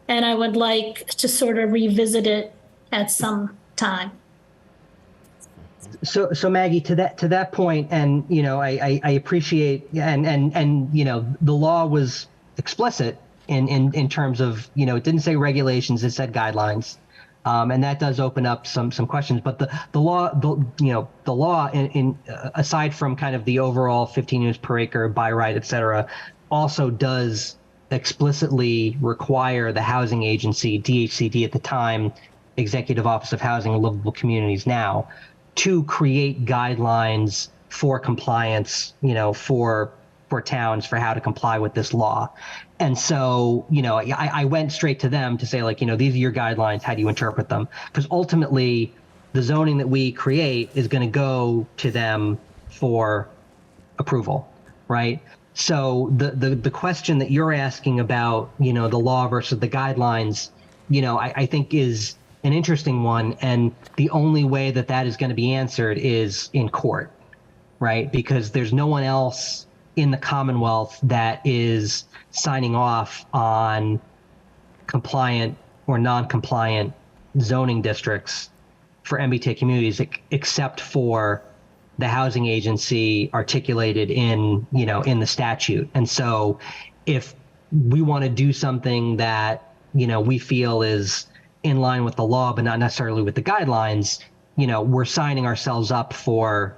And I would like to sort of revisit it at some time. So Maggie, to that point, and I appreciate, and the law was explicit in terms of it didn't say regulations, it said guidelines, and that does open up some questions. But the law in aside from kind of the overall 15 units per acre by right, et cetera, also does explicitly require the housing agency, DHCD at the time, Executive Office of Housing and Livable Communities now, to create guidelines for compliance, for towns for how to comply with this law. And so, I went straight to them to say, these are your guidelines, how do you interpret them? Because ultimately, the zoning that we create is going to go to them for approval, right? So the question that you're asking about, the law versus the guidelines, I think is an interesting one. And the only way that is going to be answered is in court, right? Because there's no one else in the Commonwealth that is signing off on compliant or non-compliant zoning districts for MBTA communities, except for the housing agency articulated in the statute. And so if we want to do something that, we feel is in line with the law, but not necessarily with the guidelines, we're signing ourselves up for,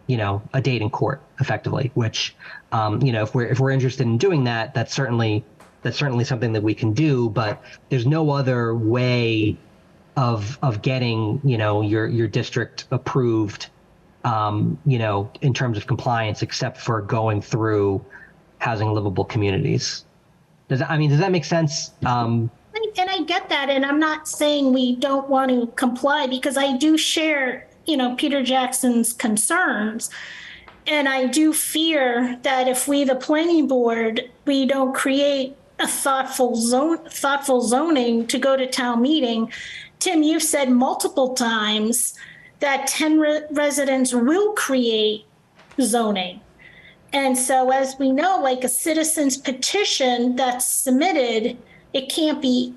a date in court effectively, which, if we're interested in doing that, that's certainly something that we can do, but there's no other way of getting, your district approved, in terms of compliance, except for going through housing livable communities. Does that make sense? And I get that, and I'm not saying we don't want to comply, because I do share, Peter Jackson's concerns. And I do fear that if we, the planning board, we don't create a thoughtful zoning to go to town meeting. Tim, you've said multiple times that 10 residents will create zoning. And so as we know, like a citizen's petition that's submitted, it can't be,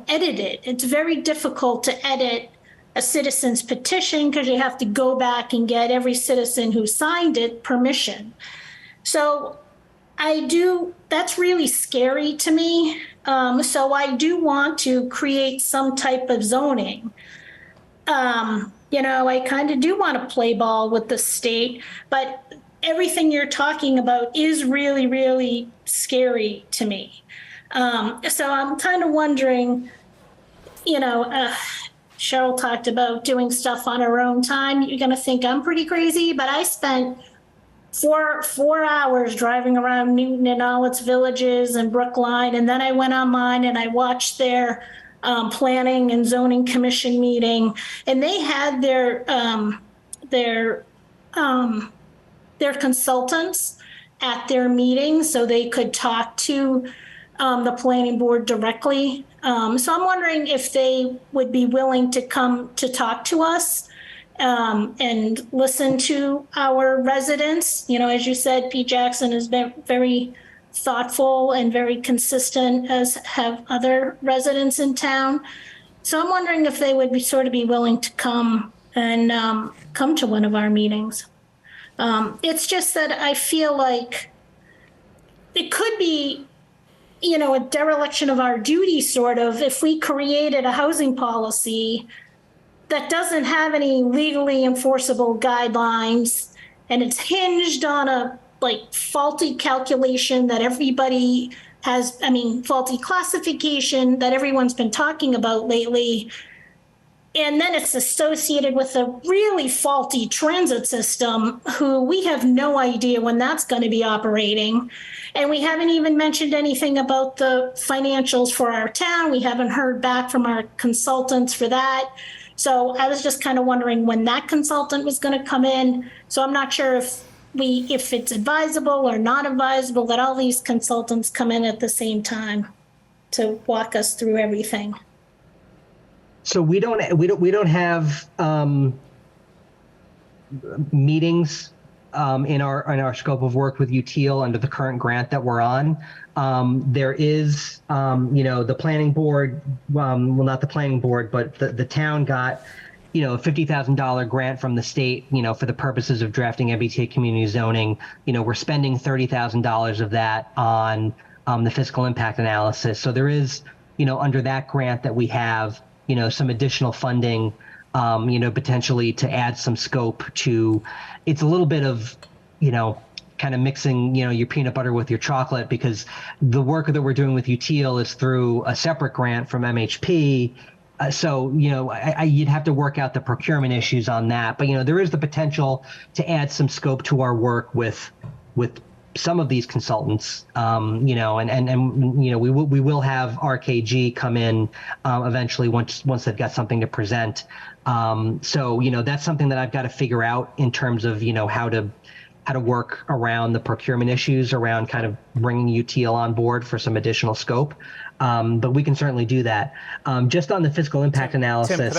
edited. It's very difficult to edit a citizen's petition because you have to go back and get every citizen who signed it permission. So that's really scary to me. So I do want to create some type of zoning. I kind of do want to play ball with the state, but everything you're talking about is really, really scary to me. So I'm kind of wondering, Cheryl talked about doing stuff on her own time. You're going to think I'm pretty crazy, but I spent four hours driving around Newton and all its villages and Brookline, and then I went online and I watched their planning and zoning commission meeting, and they had their consultants at their meeting so they could talk to the planning board directly. So I'm wondering if they would be willing to come to talk to us and listen to our residents. As you said, Pete Jackson has been very thoughtful and very consistent, as have other residents in town. So I'm wondering if they would be willing to come and come to one of our meetings. It's just that I feel like it could be, a dereliction of our duty, sort of, if we created a housing policy that doesn't have any legally enforceable guidelines, and it's hinged on a faulty calculation that everybody has, faulty classification that everyone's been talking about lately. And then it's associated with a really faulty transit system, who we have no idea when that's going to be operating. And we haven't even mentioned anything about the financials for our town. We haven't heard back from our consultants for that. So I was just kind of wondering when that consultant was going to come in. So I'm not sure if it's advisable or not advisable that all these consultants come in at the same time to walk us through everything. So we don't have meetings in our scope of work with UTIL under the current grant that we're on. There is, the planning board, well, not the planning board, but the town got, a $50,000 grant from the state, for the purposes of drafting MBTA community zoning. We're spending $30,000 of that on the fiscal impact analysis. So there is, under that grant that we have, some additional funding, potentially to add some scope to. It's a little bit of, kind of mixing, your peanut butter with your chocolate, because the work that we're doing with UTIL is through a separate grant from MHP. So, you'd have to work out the procurement issues on that. But, there is the potential to add some scope to our work with some of these consultants, and we will have RKG come in eventually once they've got something to present. So, that's something that I've got to figure out in terms of, how to work around the procurement issues, around kind of bringing UTL on board for some additional scope. But we can certainly do that. Just on the fiscal impact analysis,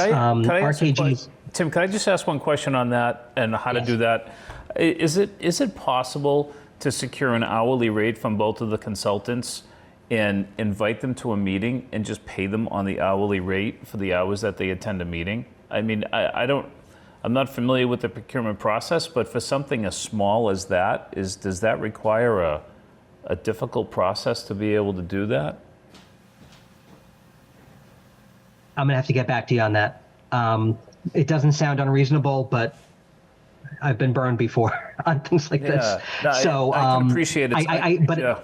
Tim, can I just ask one question on that and how to do that? Is it possible to secure an hourly rate from both of the consultants and invite them to a meeting and just pay them on the hourly rate for the hours that they attend a meeting? I'm not familiar with the procurement process, but for something as small as that, does that require a difficult process to be able to do that? I'm gonna have to get back to you on that. It doesn't sound unreasonable, but I've been burned before on things like this. No, So I can appreciate it.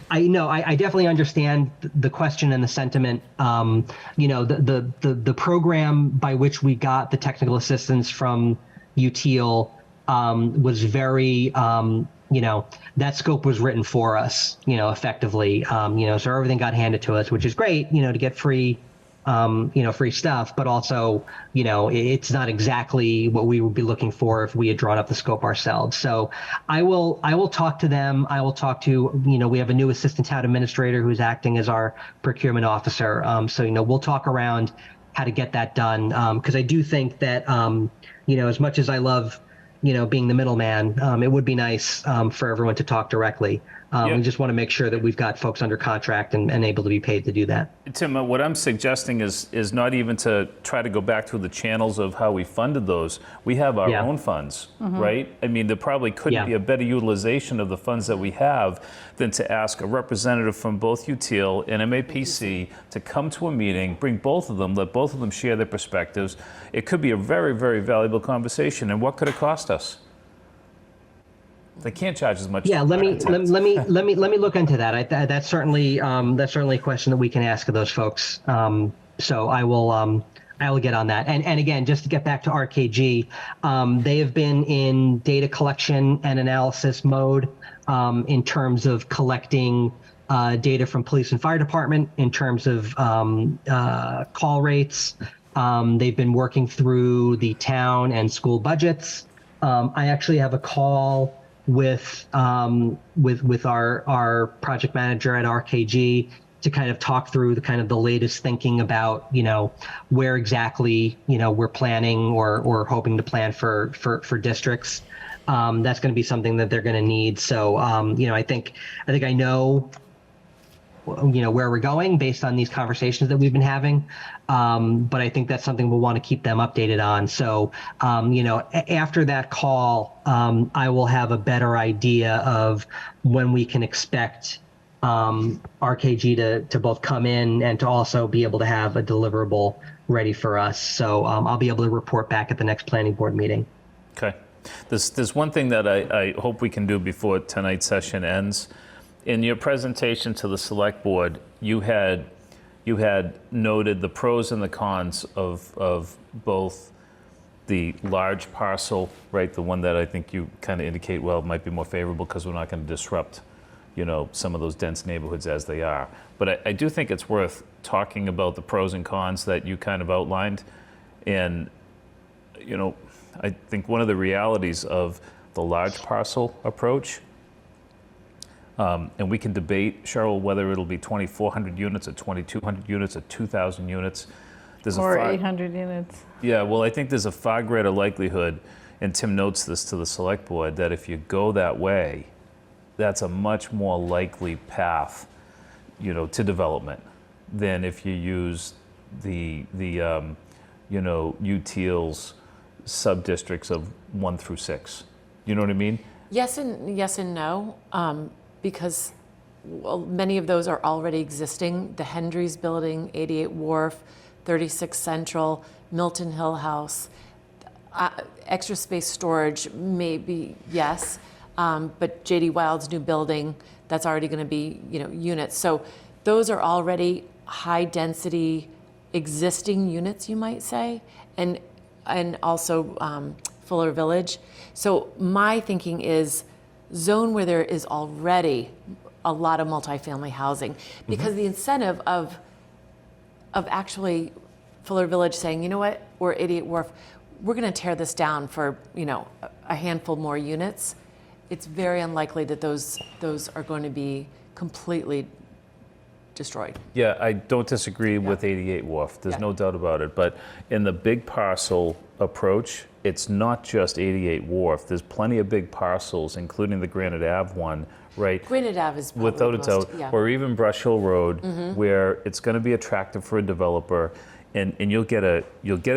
I know I definitely understand the question and the sentiment. The program by which we got the technical assistance from UTIL was very, that scope was written for us, effectively. So everything got handed to us, which is great, to get free stuff, but also, it's not exactly what we would be looking for if we had drawn up the scope ourselves. So I will talk to them. I will talk to, we have a new assistant town administrator who's acting as our procurement officer. So, we'll talk around how to get that done. Because I do think that, as much as I love, being the middleman, it would be nice for everyone to talk directly. Yeah. We just want to make sure that we've got folks under contract and able to be paid to do that. Tim, what I'm suggesting is not even to try to go back through the channels of how we funded those. We have our own funds, right? I mean, there probably couldn't be a better utilization of the funds that we have than to ask a representative from both UTIL and MAPC to come to a meeting, bring both of them, let both of them share their perspectives. It could be a very, very valuable conversation. And what could it cost us? They can't charge as much. Yeah, let me look into that. That's certainly a question that we can ask of those folks. So I will get on that. And again, just to get back to RKG, they have been in data collection and analysis mode in terms of collecting data from police and fire department, in terms of call rates. They've been working through the town and school budgets. I actually have a call with our project manager at RKG to kind of talk through the latest thinking about where exactly we're planning or hoping to plan for districts. That's going to be something that they're going to need. So I think I know where we're going based on these conversations that we've been having. But I think that's something we'll want to keep them updated on. So, after that call, I will have a better idea of when we can expect RKG to both come in and to also be able to have a deliverable ready for us. So I'll be able to report back at the next planning board meeting. Okay. There's one thing that I hope we can do before tonight's session ends. In your presentation to the select board, you had noted the pros and the cons of both the large parcel, right? The one that I think you kind of indicate, well, it might be more favorable because we're not going to disrupt, some of those dense neighborhoods as they are. But I do think it's worth talking about the pros and cons that you kind of outlined. And, I think one of the realities of the large parcel approach, and we can debate, Cheryl, whether it'll be 2,400 units or 2,200 units or 2,000 units. Or 800 units. Yeah, well, I think there's a far greater likelihood, and Tim notes this to the select board, that if you go that way, that's a much more likely path, to development than if you use the UTIL's sub-districts of 1 through 6. You know what I mean? Yes and no. Because many of those are already existing. The Hendry's Building, 88 Wharf, 36 Central, Milton Hill House. Extra space storage, maybe, yes. But J.D. Wild's new building, that's already going to be, units. So those are already high density existing units, you might say, and also Fuller Village. So my thinking is zone where there is already a lot of multifamily housing, because the incentive of actually Fuller Village saying, you know what, or 88 Wharf, we're going to tear this down for a handful more units. It's very unlikely that those are going to be completely destroyed. Yeah, I don't disagree with 88 Wharf. There's no doubt about it. But in the big parcel approach, it's not just 88 Wharf. There's plenty of big parcels, including the Granite Ave one, right? Granite Ave is probably without a doubt, or even Brush Hill Road, where it's going to be attractive for a developer, and you'll get a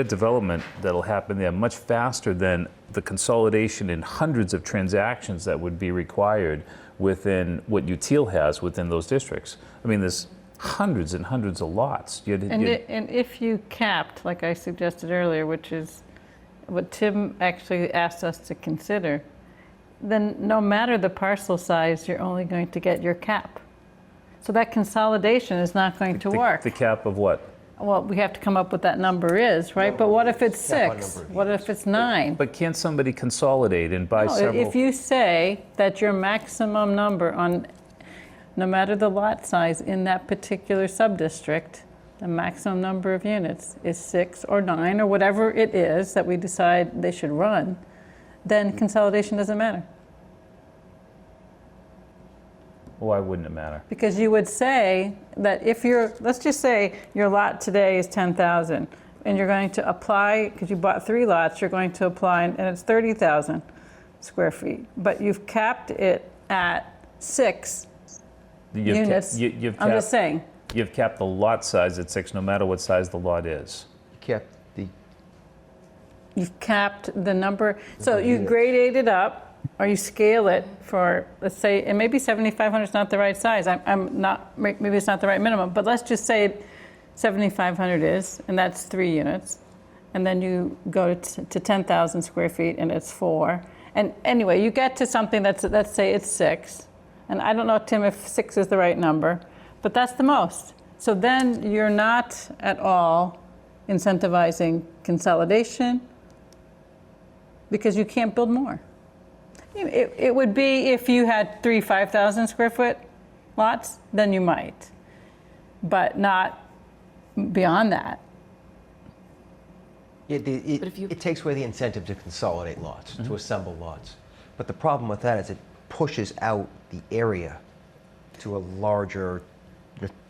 development that'll happen there much faster than the consolidation in hundreds of transactions that would be required within what UTIL has within those districts. I mean, there's hundreds and hundreds of lots. And if you capped, like I suggested earlier, which is what Tim actually asked us to consider, then no matter the parcel size, you're only going to get your cap. So that consolidation is not going to work. The cap of what? Well, we have to come up with that number is, right? But what if it's 6? What if it's 9? But can't somebody consolidate and buy several? If you say that your maximum number on, no matter the lot size in that particular sub-district, the maximum number of units is 6 or 9 or whatever it is that we decide they should run, then consolidation doesn't matter. Why wouldn't it matter? Because you would say that if let's just say your lot today is 10,000 and you're going to apply, because you bought 3 lots, you're going to apply, and it's 30,000. square feet, but you've capped it at 6 You've units. I'm just saying. You've capped the lot size at 6, no matter what size the lot is. Kept the You've capped the number, so you units. grade it up, or you scale it for, let's say, and maybe 7,500 is not the right size. I'm not, maybe it's not the right minimum, but let's just say 7,500 is, and that's 3 units. And then you go to 10,000 square feet, and it's 4. And anyway, you get to something that's, let's say it's 6. And I don't know, Tim, if 6 is the right number, but that's the most. So then you're not at all incentivizing consolidation, because you can't build more. It would be if you had 3 5,000 square foot lots, then you might, but not beyond that. It takes away the incentive to consolidate lots, to assemble lots. But the problem with that is it pushes out the area to a larger,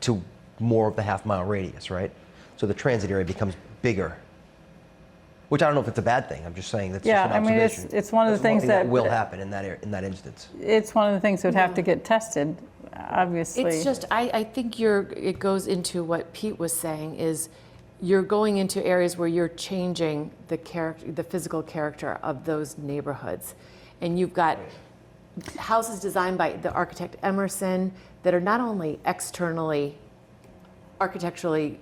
to more of the half-mile radius, right? So the transit area becomes bigger. Which I don't know if it's a bad thing. I'm just saying that's just an observation. It's one of the things that will happen in that instance. It's one of the things that would have to get tested, obviously. It's just, I think it goes into what Pete was saying, is you're going into areas where you're changing the physical character of those neighborhoods. And you've got houses designed by the architect Emerson that are not only externally, architecturally,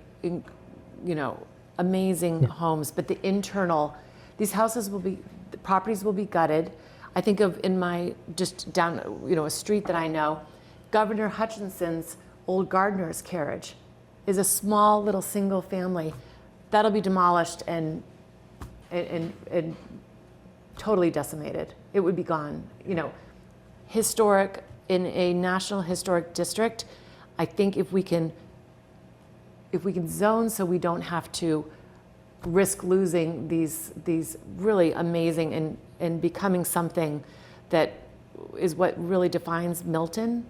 amazing homes, but the internal, these houses will be, the properties will be gutted. I think of in my, just down, a street that I know, Governor Hutchinson's old gardener's carriage is a small little single family. That'll be demolished and totally decimated. It would be gone. Historic, in a national historic district, I think if we can zone so we don't have to risk losing these really amazing and becoming something that is what really defines Milton.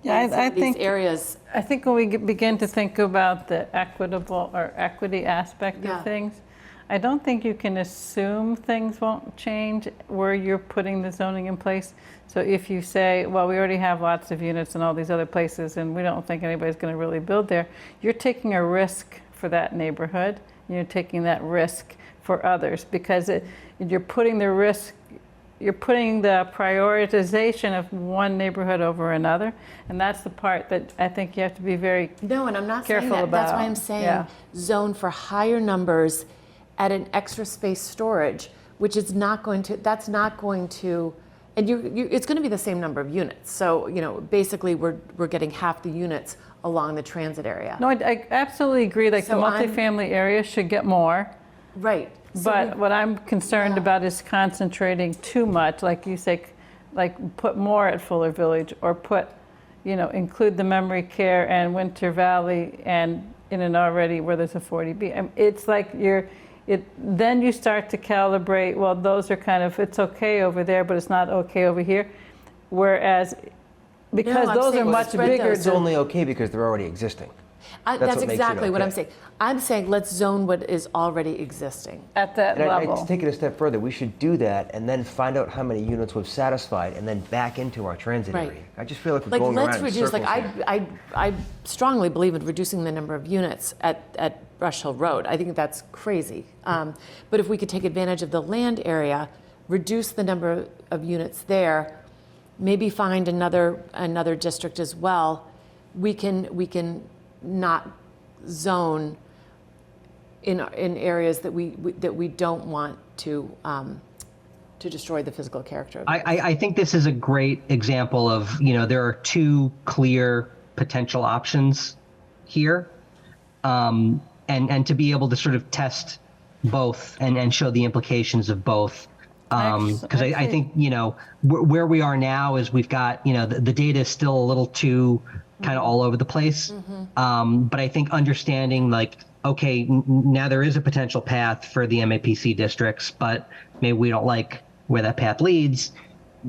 Yeah, I think these areas. I think when we begin to think about the equitable or equity aspect Yeah. of things, I don't think you can assume things won't change where you're putting the zoning in place. So if you say, well, we already have lots of units in all these other places and we don't think anybody's going to really build there, you're taking a risk for that neighborhood. You're taking that risk for others because you're putting the risk, you're putting the prioritization of one neighborhood over another. And that's the part that I think you have to be very No, and I'm not careful saying that. about. That's why I'm saying Yeah. zone for higher numbers at an extra space storage, which is not going to, that's not going to, and it's going to be the same number of units. So, basically we're getting half the units along the transit area. No, I absolutely agree. Like So the I'm- multifamily area should get more. Right. So But what I'm concerned about is concentrating too much, like you say, like put more at Fuller Village or put, include the memory care and Winter Valley and in an already where there's a 40B. It's like then you start to calibrate, well, those are kind of, it's okay over there, but it's not okay over here. Whereas, because I'm those saying are much spread bigger. those. It's only okay because they're already existing. That's what makes it exactly what I'm okay. saying. I'm saying let's zone what is already existing. At that And level. to take it a step further, we should do that and then find out how many units we've satisfied and then back into our transit Right. area. I just feel like we're Like, going let's around in reduce, circles here. I strongly believe in reducing the number of units at Brush Hill Road. I think that's crazy. But if we could take advantage of the land area, reduce the number of units there, maybe find another district as well, we can not zone in areas that we don't want to destroy the physical character of it. I think this is a great example of, there are two clear potential options here. And to be able to sort of test both and show the implications of both. Because I think, where we are now is we've got, the data is still a little too kind of all over the place. But I think understanding okay, now there is a potential path for the MAPC districts, but maybe we don't like where that path leads.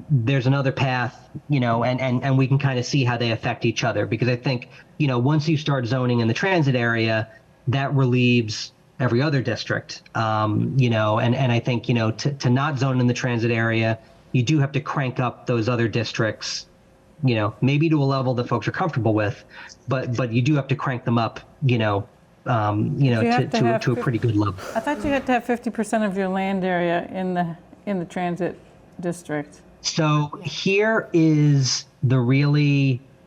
There's another path, and we can kind of see how they affect each other. Because I think, once you start zoning in the transit area, that relieves every other district, and I think, to not zone in the transit area, you do have to crank up those other districts, maybe to a level that folks are comfortable with, but you do have to crank them up, to a pretty good level. I thought you had to have 50% of your land area in the transit district. So here is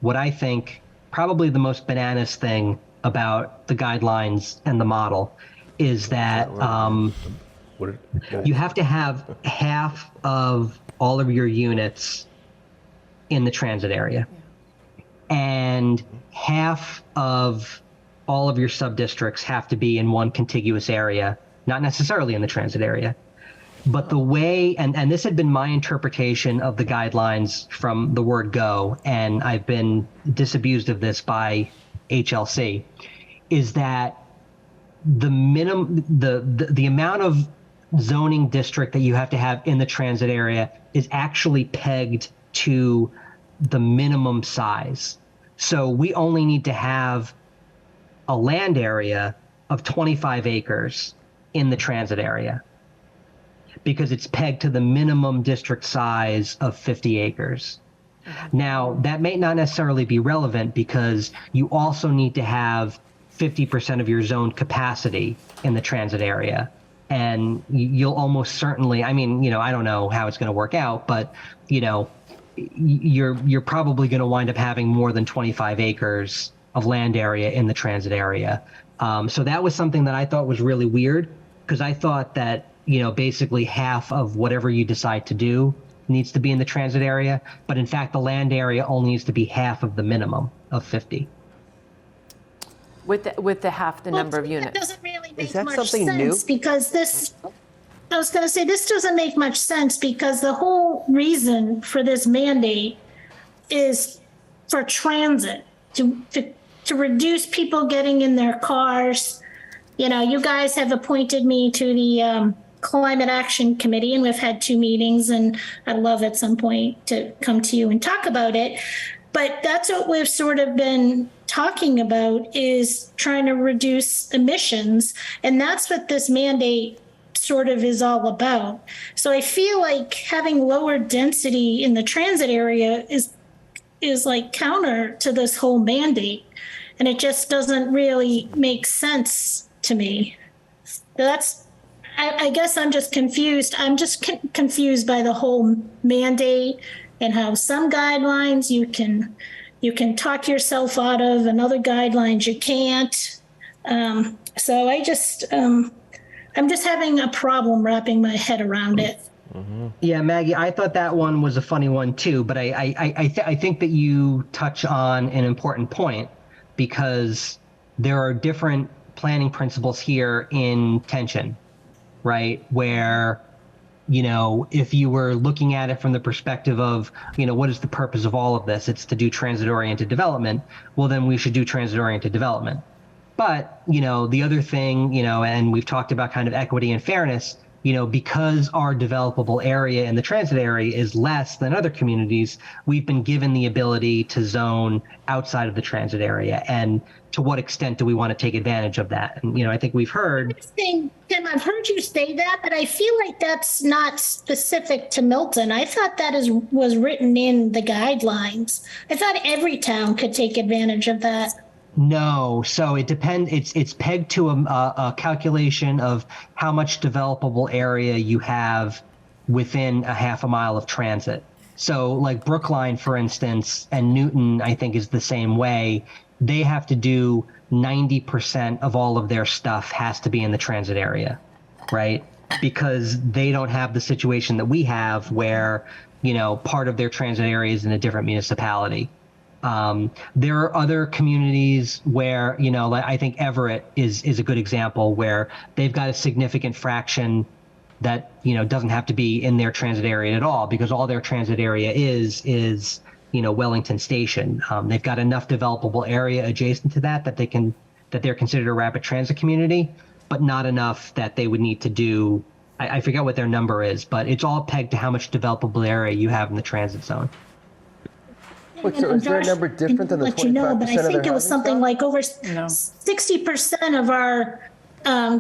what I think probably the most bananas thing about the guidelines and the model is that you have to have half of all of your units in the transit area, and half of all of your sub-districts have to be in one contiguous area, not necessarily in the transit area. But the way, and this had been my interpretation of the guidelines from the word go, and I've been disabused of this by HLC, is that the amount of zoning district that you have to have in the transit area is actually pegged to the minimum size. So we only need to have a land area of 25 acres in the transit area, because it's pegged to the minimum district size of 50 acres. Now, that may not necessarily be relevant because you also need to have 50% of your zoned capacity in the transit area. And you'll almost certainly, I don't know how it's going to work out, but, you're probably going to wind up having more than 25 acres of land area in the transit area. So that was something that I thought was really weird, because I thought that, basically half of whatever you decide to do needs to be in the transit area. But in fact, the land area only needs to be half of the minimum of 50. With the half the number of That units. doesn't really make that much something sense new? because this doesn't make much sense because the whole reason for this mandate is for transit, to reduce people getting in their cars. You guys have appointed me to the Climate Action Committee, and we've had 2 meetings, and I'd love at some point to come to you and talk about it. But that's what we've sort of been talking about, is trying to reduce emissions. And that's what this mandate sort of is all about. So I feel like having lower density in the transit area is like counter to this whole mandate. And it just doesn't really make sense to me. I guess I'm just confused. I'm just confused by the whole mandate and how some guidelines you can talk yourself out of, and other guidelines you can't. So I'm just having a problem wrapping my head around it. Yeah, Maggie, I thought that one was a funny one too, but I think that you touch on an important point, because there are different planning principles here in tension, right? Where, if you were looking at it from the perspective of, what is the purpose of all of this? It's to do transit-oriented development. Well, then we should do transit-oriented development. But, the other thing, and we've talked about kind of equity and fairness, because our developable area in the transit area is less than other communities, we've been given the ability to zone outside of the transit area. And to what extent do we want to take advantage of that? And, I think we've heard. Tim, I've heard you say that, but I feel like that's not specific to Milton. I thought that was written in the guidelines. I thought every town could take advantage of that. No, so it depends. It's pegged to a calculation of how much developable area you have within a half a mile of transit. So like Brookline, for instance, and Newton, I think is the same way. They have to do 90% of all of their stuff has to be in the transit area, right? Because they don't have the situation that we have where, part of their transit area is in a different municipality. There are other communities where, like I think Everett is a good example, where they've got a significant fraction that, doesn't have to be in their transit area at all, because all their transit area is Wellington Station. They've got enough developable area adjacent to that they're considered a rapid transit community, but not enough that they would need to do, I forget what their number is, but it's all pegged to how much developable area you have in the transit zone. Wait, so is their number different than the 25% of their but I think it was housing something stock? like over 60% of our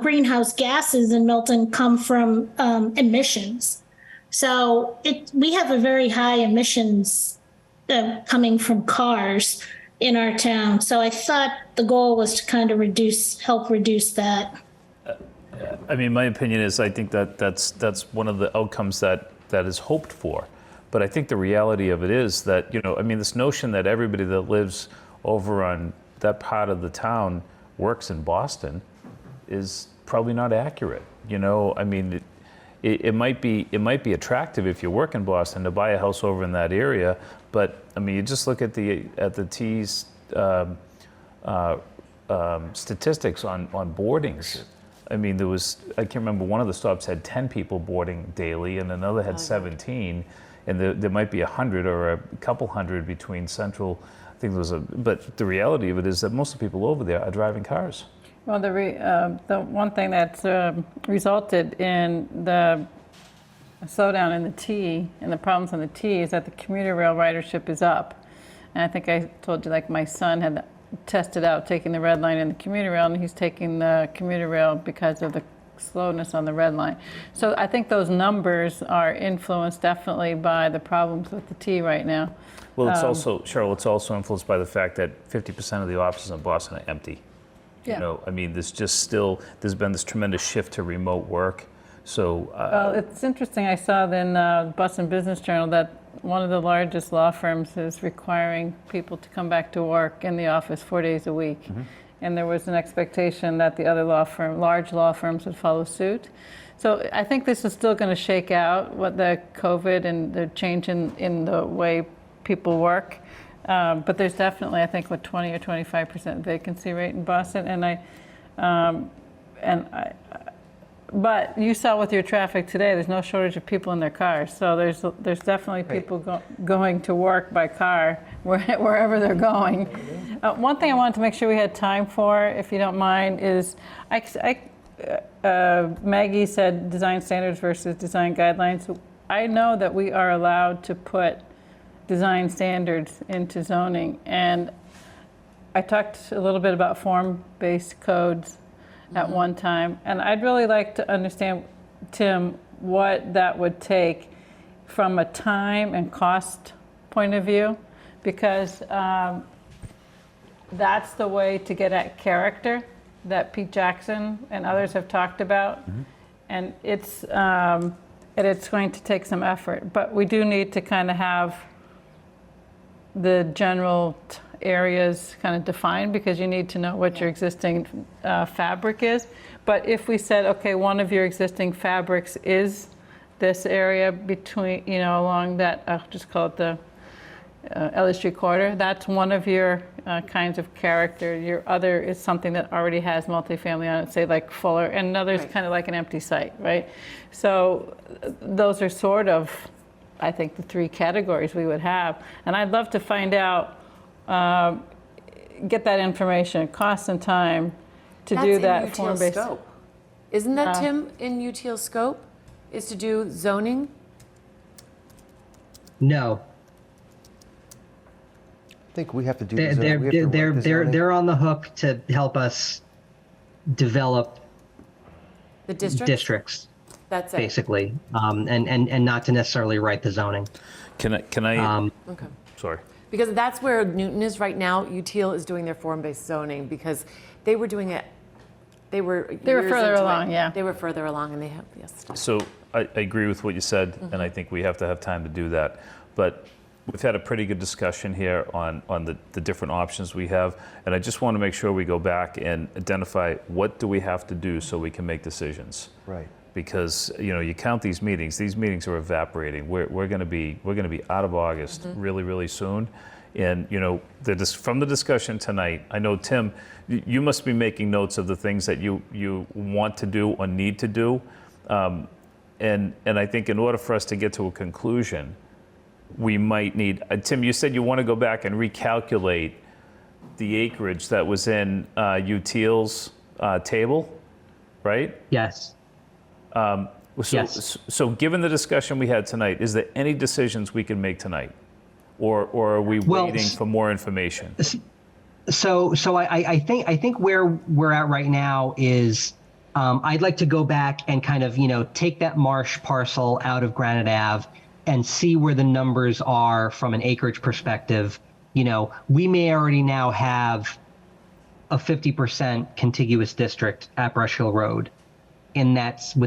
greenhouse gases in Milton come from emissions. So we have a very high emissions coming from cars in our town. So I thought the goal was to kind of help reduce that. I mean, my opinion is I think that that's one of the outcomes that is hoped for. But I think the reality of it is that, I mean, this notion that everybody that lives over on that part of the town works in Boston is probably not accurate. I mean, it might be attractive if you work in Boston to buy a house over in that area, but I mean, you just look at the T's statistics on boardings. I mean, I can't remember, one of the stops had 10 people boarding daily and another had 17, and there might be 100 or a couple hundred between Central. I think but the reality of it is that most of the people over there are driving cars. Well, the one thing that's resulted in the slowdown in the T and the problems on the T is that the commuter rail ridership is up. And I think I told you, like, my son had tested out taking the red line and the commuter rail, and he's taking the commuter rail because of the slowness on the red line. So I think those numbers are influenced definitely by the problems with the T right now. Well, it's also, Cheryl, it's also influenced by the fact that 50% of the offices in Boston are empty. Yeah. I mean, there's been this tremendous shift to remote work. So well, it's interesting. I saw in Boston Business Journal that one of the largest law firms is requiring people to come back to work in the office 4 days a week. Mm-hmm. And there was an expectation that the other large law firms would follow suit. So I think this is still going to shake out, what the COVID and the change in the way people work. But there's definitely, I think, 20 or 25% vacancy rate in Boston. But you saw with your traffic today, there's no shortage of people in their cars. So there's definitely people going to work by car wherever they're going. One thing I wanted to make sure we had time for, if you don't mind, is Maggie said design standards versus design guidelines. I know that we are allowed to put design standards into zoning, and I talked a little bit about form-based codes at one time, and I'd really like to understand, Tim, what that would take from a time and cost point of view, because that's the way to get at character that Pete Jackson and others have talked about, and it's going to take some effort, but we do need to kind of have the general areas kind of defined, because you need to know what your existing fabric is. But if we said, okay, one of your existing fabrics is this area between, along that, I'll just call it the Elliott Street corridor, that's one of your kinds of character. Your other is something that already has multifamily on it, say like Fuller, and another is kind of like an empty site, right? So those are sort of, I think, the three categories we would have. And I'd love to find out, get that information, cost and time to do that form-based. Scope. Isn't that, Tim, in UTL scope, is to do zoning? No. I think we have to do the zoning. They're on the hook to help us develop The districts. That's it. Basically, and not to necessarily write the zoning. Can I? Okay. Sorry. Because that's where Newton is right now. UTL is doing their form-based zoning because they were doing it. They were further along, yeah. They were further along, and they have So I agree with what you said, and I think we have to have time to do that. But we've had a pretty good discussion here on the different options we have, and I just want to make sure we go back and identify what do we have to do so we can make decisions. Right. Because you count these meetings are evaporating. We're going to be out of August really, really soon, and from the discussion tonight, I know, Tim, you must be making notes of the things that you want to do or need to do, and I think in order for us to get to a conclusion, we might need. Tim, you said you want to go back and recalculate the acreage that was in UTL's table, right? Yes. So given the discussion we had tonight, is there any decisions we can make tonight? Or are we waiting for more information? So I think where we're at right now is I'd like to go back and kind of, take that marsh parcel out of Granite Ave and see where the numbers are from an acreage perspective. We may already now have a 50% contiguous district at Brush Hill Road with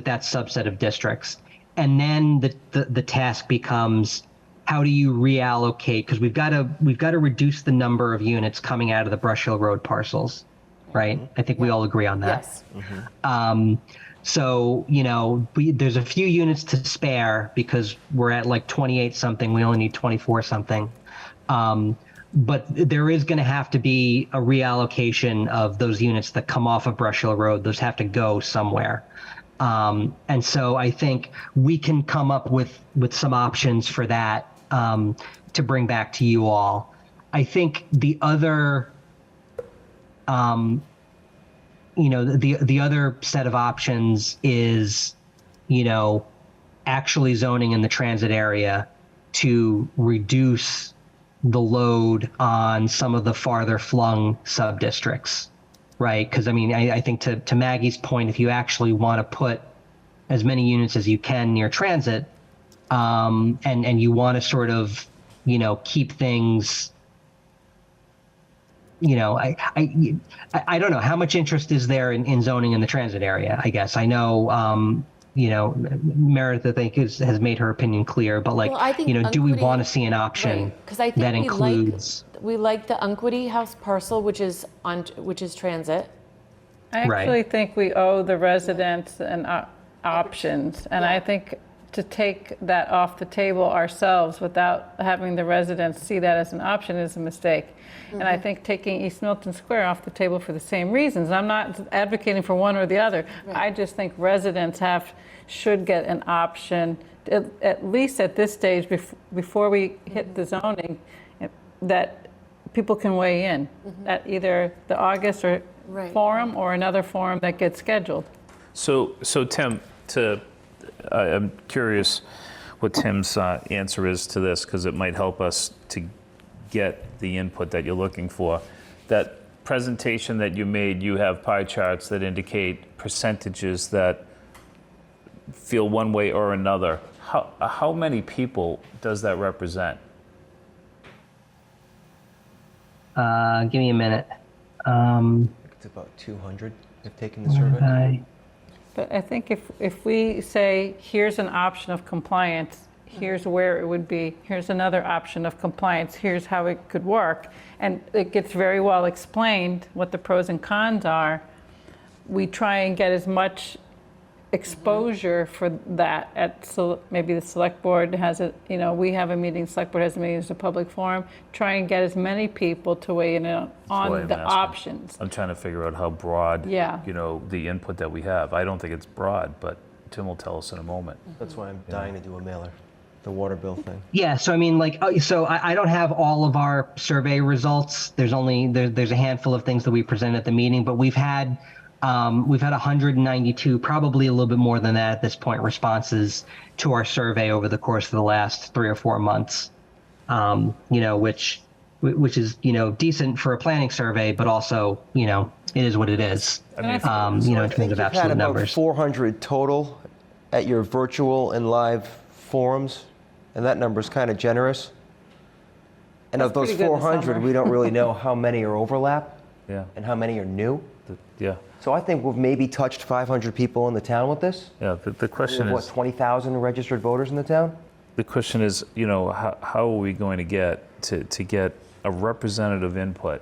that subset of districts. And then the task becomes, how do you reallocate? Because we've got to reduce the number of units coming out of the Brush Hill Road parcels, right? I think we all agree on that. Yes. So, there's a few units to spare because we're at like 28 something. We only need 24 something. But there is going to have to be a reallocation of those units that come off of Brush Hill Road. Those have to go somewhere. And so I think we can come up with some options for that to bring back to you all. I think the other, the other set of options is, actually zoning in the transit area to reduce the load on some of the farther flung sub-districts, right? Because I think to Maggie's point, if you actually want to put as many units as you can near transit, and you want to sort of, keep things, I don't know how much interest is there in zoning in the transit area. I guess I know. Meredith, I think, has made her opinion clear, but Well, I think do we Unquity- want to see an option Right, 'cause I think that we includes? we like the Unquity House parcel, which is transit. I Right. actually think we owe the residents an options, and I think to take that off the table ourselves without having the residents see that as an option is a mistake. And I think taking East Milton Square off the table for the same reasons. I'm not advocating for one or the other. I just think residents should get an option, at least at this stage, before we hit the zoning, that people can weigh in at either the August forum or another forum that gets scheduled. So Tim, I'm curious what Tim's answer is to this, because it might help us to get the input that you're looking for. That presentation that you made, you have pie charts that indicate percentages that feel one way or another. How many people does that represent? Give me a minute. It's about 200 have taken the survey. But I think if we say, here's an option of compliance, here's where it would be, here's another option of compliance, here's how it could work, and it gets very well explained what the pros and cons are, we try and get as much exposure for that maybe the select board has we have a meeting, select board has a meeting, there's a public forum, try and get as many people to weigh in on the options. I'm trying to figure out how broad, Yeah. the input that we have. I don't think it's broad, but Tim will tell us in a moment. That's why I'm dying to do a mailer, the water bill thing. Yeah, so I don't have all of our survey results. There's a handful of things that we present at the meeting, but we've had 192, probably a little bit more than that at this point, responses to our survey over the course of the last 3 or 4 months. Which is decent for a planning survey, but also it is what it is. I mean, in terms of You've absolute had about numbers. 400 total at your virtual and live forums, and that number's kind of generous. And of those pretty good this 400, summer. we don't really know how many are overlap yeah, and how many are new. yeah, So I think we've maybe touched 500 people in the town with this. yeah. The We question have, is, 20,000 registered voters in the town? how are we going to get to get a representative input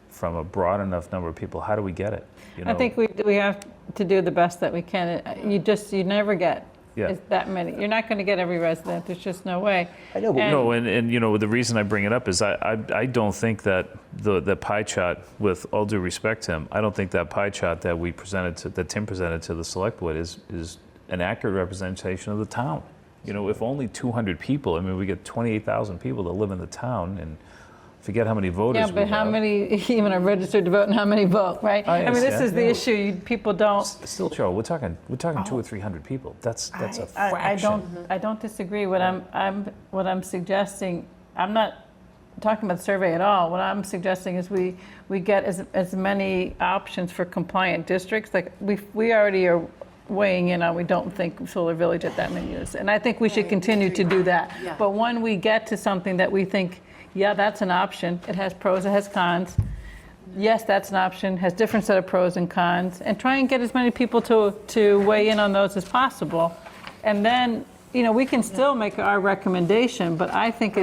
from a broad enough number of people? How do we get it? I think we have to do the best that we can. You never get Yeah. that many. You're not going to get every resident. There's just no way. I know, but And the reason I bring it up is I don't think that the pie chart, with all due respect to him, I don't think that pie chart that Tim presented to the select board is an accurate representation of the town. If only 200 people, we get 28,000 people that live in the town, and forget how many voters Yeah, we but how have. many even are registered to vote and how many vote, right? I this understand, is the yeah. issue. People don't. Still, Cheryl, we're talking 200 or 300 people. That's a I fraction. don't disagree. What I'm suggesting, I'm not talking about the survey at all. What I'm suggesting is we get as many options for compliant districts. Like we already are weighing in on, we don't think Solar Village at that many years. And I think we should continue to do that. Yeah. But when we get to something that we think, yeah, that's an option, it has pros, it has cons. Yes, that's an option, has different set of pros and cons, and try and get as many people to weigh in on those as possible. And then, we can still make our recommendation, but I think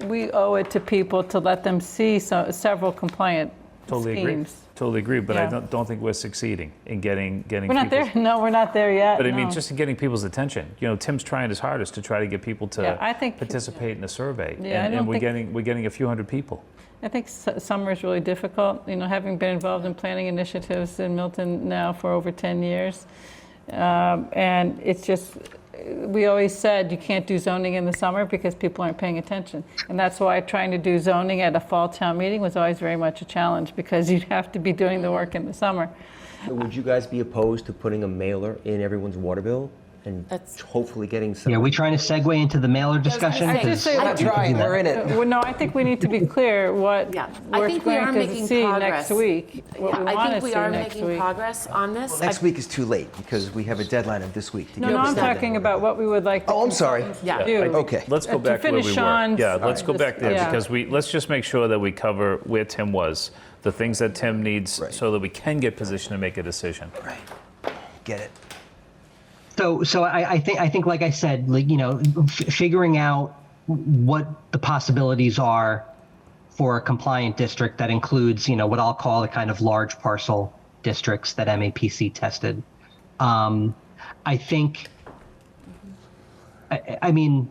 we owe it to people to let them see several compliant schemes. Totally agree, but I Yeah. don't think we're succeeding in getting We're not there. No, we're not there yet. But I mean, no. just in getting people's attention. Tim's trying his hardest to try to get people to Yeah, I think- participate in a survey, Yeah, I and don't we're think- getting a few hundred people. I think summer is really difficult. Having been involved in planning initiatives in Milton now for over 10 years, and it's just, we always said you can't do zoning in the summer because people aren't paying attention. And that's why trying to do zoning at a fall town meeting was always very much a challenge, because you'd have to be doing the work in the summer. So would you guys be opposed to putting a mailer in everyone's water bill and hopefully getting some? Yeah, we trying to segue into the mailer discussion? I just say That's right, we're in it. Well, no, I think we need to be clear what Yeah, I we're think we are going to making see progress. next week. What we I want think to we see are next making week. progress on this. Next week is too late because we have a deadline of this week to No, get no, this I'm done. talking about what we would like. Oh, I'm sorry. Yeah. do. Okay. Let's go To back where we finish were. Sean's- Yeah, let's go back there, yeah. because let's just make sure that we cover where Tim was, the things that Tim needs, Right. so that we can get positioned to make a decision. Right. Get it. So I think, like I said, figuring out what the possibilities are for a compliant district that includes, what I'll call the kind of large parcel districts that MAPC tested. I think, I mean,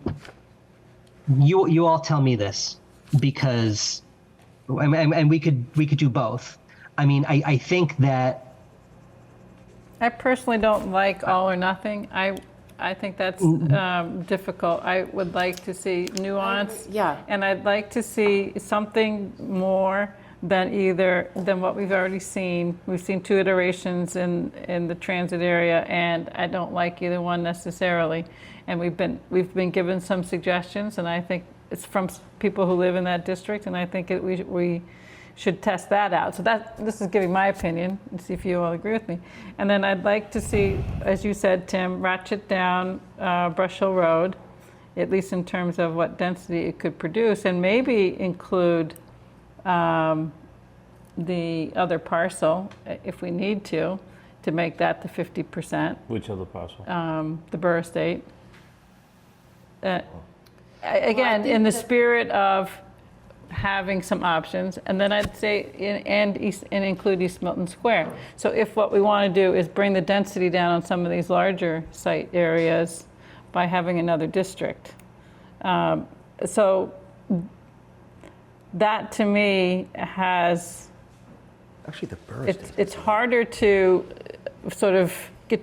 you all tell me this, because, and we could do both. I mean, I think that. I personally don't like all or nothing. I think that's difficult. I would like to see nuance. Yeah. And I'd like to see something more than what we've already seen. We've seen 2 iterations in the transit area, and I don't like either one necessarily. And we've been given some suggestions, and I think it's from people who live in that district, and I think we should test that out. So this is giving my opinion, and see if you all agree with me. And then I'd like to see, as you said, Tim, ratchet down Brush Hill Road, at least in terms of what density it could produce, and maybe include the other parcel, if we need to make that the 50%, Which other parcel? the Borough Estate. Again, in the spirit of having some options, and then I'd say and include East Milton Square. So if what we want to do is bring the density down on some of these larger site areas by having another district. So that to me has, Actually, the Borough it's harder to sort of get,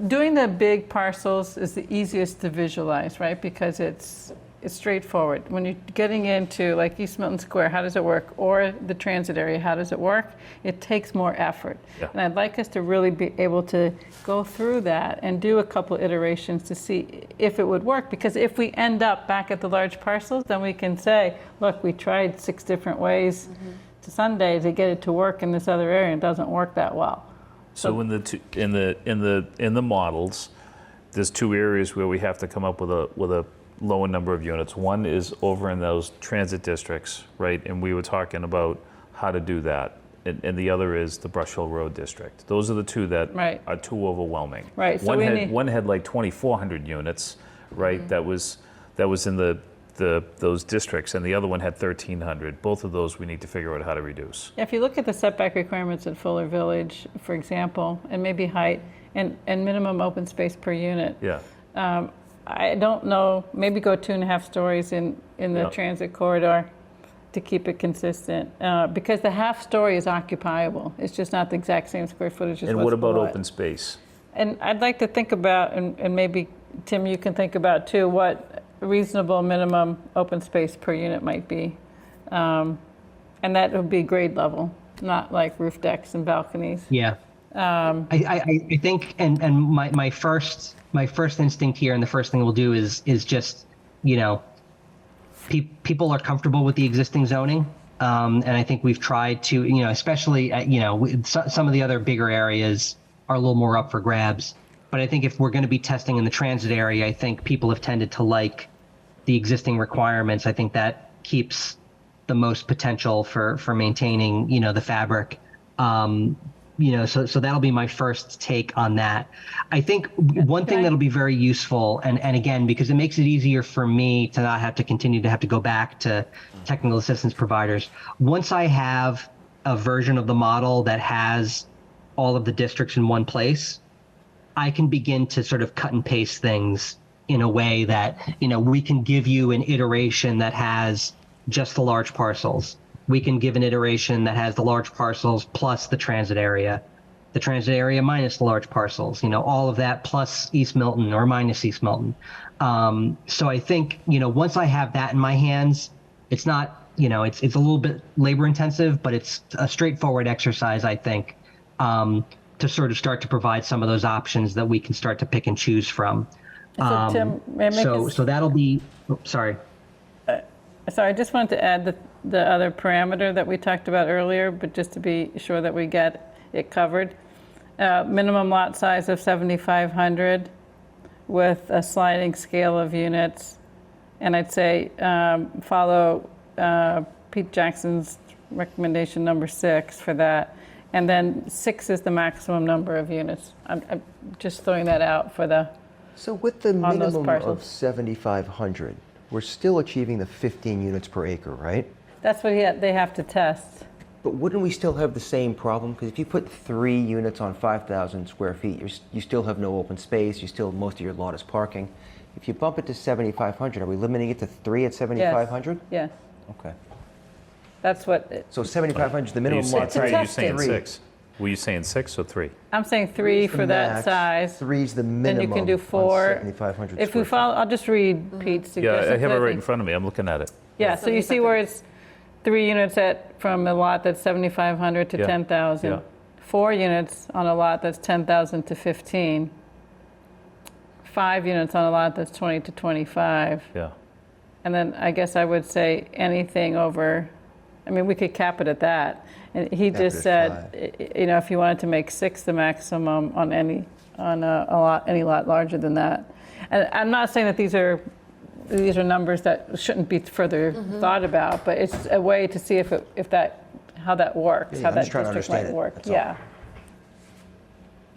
doing the big parcels is the easiest to visualize, right? Because it's straightforward. When you're getting into like East Milton Square, how does it work? Or the transit area, how does it work? It takes more effort. Yeah. And I'd like us to really be able to go through that and do a couple iterations to see if it would work. Because if we end up back at the large parcels, then we can say, look, we tried 6 different ways to Sunday to get it to work in this other area, and it doesn't work that well. So in the models, there's 2 areas where we have to come up with a lower number of units. One is over in those transit districts, right? And we were talking about how to do that. And the other is the Brush Hill Road district. Those are the 2 that Right. are too overwhelming. Right, so One we had need- one had like 2,400 units, right? That was in those districts, and the other one had 1,300. Both of those we need to figure out how to reduce. If you look at the setback requirements at Fuller Village, for example, and maybe height and minimum open space per unit, Yeah. I don't know, maybe go 2.5 stories in the Yeah. transit corridor to keep it consistent, because the half story is occupiable. It's just not the exact same square footage as And what's what about below it. open space? And I'd like to think about, and maybe Tim, you can think about too, what reasonable minimum open space per unit might be. And that would be grade level, not like roof decks and balconies. Yeah. I think, and my first instinct here, and the first thing we'll do is just, people are comfortable with the existing zoning. And I think we've tried to, especially, some of the other bigger areas are a little more up for grabs. But I think if we're going to be testing in the transit area, I think people have tended to like the existing requirements. I think that keeps the most potential for maintaining, the fabric. So that'll be my first take on that. I think one thing that'll be very useful, and again, because it makes it easier for me to not have to continue to go back to technical assistance providers. Once I have a version of the model that has all of the districts in one place, I can begin to sort of cut and paste things in a way that, we can give you an iteration that has just the large parcels. We can give an iteration that has the large parcels plus the transit area minus the large parcels, all of that plus East Milton or minus East Milton. So I think, once I have that in my hands, it's not, it's a little bit labor intensive, but it's a straightforward exercise, I think, to sort of start to provide some of those options that we can start to pick and choose from. So Tim, may I make so that'll be, sorry. Sorry, I just wanted to add the other parameter that we talked about earlier, but just to be sure that we get it covered. Minimum lot size of 7,500 with a sliding scale of units. And I'd say follow Pete Jackson's recommendation number 6 for that. And then 6 is the maximum number of units. I'm just throwing that out for the. So with the on those minimum parcels. of 7,500, we're still achieving the 15 units per acre, right? That's what they have to test. But wouldn't we still have the same problem? Because if you put 3 units on 5,000 square feet, you still have no open space. Most of your lot is parking. If you bump it to 7,500, are we limiting it to 3 at 7,500? Yes. Okay. That's what. So 7,500 is the minimum lot Are you size. saying 6? Were you saying 6 or 3? I'm saying 3 for that size. 3 is the Then minimum. you can do 4. 7,500 If we follow, I'll just read Pete's suggestion. Yeah, I have it right in front of me. I'm looking at it. Yeah, so you see where it's 3 units from a lot that's 7,500 to Yeah, 10,000. yeah. 4 units on a lot that's 10,000 to 15. 5 units on a lot that's 20 to 25. Yeah. And then I guess I would say anything over, we could cap it at that. And he Cap it just at said, if you wanted to make 6 the maximum on any lot larger than that. And I'm not saying that these are numbers that shouldn't be further thought about, but it's a way to see how that works, Yeah, how I'm that just trying to district might understand it, work. that's all. Yeah.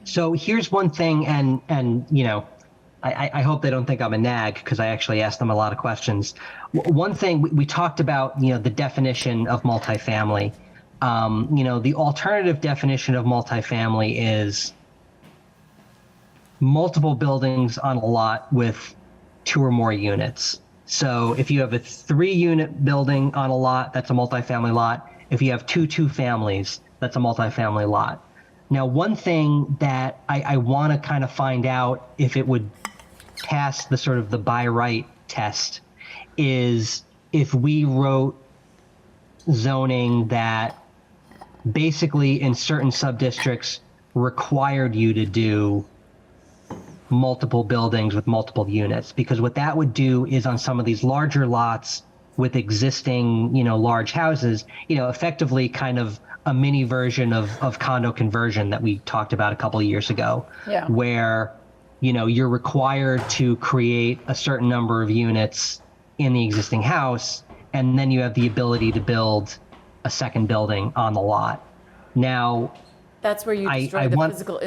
So here's one thing, and I hope they don't think I'm a nag because I actually asked them a lot of questions. One thing we talked about, the definition of multifamily. The alternative definition of multifamily is multiple buildings on a lot with 2 or more units. So if you have a 3-unit building on a lot, that's a multifamily lot. If you have 2 families, that's a multifamily lot. Now, one thing that I want to kind of find out if it would pass the sort of the by right test is if we wrote zoning that basically in certain sub-districts required you to do multiple buildings with multiple units, because what that would do is on some of these larger lots with existing, large houses, effectively kind of a mini version of condo conversion that we talked about a couple of years ago, Yeah. where, you're required to create a certain number of units in the existing house, and then you have the ability to build a second building on the lot. Now, That's where you destroy I the want- physical,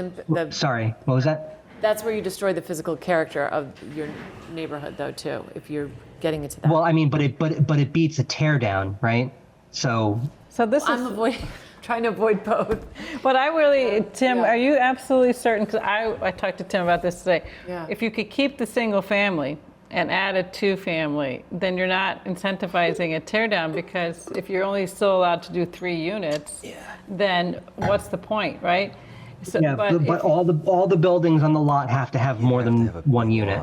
sorry, what was that? that's where you destroy the physical character of your neighborhood, though, too, if you're getting into that. Well, but it beats a tear down, right? So this I'm trying to avoid both. But I really, Tim, are you absolutely certain? Because I talked to Tim about this today. Yeah. If you could keep the single family and add a 2-family, then you're not incentivizing a tear down, because if you're only still allowed to do 3 units, then what's the point, right? So, yeah, but all the buildings on the lot have to have more than 1 unit.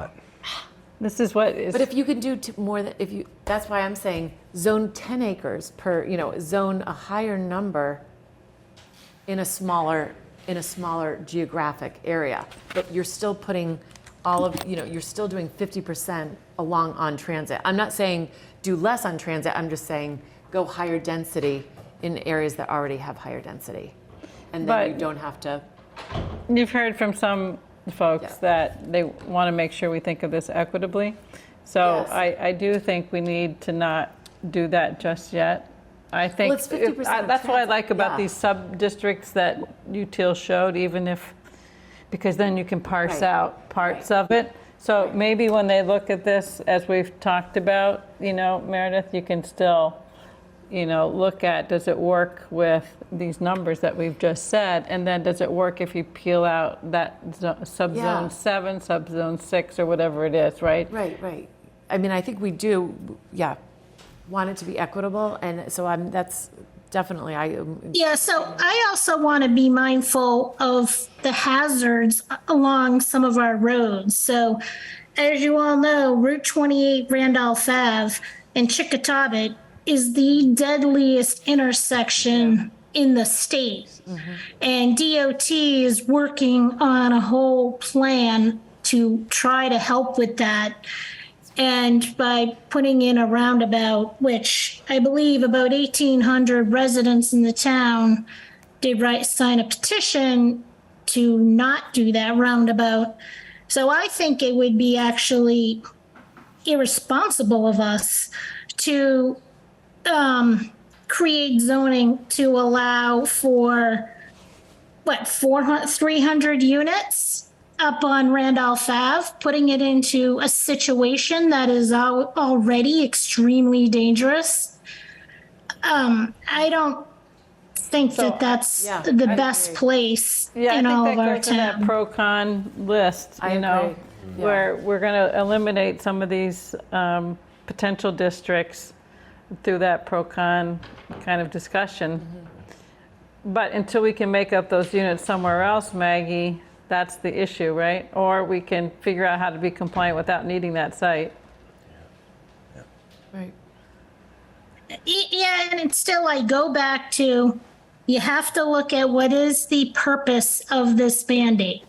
this is what is. But if you can do more than, that's why I'm saying zone 10 acres per, zone a higher number in a smaller geographic area, but you're still putting all of, you're still doing 50% along on transit. I'm not saying do less on transit. I'm just saying, go higher density in areas that already have higher density. And then you But- don't have to, You've heard from some folks Yeah. that they want to make sure we think of this equitably. So Yes. I do think we need to not do that just yet. I think, it's 50% of that's what I transit, like about yeah. these sub-districts that UTIL showed, even if, because then you can parse Right. out parts of it. So maybe when they look at this, as we've talked about, Meredith, you can still, look at, does it work with these numbers that we've just said? And then does it work if you peel out that Yeah. subzone 7, subzone 6, or whatever it is, right? right. I mean, I think we do, want it to be equitable. And so that's definitely, Yeah, so I also want to be mindful of the hazards along some of our roads. So as you all know, Route 28 Randolph Ave and Chickatobit is the deadliest intersection in the state. And DOT is working on a whole plan to try to help with that. And by putting in a roundabout, which I believe about 1,800 residents in the town did sign a petition to not do that roundabout. So I think it would be actually irresponsible of us to create zoning to allow for, 300 units up on Randolph Ave, putting it into a situation that is already extremely dangerous. I don't think that that's yeah, the I best agree. place Yeah, in all I of think that our goes to that town. pro-con list, I agree. Yeah. where we're going to eliminate some of these potential districts through that pro-con kind of discussion. But until we can make up those units somewhere else, Maggie, that's the issue, right? Or we can figure out how to be compliant without needing that site. right. Yeah, and it's still, I go back to, you have to look at what is the purpose of this mandate.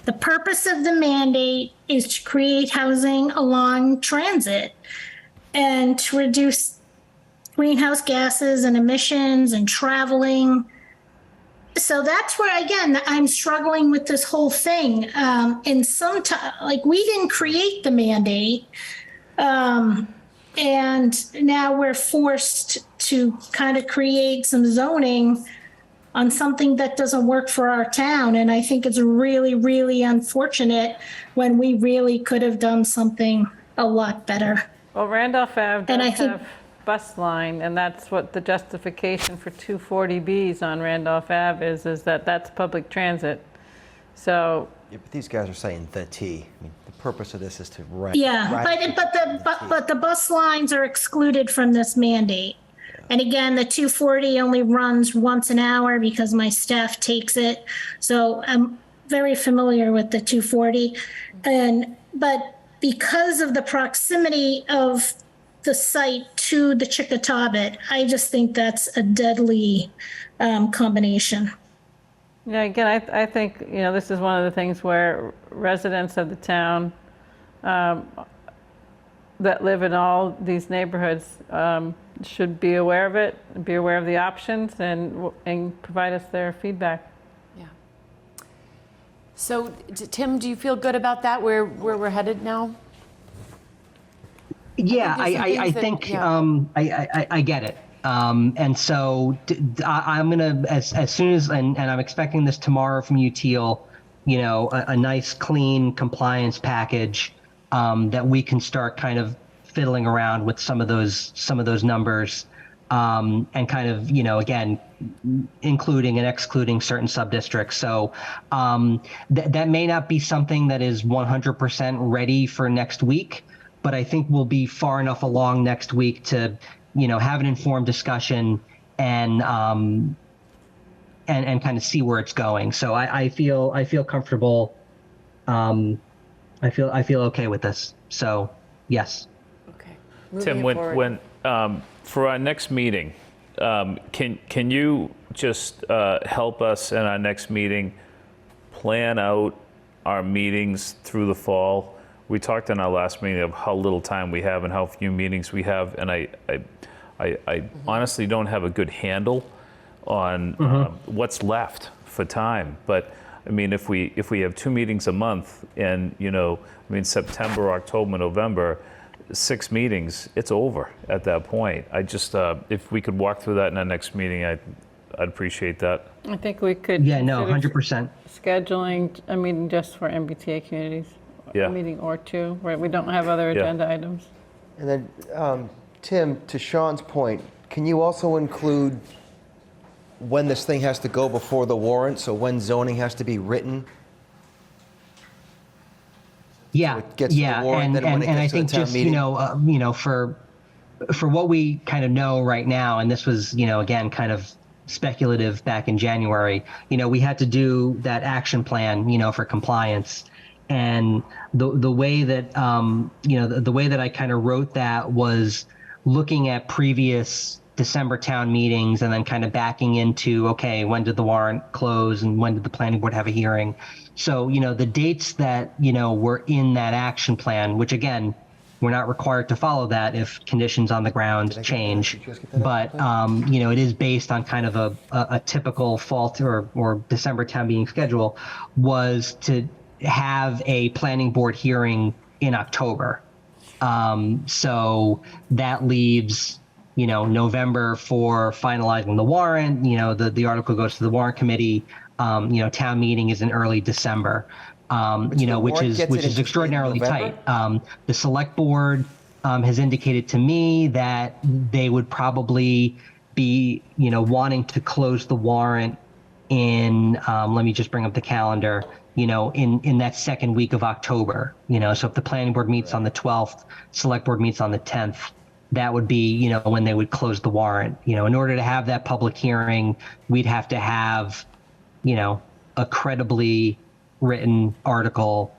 The purpose of the mandate is to create housing along transit and to reduce greenhouse gases and emissions and traveling. So that's where, again, I'm struggling with this whole thing. And sometimes, we didn't create the mandate. And now we're forced to kind of create some zoning on something that doesn't work for our town. And I think it's really, really unfortunate when we really could have done something a lot better. Well, Randolph Ave And I does think- have bus line, and that's what the justification for 240Bs on Randolph Ave is that that's public transit. So, Yeah, but these guys are saying the T. I mean, the purpose of this is to write. Yeah, but the bus lines are excluded from this mandate. And again, the 240 only runs once an hour because my staff takes it. So I'm very familiar with the 240. But because of the proximity of the site to the Chickatobit, I just think that's a deadly combination. yeah, again, I think, this is one of the things where residents of the town that live in all these neighborhoods should be aware of it, be aware of the options, and provide us their feedback. Yeah. So, Tim, do you feel good about that, where we're headed now? Yeah, I I think think there's I get it. And so I'm gonna as soon as and I'm expecting this tomorrow from UTIL, a nice clean compliance package that we can start kind of fiddling around with some of those numbers and kind of again including and excluding certain sub-districts. So that may not be something that is 100% ready for next week, but I think we'll be far enough along next week to have an informed discussion and kind of see where it's going. So I feel comfortable. I feel okay with this. So yes. Okay. Tim, Moving it forward. when for our next meeting, can you just help us in our next meeting plan out our meetings through the fall we talked in our last meeting of how little time we have and how few meetings we have, and I honestly don't have a good handle on what's left for time. But I mean, if we have 2 meetings a month, and September, October, November, 6 meetings, it's over at that point. I just if we could walk through that in our next meeting, I'd appreciate that. I think we could. Yeah, no, consider 100%. Scheduling a meeting just for MBTA communities. Yeah. A meeting or 2, right? We don't have other Yeah. agenda items. And then, Tim, to Sean's point, can you also include when this thing has to go before the warrant, so when zoning has to be written? Yeah, it gets to the yeah, warrant, then when it and I gets to the think town just meeting? for what we kind of know right now, and this was again kind of speculative back in January. We had to do that action plan for compliance, and the way that the way that I kind of wrote that was looking at previous December town meetings and then kind of backing into, okay, when did the warrant close and when did the planning board have a hearing? So, the dates that, were in that action plan, which again, we're not required to follow that if conditions on the ground change. But, it is based on kind of a typical fall or December town meeting schedule, was to have a planning board hearing in October. So that leaves, November for finalizing the warrant. The article goes to the warrant committee. Town meeting is in early December. Which is extraordinarily tight. The select board has indicated to me that they would probably be, wanting to close the warrant in. Let me just bring up the calendar. In that second week of October. So if the planning board meets on the 12th, select board meets on the 10th. That would be, when they would close the warrant. In order to have that public hearing, we'd have to have, a credibly written article,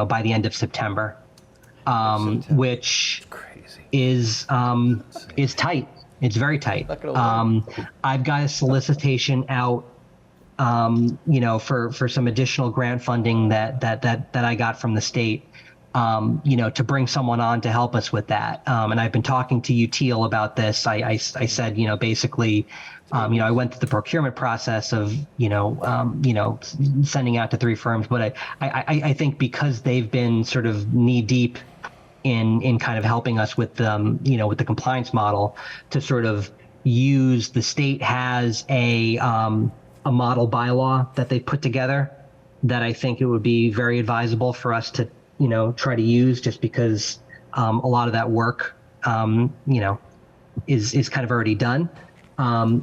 by the end of September, which is tight. It's very tight. I've got a solicitation out, for some additional grant funding that I got from the state. To bring someone on to help us with that. And I've been talking to UTL about this. I said, basically, I went through the procurement process of, sending out to 3 firms. But I think because they've been sort of knee deep in kind of helping us with, with the compliance model to sort of use, the state has a model bylaw that they put together that I think it would be very advisable for us to try to use, just because a lot of that work, is kind of already done.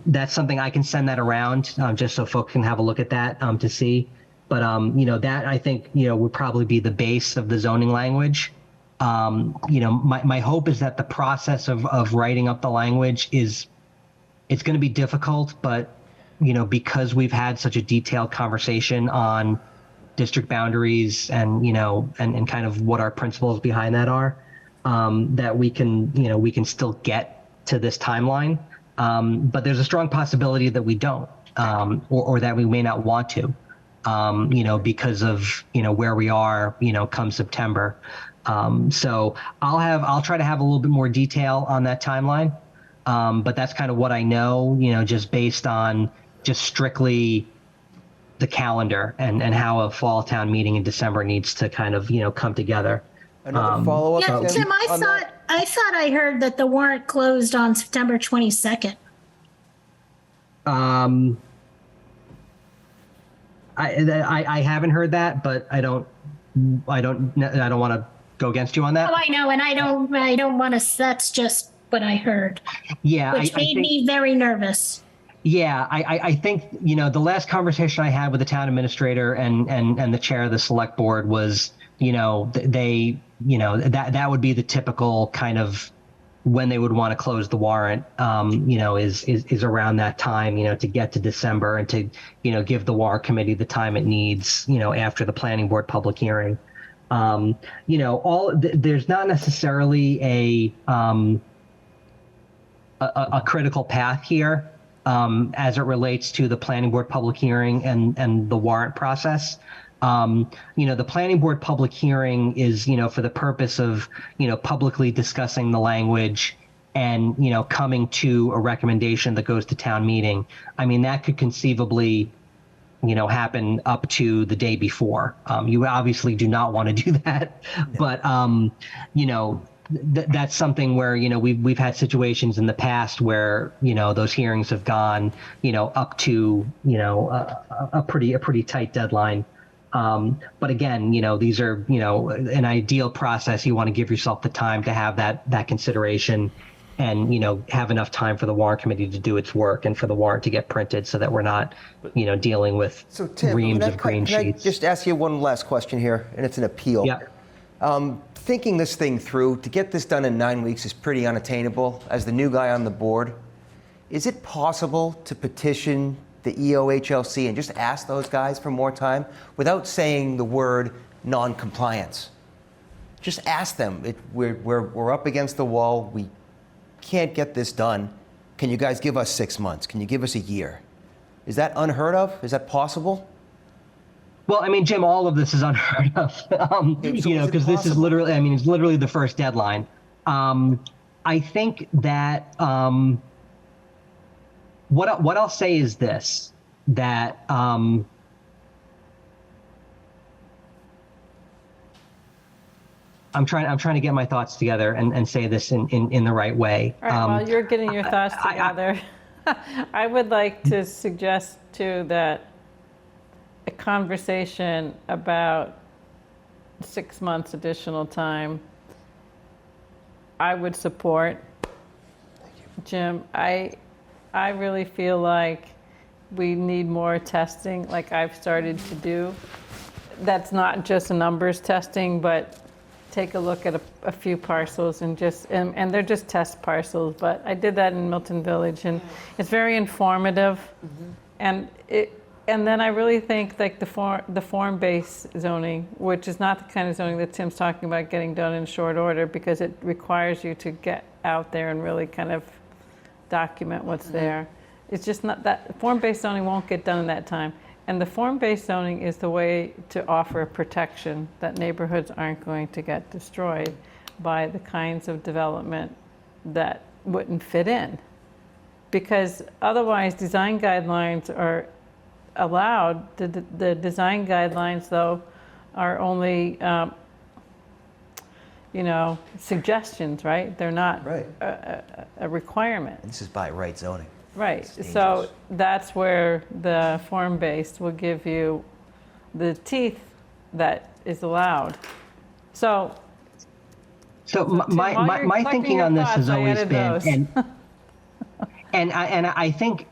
That's something I can send that around just so folks can have a look at that to see. But, that I think, would probably be the base of the zoning language. My hope is that the process of writing up the language it's going to be difficult, but, because we've had such a detailed conversation on district boundaries and and kind of what our principles behind that are, that we can still get to this timeline, but there's a strong possibility that we don't, or that we may not want to, because of where we are come September. So I'll try to have a little bit more detail on that timeline, but that's kind of what I know, just based on just strictly the calendar and how a fall town meeting in December needs to kind of, come together. Another follow-up? Yeah, Tim, I thought I heard that the warrant closed on September 22nd. I haven't heard that, but I don't want to go against you on that. Oh, I know, and I don't want to, that's just what I heard. Yeah. Which made me very nervous. Yeah, I think, the last conversation I had with the town administrator and the chair of the select board was, they, that would be the typical kind of when they would want to close the warrant, is around that time, to get to December and to, give the warrant committee the time it needs, after the planning board public hearing. There's not necessarily a critical path here. As it relates to the planning board public hearing and the warrant process. The planning board public hearing is, for the purpose of, publicly discussing the language and, coming to a recommendation that goes to town meeting. I mean, that could conceivably, happen up to the day before. You obviously do not want to do that, but, that's something where, we've had situations in the past where, those hearings have gone, up to, a pretty tight deadline. But again, these are, an ideal process. You want to give yourself the time to have that consideration and, have enough time for the warrant committee to do its work and for the warrant to get printed so that we're not, dealing with So Tim, reams of green can I sheets. just ask you one last question here, and it's an appeal. Yeah. Thinking this thing through, to get this done in 9 weeks is pretty unattainable. As the new guy on the board, is it possible to petition the EOHLC and just ask those guys for more time without saying the word non-compliance? Just ask them. We're up against the wall. We can't get this done. Can you guys give us 6 months? Can you give us a year? Is that unheard of? Is that possible? Well, I mean, Jim, all of this is unheard of, because this is literally, it's literally the first deadline. I think that what I'll say is this, that I'm trying to get my thoughts together and say this in the right way. All right, while you're getting your thoughts together, I would like to suggest too that a conversation about 6 months additional time, I would support. Jim, I really feel like we need more testing, like I've started to do. That's not just numbers testing, but take a look at a few parcels and and they're just test parcels, but I did that in Milton Village and it's very informative. And then I really think like the form-based zoning, which is not the kind of zoning that Tim's talking about getting done in short order, because it requires you to get out there and really kind of document what's there. It's just not that, form-based zoning won't get done in that time. And the form-based zoning is the way to offer a protection that neighborhoods aren't going to get destroyed by the kinds of development that wouldn't fit in. Because otherwise, design guidelines are allowed. The design guidelines, though, are only, suggestions, right? They're not a requirement. And this is by right zoning. Right. So that's where the form-based will give you the teeth that is allowed. So my thinking on this has always been, and I think,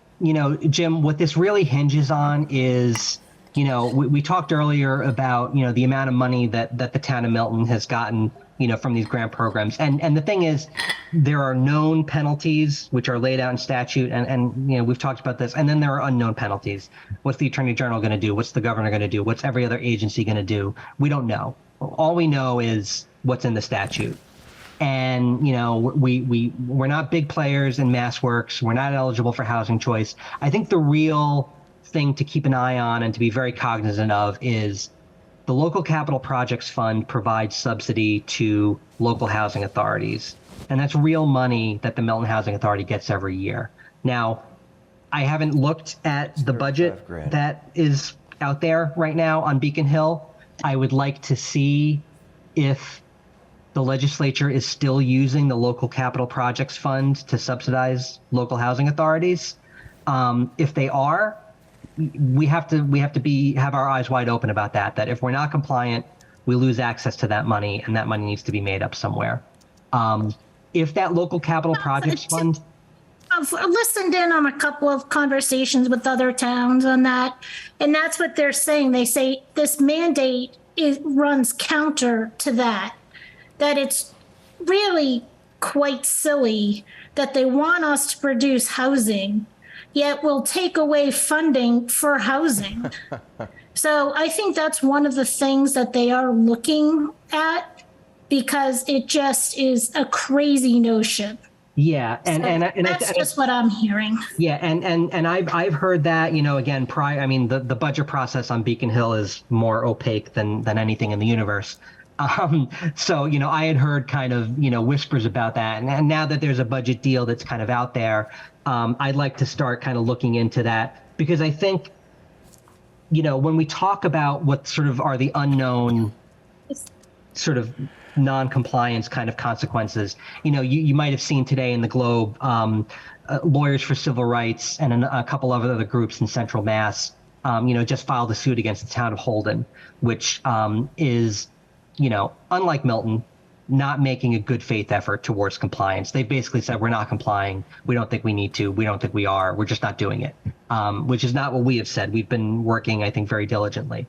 Jim, what this really hinges on is, we talked earlier about, the amount of money that the town of Milton has gotten, from these grant programs. And the thing is, there are known penalties, which are laid out in statute. And we've talked about this. And then there are unknown penalties. What's the Attorney General going to do? What's the governor going to do? What's every other agency going to do? We don't know. All we know is what's in the statute. And, we're not big players in MassWorks. We're not eligible for housing choice. I think the real thing to keep an eye on and to be very cognizant of is the Local Capital Projects Fund provides subsidy to local housing authorities. And that's real money that the Milton Housing Authority gets every year. Now, I haven't looked at the budget that is out there right now on Beacon Hill. I would like to see if the legislature is still using the Local Capital Projects Fund to subsidize local housing authorities. If they are, we have to have our eyes wide open about that if we're not compliant, we lose access to that money, and that money needs to be made up somewhere. If that Local Capital Projects Fund, I've listened in on a couple of conversations with other towns on that, and that's what they're saying. They say this mandate runs counter to that it's really quite silly that they want us to produce housing, yet will take away funding for housing. So I think that's one of the things that they are looking at, because it just is a crazy notion. Yeah, and That's just what I'm hearing. yeah, and I've heard that, again, I mean, the budget process on Beacon Hill is more opaque than anything in the universe. So, I had heard kind of, whispers about that. And now that there's a budget deal that's kind of out there, I'd like to start kind of looking into that, because I think, when we talk about what sort of are the unknown sort of non-compliance kind of consequences, you might have seen today in the Globe, Lawyers for Civil Rights and a couple of other groups in Central Mass, just filed a suit against the town of Holden, which is, unlike Milton, not making a good faith effort towards compliance. They basically said, we're not complying. We don't think we need to. We don't think we are. We're just not doing it, which is not what we have said. We've been working, I think, very diligently.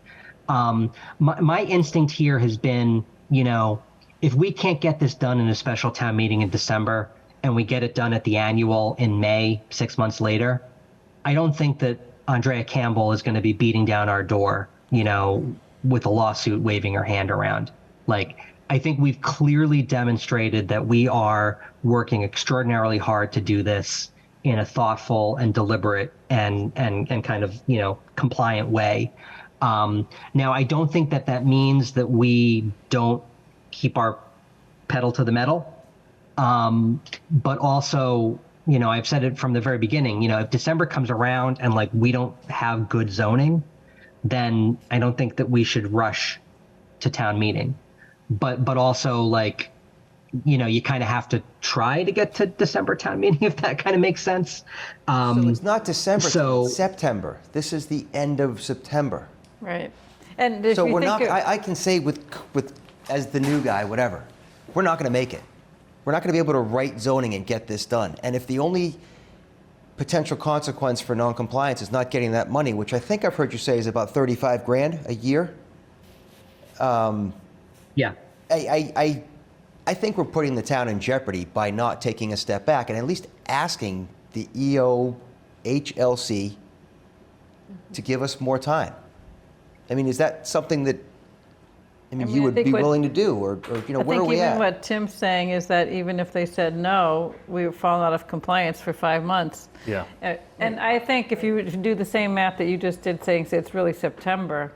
My instinct here has been, if we can't get this done in a special town meeting in December and we get it done at the annual in May, 6 months later, I don't think that Andrea Campbell is going to be beating down our door, with a lawsuit waving her hand around. Like, I think we've clearly demonstrated that we are working extraordinarily hard to do this in a thoughtful and deliberate and kind of, compliant way. Now, I don't think that means that we don't keep our pedal to the metal. But also, I've said it from the very beginning, if December comes around and like we don't have good zoning, then I don't think that we should rush to town meeting. But also, like, you kind of have to try to get to December town meeting, if that kind of makes sense. So it's not December, it's September. This is the end of September. Right. And if So you we're think not, I can say with as the new guy, whatever, we're not going to make it. We're not going to be able to write zoning and get this done. And if the only potential consequence for non-compliance is not getting that money, which I think I've heard you say is about 35 grand a year. Yeah. I think we're putting the town in jeopardy by not taking a step back and at least asking the EOHLC to give us more time. I mean, is that something that you would be willing to do, or where are we at? I think even what Tim's saying is that even if they said no, we would fall out of compliance for 5 months. Yeah. And I think if you do the same math that you just did, saying it's really September,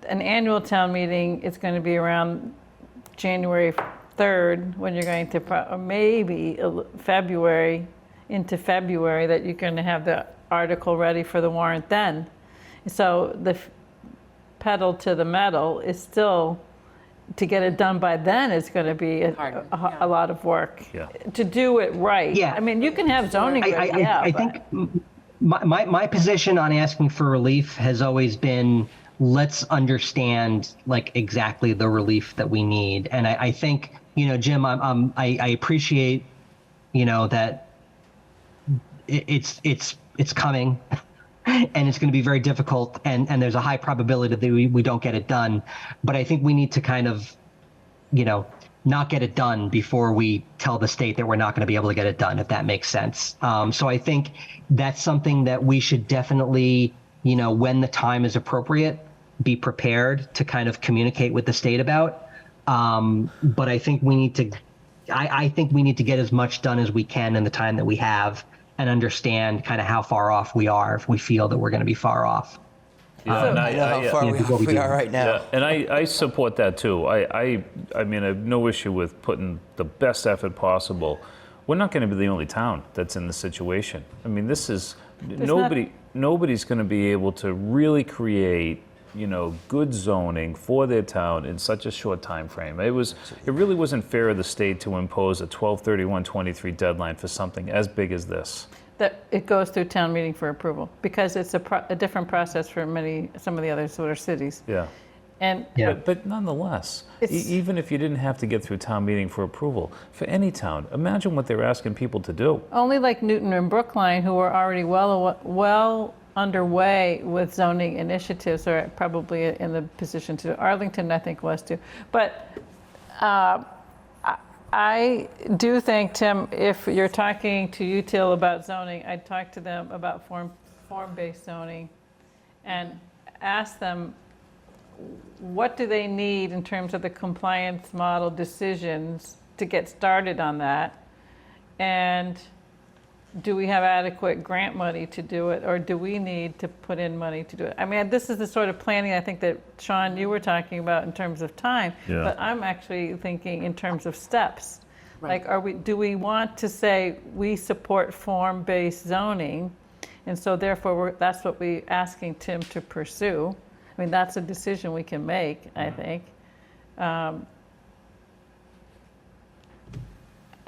an annual town meeting is going to be around January 3rd, when you're going to or maybe February, into February, that you're going to have the article ready for the warrant then. So the pedal to the metal is still, to get it done by then is going to be a lot of work. Yeah. To do it right. Yeah. I mean, you can have zoning. I think my position on asking for relief has always been, let's understand like exactly the relief that we need. And I think, Jim, I appreciate, that it's coming. And it's going to be very difficult, and there's a high probability that we don't get it done. But I think we need to kind of, not get it done before we tell the state that we're not going to be able to get it done, if that makes sense. So I think that's something that we should definitely, when the time is appropriate, be prepared to kind of communicate with the state about. But I think we need to, I think we need to get as much done as we can in the time that we have, and understand kind of how far off we are if we feel that we're going to be far off. Yeah, and I know how far we are right now. Yeah, and I support that too. I mean, I have no issue with putting the best effort possible. We're not going to be the only town that's in this situation. I mean, this is nobody's going to be able to really create, good zoning for their town in such a short time frame. It really wasn't fair of the state to impose a 12/31/23 deadline for something as big as this. That it goes through town meeting for approval, because it's a different process for some of the other sort of cities. Yeah. And But nonetheless, even if you didn't have to get through town meeting for approval, for any town, imagine what they're asking people to do. only like Newton and Brookline, who are already well underway with zoning initiatives, are probably in the position to. Arlington, I think, was too. But I do think, Tim, if you're talking to UTIL about zoning, I'd talk to them about form-based zoning and ask them, what do they need in terms of the compliance model decisions to get started on that? And do we have adequate grant money to do it, or do we need to put in money to do it? I mean, this is the sort of planning I think that, Sean, you were talking about in terms of time, Yeah. but I'm actually thinking in terms of steps. Right. Like, do we want to say we support form-based zoning, and so therefore that's what we're asking Tim to pursue? I mean, that's a decision we can make, I think.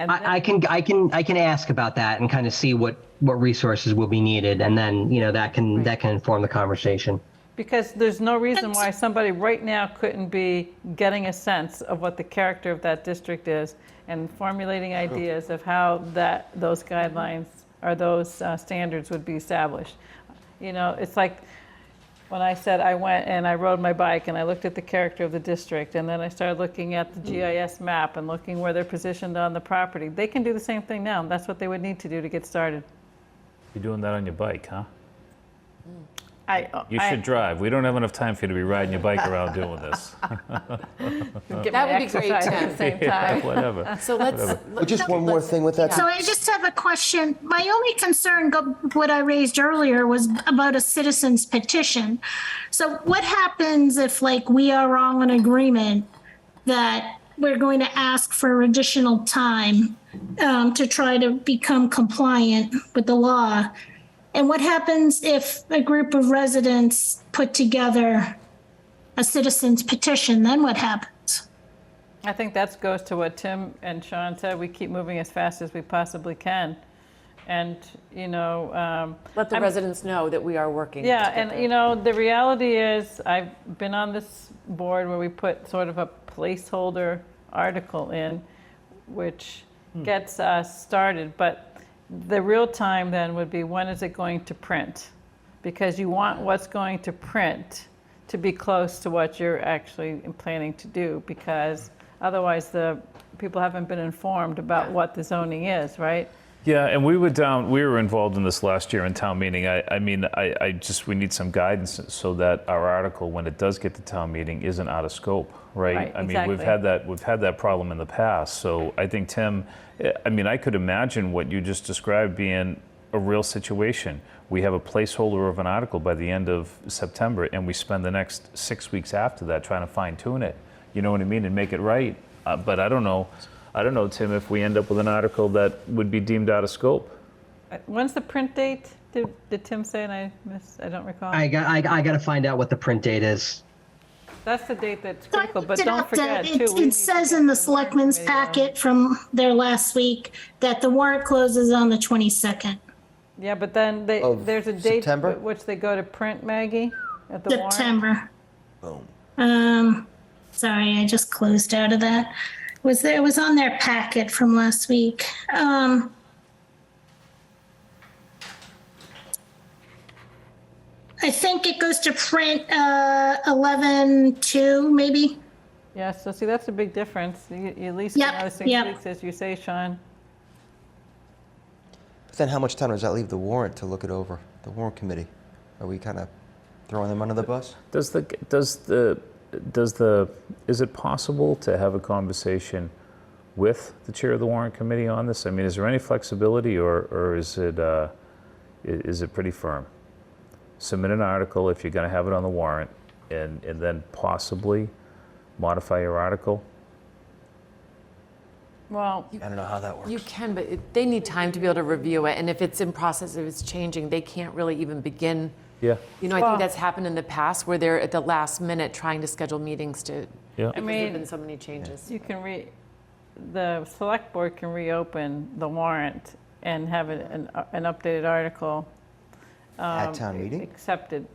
And I can ask about that and kind of see what resources will be needed, and then that can inform the conversation. Because there's no reason why somebody right now couldn't be getting a sense of what the character of that district is and formulating ideas of how those guidelines or those standards would be established. It's like when I said I went and I rode my bike and I looked at the character of the district, and then I started looking at the GIS map and looking where they're positioned on the property. They can do the same thing now. That's what they would need to do to get started. You're doing that on your bike, huh? You I should drive. We don't have enough time for you to be riding your bike around doing this. get That my would be great, exercise at Tim. the same time. Whatever. So let's. But just one more thing with that. So I just have a question. My only concern, what I raised earlier, was about a citizen's petition. So what happens if, like, we are all in agreement that we're going to ask for additional time to try to become compliant with the law? And what happens if a group of residents put together a citizen's petition? Then what happens? I think that goes to what Tim and Sean said. We keep moving as fast as we possibly can. And, Let the residents know that we are working. yeah, and the reality is I've been on this board where we put sort of a placeholder article in, which gets us started. But the real time then would be, when is it going to print? Because you want what's going to print to be close to what you're actually planning to do, because otherwise the people haven't been informed about what the zoning is, right? Yeah, and we were involved in this last year in town meeting. We need some guidance so that our article, when it does get to town meeting, isn't out of scope, right? Right, I mean, exactly. we've had that problem in the past. So I think, Tim, I could imagine what you just described being a real situation. We have a placeholder of an article by the end of September, and we spend the next 6 weeks after that trying to fine tune it. You know what I mean? And make it right. But I don't know, Tim, if we end up with an article that would be deemed out of scope. When's the print date? Did Tim say, and I don't recall? I got to find out what the print date is. That's the date that's So I critical, but looked it don't up. forget, too. It says in the selectmen's packet from their last week that the warrant closes on the 22nd. Yeah, but then Of there's a date September? at which they go to print, Maggie, at the warrant? September. Boom. Sorry, I just closed out of that. It was on their packet from last week. I think it goes to print 11/2, maybe. Yeah, so see, that's a big difference. You at least Yep, another 6 yep. weeks, as you say, Sean. But then how much time does that leave the warrant to look it over? The warrant committee? Are we kind of throwing them under the bus? Is it possible to have a conversation with the chair of the warrant committee on this? I mean, is there any flexibility, or is it pretty firm? Submit an article if you're going to have it on the warrant, and then possibly modify your article. Well, I don't know how that works. You can, but they need time to be able to review it. And if it's in process, if it's changing, they can't really even begin. Yeah. I think that's happened in the past where they're at the last minute trying to schedule meetings to, Yeah. because there've been so many changes. you can the select board can reopen the warrant and have an updated article. At town meeting? Accepted.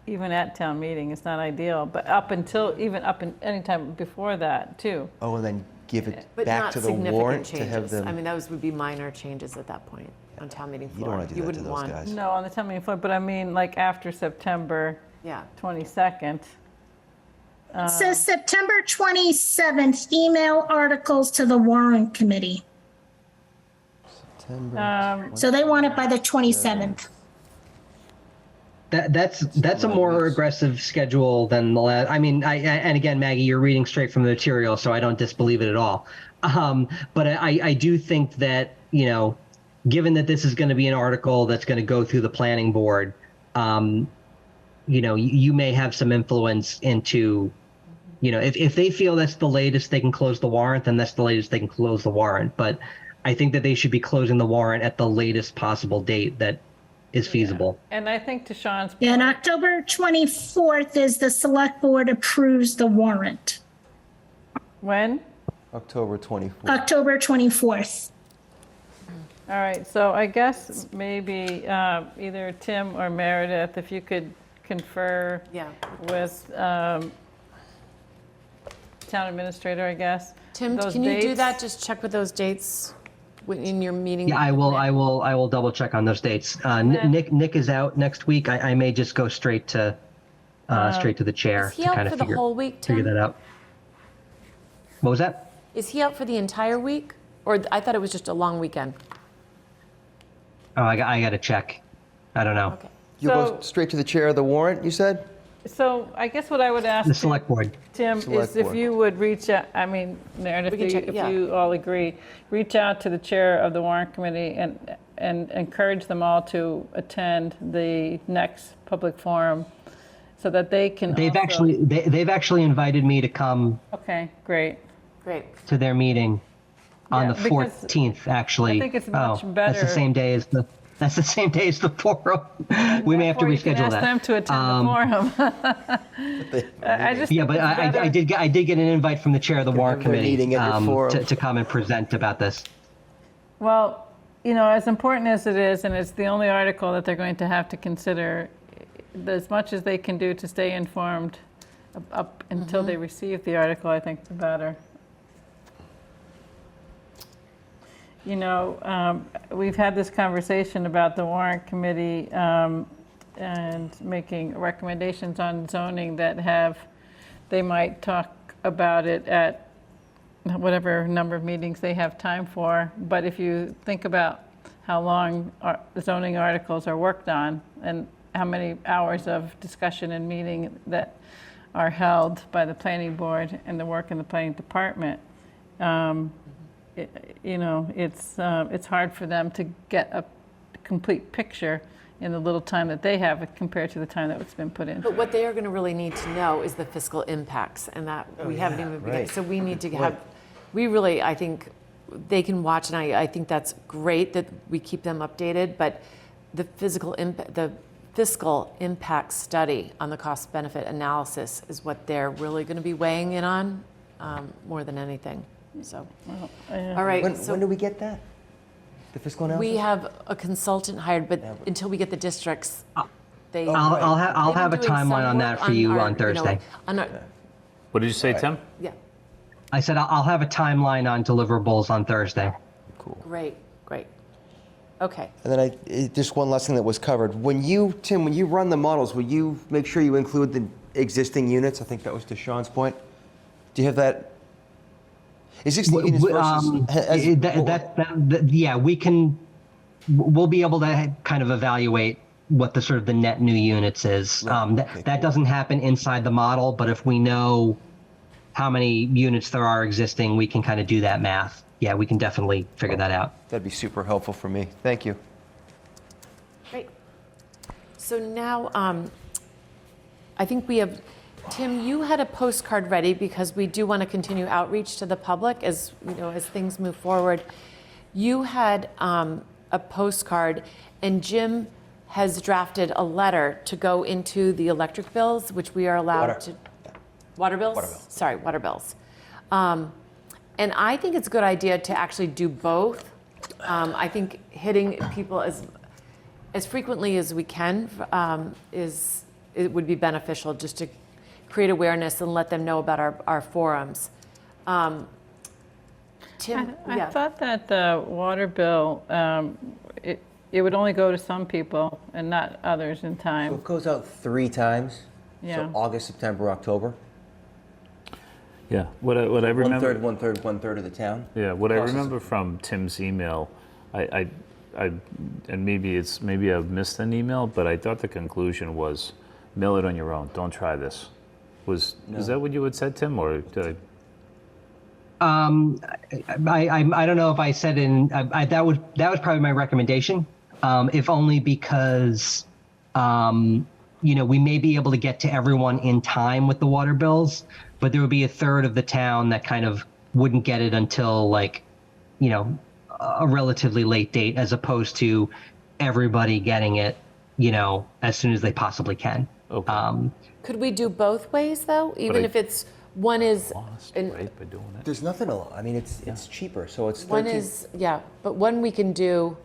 Even at town meeting, it's not ideal, but any time before that, too. Oh, and then give it But back not to the significant warrant changes. to have them. I mean, those would be minor changes at that point on town meeting You floor. don't want to do that to wouldn't those want. guys. No, on the town meeting floor, but I mean, like, after September Yeah. 22nd. It says September 27th, email articles to the warrant committee. September. So they want it by the 27th. That's a more aggressive schedule than the last. I mean, and again, Maggie, you're reading straight from the material, so I don't disbelieve it at all. But I do think that, given that this is going to be an article that's going to go through the planning board, you may have some influence into, if they feel that's the latest they can close the warrant, then that's the latest they can close the warrant. But I think that they should be closing the warrant at the latest possible date that is feasible. And I think to Sean's point, And October 24th is the select board approves the warrant. when? October 24th. October 24th. All right, so I guess maybe either Tim or Meredith, if you could confer Yeah. with town administrator, I guess. Tim, those can you do dates. that? Just check with those dates in your meeting. Yeah, I will double check on those dates. Nick is out next week. I may just go straight to the chair Is he to out kind for of the figure whole week, Tim? that out. What was that? Is he out for the entire week? Or I thought it was just a long weekend. Oh, I got to check. I don't know. Okay. You'll So- go straight to the chair of the warrant, you said? So I guess what I would ask The select board. Tim Select is if board. you would reach out, I mean, Meredith, We can check, if yeah. you all agree, reach out to the chair of the warrant committee and encourage them all to attend the next public forum so that they can They've also- they've actually invited me to come Okay, great. Great. to their meeting on Yeah, the because 14th. Actually, I think it's much That's the better- same day as the. That's the same day as the forum. We may have to Or you can reschedule ask that. them to attend the forum. I just Yeah, think but it's better- I did get an invite from the chair of the warrant They're committee meeting at your forum. to come and present about this. Well, as important as it is, and it's the only article that they're going to have to consider, as much as they can do to stay informed up until they receive the article, I think the better. We've had this conversation about the warrant committee and making recommendations on zoning that they might talk about it at whatever number of meetings they have time for. But if you think about how long zoning articles are worked on and how many hours of discussion and meeting that are held by the planning board and the work in the planning department, it's hard for them to get a complete picture in the little time that they have compared to the time that it's been put in. But what they are going to really need to know is the fiscal impacts, and that we haven't even begun. right. So we need to have, I think they can watch, and I think that's great that we keep them updated, but the fiscal impact study on the cost benefit analysis is what they're really going to be weighing in on more than anything. So, all right. When do we get that? The fiscal analysis? We have a consultant hired, but until we get the districts, they. I'll they've have a been doing some timeline on that work for you our, on Thursday. What did you say, Tim? Yeah, I said I'll have a timeline on deliverables on Thursday. great. Okay. And then just one last thing that was covered. Tim, when you run the models, will you make sure you include the existing units? I think that was to Sean's point. Do you have that? Existing units versus... Yeah, we'll be able to kind of evaluate what the sort of the net new units is. That doesn't happen inside the model, but if we know how many units there are existing, we can kind of do that math. Yeah, we can definitely figure that out. That'd be super helpful for me. Thank you. Great. So now, I think we have, Tim, you had a postcard ready because we do want to continue outreach to the public as things move forward. You had a postcard, and Jim has drafted a letter to go into the electric bills, which we are allowed to. Water bills? Water bills. Sorry, water bills. And I think it's a good idea to actually do both. I think hitting people as frequently as we can it would be beneficial, just to create awareness and let them know about our forums. Tim, I thought that the water bill, it would only go to some people and not others in So time. it goes out 3 times. Yeah. So August, September, October. Yeah, what I remember. One third of the town. Yeah, what I Process. remember from Tim's email, I and maybe I've missed an email, but I thought the conclusion was, mail it on your own. Don't try this. Was that what you had said, Tim, or did I? I don't know if I said that was probably my recommendation, if only because, we may be able to get to everyone in time with the water bills, but there would be a third of the town that kind of wouldn't get it until a relatively late date, as opposed to everybody getting it, as soon as they possibly can. Okay. Could we do both ways, though? Even if it's, one is, Right, by doing it. There's nothing, I mean, it's cheaper, so it's 13. one is, but one we can do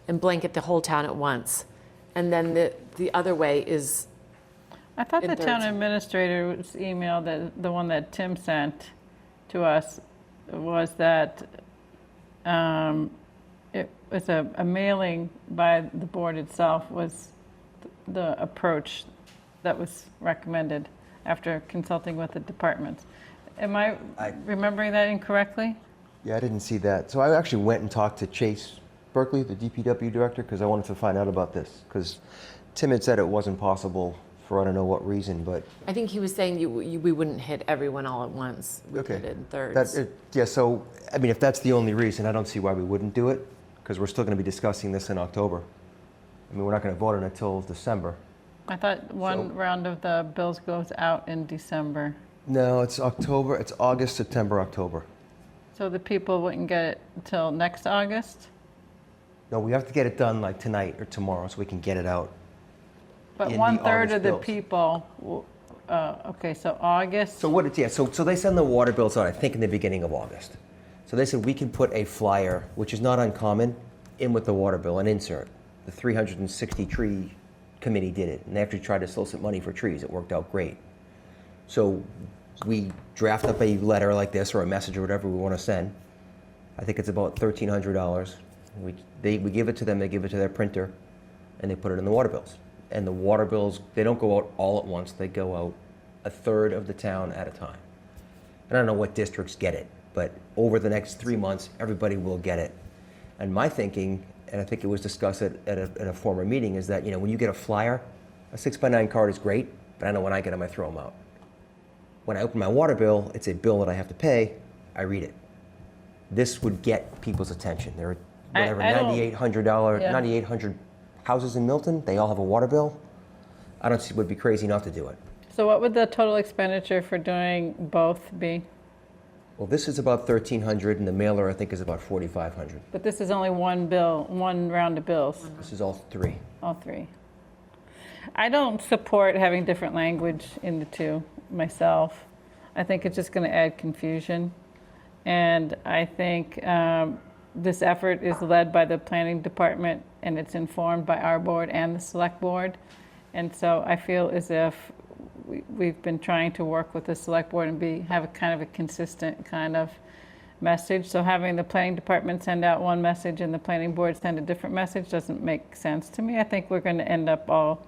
and blanket the whole town at once. And then the other way is, I thought In the town thirds. administrator's email, the one that Tim sent to us, was that it was a mailing by the board itself was the approach that was recommended after consulting with the departments. Am I remembering that incorrectly? Yeah, I didn't see that. So I actually went and talked to Chase Berkeley, the DPW director, because I wanted to find out about this. Because Tim had said it wasn't possible for I don't know what reason, but I think he was saying we wouldn't hit everyone all at once. We okay. did it in thirds. Yeah, so I mean, if that's the only reason, I don't see why we wouldn't do it, because we're still going to be discussing this in October. I mean, we're not going to vote on it until December. I thought one round of the bills goes out in December. No, it's October. It's August, September, October. So the people wouldn't get it until next August? No, we have to get it done like tonight or tomorrow so we can get it out. But in the 1/3 August of the bills. people, okay, so August. So what it's, yeah, so they send the water bills out, I think, in the beginning of August. So they said we can put a flyer, which is not uncommon, in with the water bill, an insert. The 360 tree committee did it, and they actually tried to solicit money for trees. It worked out great. So we draft up a letter like this, or a message, or whatever we want to send. I think it's about $1,300. We give it to them, they give it to their printer, and they put it in the water bills. And the water bills, they don't go out all at once. They go out 1/3 of the town at a time. I don't know what districts get it, but over the next 3 months, everybody will get it. And my thinking, and I think it was discussed at a former meeting, is that when you get a flyer, a 6x9 card is great, but I know when I get them, I throw them out. When I open my water bill, it's a bill that I have to pay. I read it. This would get people's attention. There are whatever I don't- $9,800, Yeah. 9,800 houses in Milton. They all have a water bill. I don't see it would be crazy not to do it. So what would the total expenditure for doing both be? Well, this is about 1,300, and the mailer I think is about 4,500. But this is only one bill, one round of bills, This is all three. all three. I don't support having different language in the two myself. I think it's just going to add confusion. And I think this effort is led by the planning department, and it's informed by our board and the select board. And so I feel as if we've been trying to work with the select board and have a kind of a consistent kind of message. So having the planning department send out one message and the planning board send a different message doesn't make sense to me. I think we're going to end up all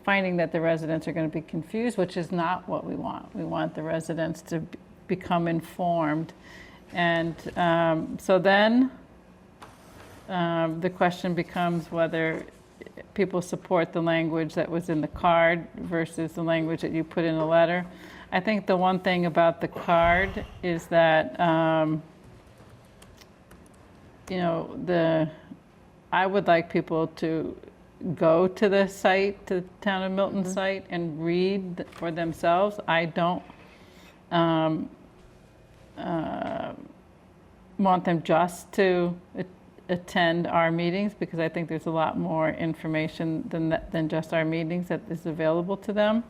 finding that the residents are going to be confused, which is not what we want. We want the residents to become informed. And so then the question becomes whether people support the language that was in the card versus the language that you put in the letter. I think the one thing about the card is that, I would like people to go to the site, to the Town of Milton site, and read for themselves. I don't want them just to attend our meetings, because I think there's a lot more information than just our meetings that is available to them.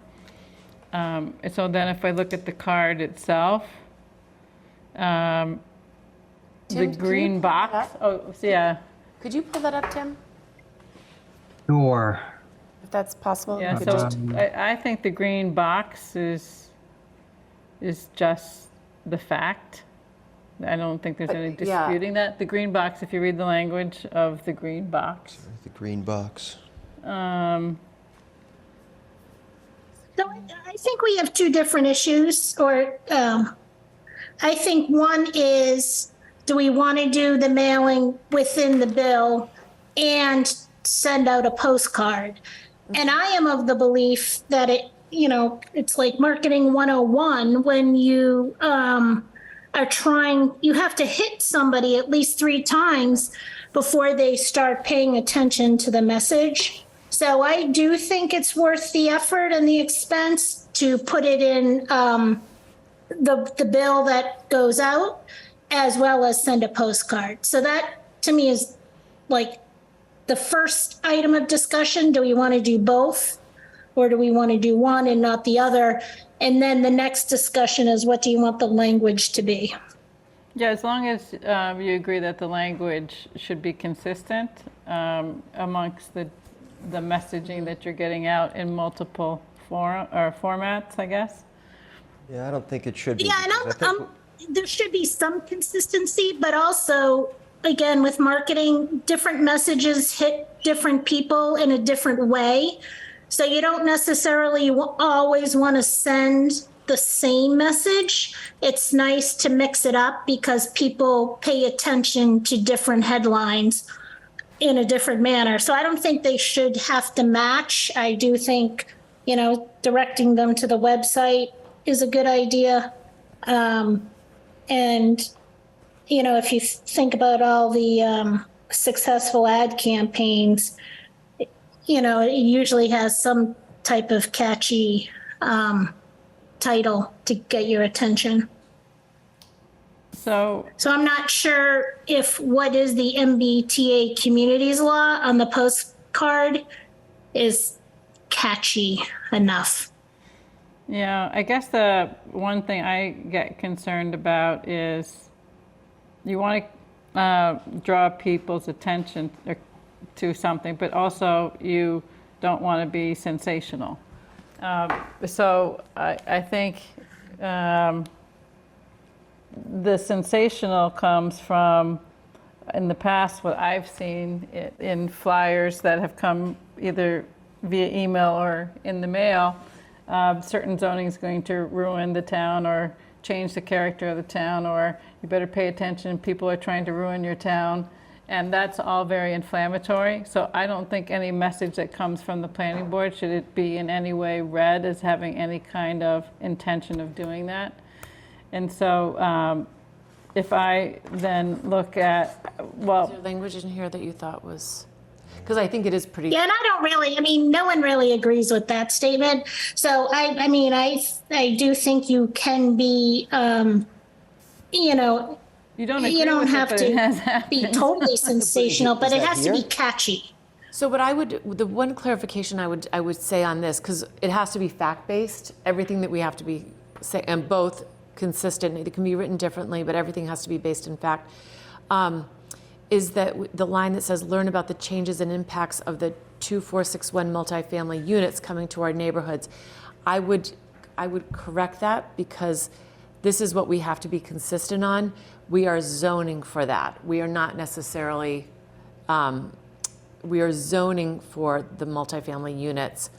So then if I look at the card itself, the Tim, can you green pull box, that up? yeah. Could you pull that up, Tim, Sure. if that's possible? Yeah, You could so just- I think the green box is just the fact. I don't think there's any But, yeah. disputing that. The green box, if you read the language of the green box. The green box. So I think we have two different issues, or I think one is, do we want to do the mailing within the bill and send out a postcard? And I am of the belief that it's like marketing 101 when you, are trying, you have to hit somebody at least 3 times before they start paying attention to the message. So I do think it's worth the effort and the expense to put it in the bill that goes out, as well as send a postcard. So that, to me, is like the first item of discussion. Do we want to do both? Or do we want to do one and not the other? And then the next discussion is, what do you want the language to be? Yeah, as long as you agree that the language should be consistent amongst the messaging that you're getting out in multiple formats, I guess. Yeah, I don't think it should be. Yeah, because I think there should be some consistency, but also, again, with marketing, different messages hit different people in a different way. So you don't necessarily always want to send the same message. It's nice to mix it up because people pay attention to different headlines in a different manner. So I don't think they should have to match. I do think, directing them to the website is a good idea. And, if you think about all the successful ad campaigns, it usually has some type of catchy title to get your attention. So I'm not sure if what is the MBTA communities law on the postcard is catchy enough. yeah, I guess the one thing I get concerned about is you want to draw people's attention to something, but also you don't want to be sensational. So I think the sensational comes from, in the past, what I've seen in flyers that have come either via email or in the mail, certain zoning is going to ruin the town or change the character of the town, or you better pay attention, people are trying to ruin your town. And that's all very inflammatory. So I don't think any message that comes from the planning board should it be in any way read as having any kind of intention of doing that. And so if I then look at, Is there language in here that you thought was, because I think it is pretty. Yeah, and I don't really, no one really agrees with that statement. So I do think you can be, you don't agree you don't with have it, but it has to happened. be totally sensational, but it that has to be here? catchy. So the one clarification I would say on this, because it has to be fact-based, everything that we have to be say, and both consistent, it can be written differently, but everything has to be based in fact, is that the line that says, learn about the changes and impacts of the 2461 multifamily units coming to our neighborhoods. I would correct that, because this is what we have to be consistent on. We are zoning for that. We are not necessarily, we are zoning for the multifamily units.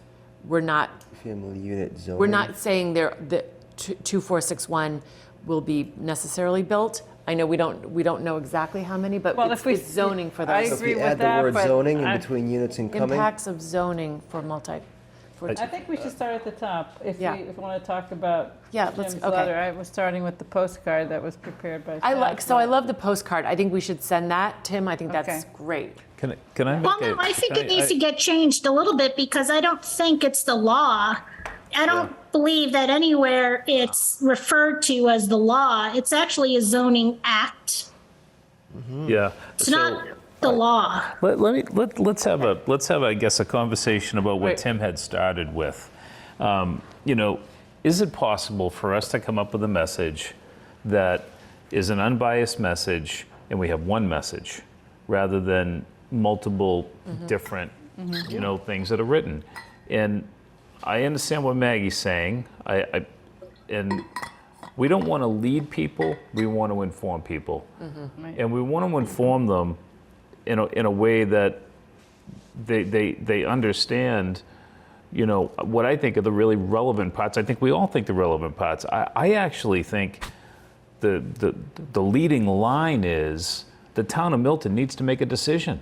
We're not, family unit zoning. we're not saying the 2461 will be necessarily built. I know we don't know exactly how many, but Well, it's, if we- it's zoning for I those. So if agree you with add the that, word but zoning in I- between units and coming, Impacts of zoning for I think we should start at the top. If Yeah. we want to talk about Yeah, let's- Jim's okay. letter, I was starting with the postcard that was prepared by staff. I love the postcard. I think we should send that, Tim. I think that's Okay. great. Can I make Well, a? no, I think can it needs to get changed a little bit, because I don't think it's the law. I don't believe that anywhere it's referred to as the law. It's actually a zoning act. Yeah. It's not the law. Let's have I guess a conversation about what Right. Tim had started with. Is it possible for us to come up with a message that is an unbiased message, and we have one message, rather than multiple different, things that are written? And I understand what Maggie's saying. And we don't want to lead people. We want to inform people, and we want to inform them in a way that they understand, what I think are the really relevant parts. I think we all think the relevant parts. I actually think the leading line is the town of Milton needs to make a decision,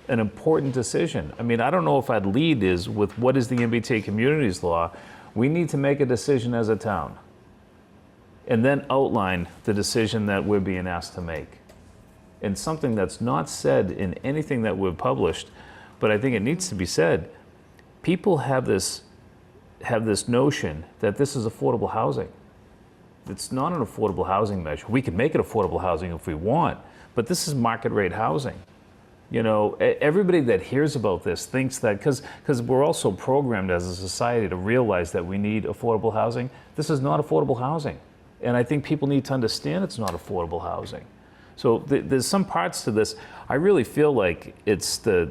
an important decision. I mean, I don't know if I'd lead is with what is the MBTA communities law. We need to make a decision as a town. and then outline the decision that we're being asked to make. And something that's not said in anything that we've published, but I think it needs to be said, people have this notion that this is affordable housing. It's not an affordable housing measure. We can make it affordable housing if we want, but this is market rate housing. You know, everybody that hears about this thinks that, because we're also programmed as a society to realize that we need affordable housing. This is not affordable housing. And I think people need to understand it's not affordable housing. So there's some parts to this. I really feel like it's the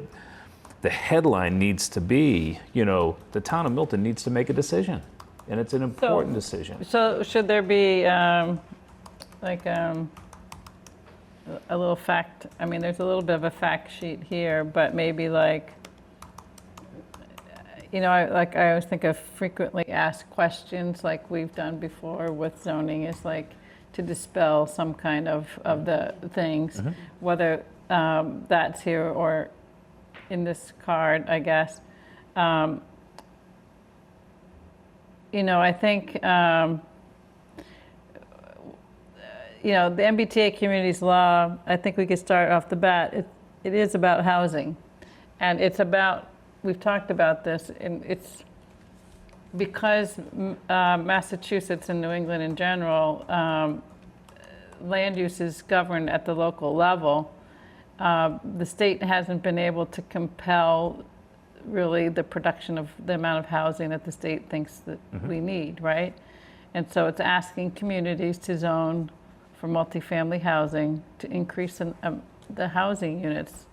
headline needs to be, you know, the town of Milton needs to make a decision. And it's an important decision. So should there be like a little fact, I mean, there's a little bit of a fact sheet here, but maybe like, you know, I always think of frequently asked questions like we've done before with zoning is like to dispel some kind of the things, whether that's here or in this card, I guess. You know, I think, you know, the MBTA communities law, I think we could start off the bat. It is about housing. And it's about, we've talked about this, and it's because Massachusetts and New England in general, land use is governed at the local level. The state hasn't been able to compel really the production of the amount of housing that the state thinks that we need, right? And so it's asking communities to zone for multifamily housing to increase the housing units.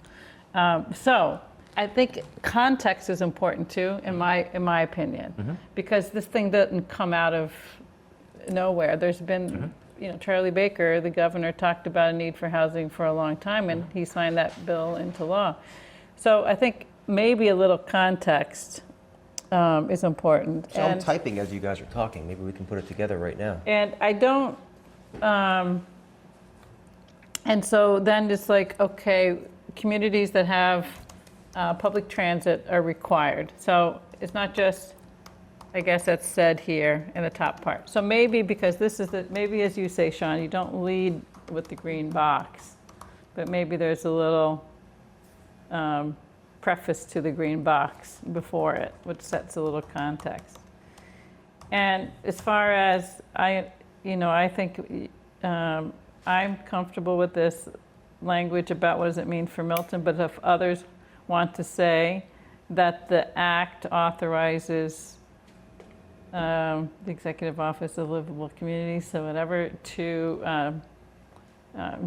So I think context is important too, in my opinion, because this thing doesn't come out of nowhere. There's been, you know, Charlie Baker, the governor, talked about a need for housing for a long time, and he signed that bill into law. So I think maybe a little context is important. So I'm typing as you guys are talking. Maybe we can put it together right now. And I don't, and so then it's like, okay, communities that have public transit are required. So it's not just, I guess that's said here in the top part. So maybe because this is maybe as you say, Sean, you don't lead with the green box, but maybe there's a little preface to the green box before it, which sets a little context. And as far as I think I'm comfortable with this language about what does it mean for Milton, but if others want to say that the act authorizes the Executive Office of Livable Communities, so whatever, to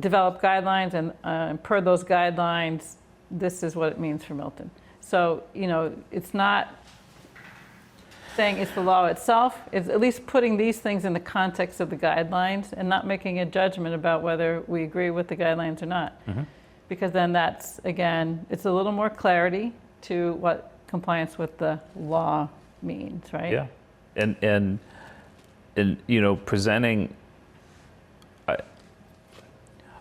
develop guidelines, and per those guidelines, this is what it means for Milton. So, you know, it's not saying it's the law itself, it's at least putting these things in the context of the guidelines and not making a judgment about whether we agree with the guidelines or not. Because then that's, again, it's a little more clarity to what compliance with the law means, right? Yeah. And you know, presenting,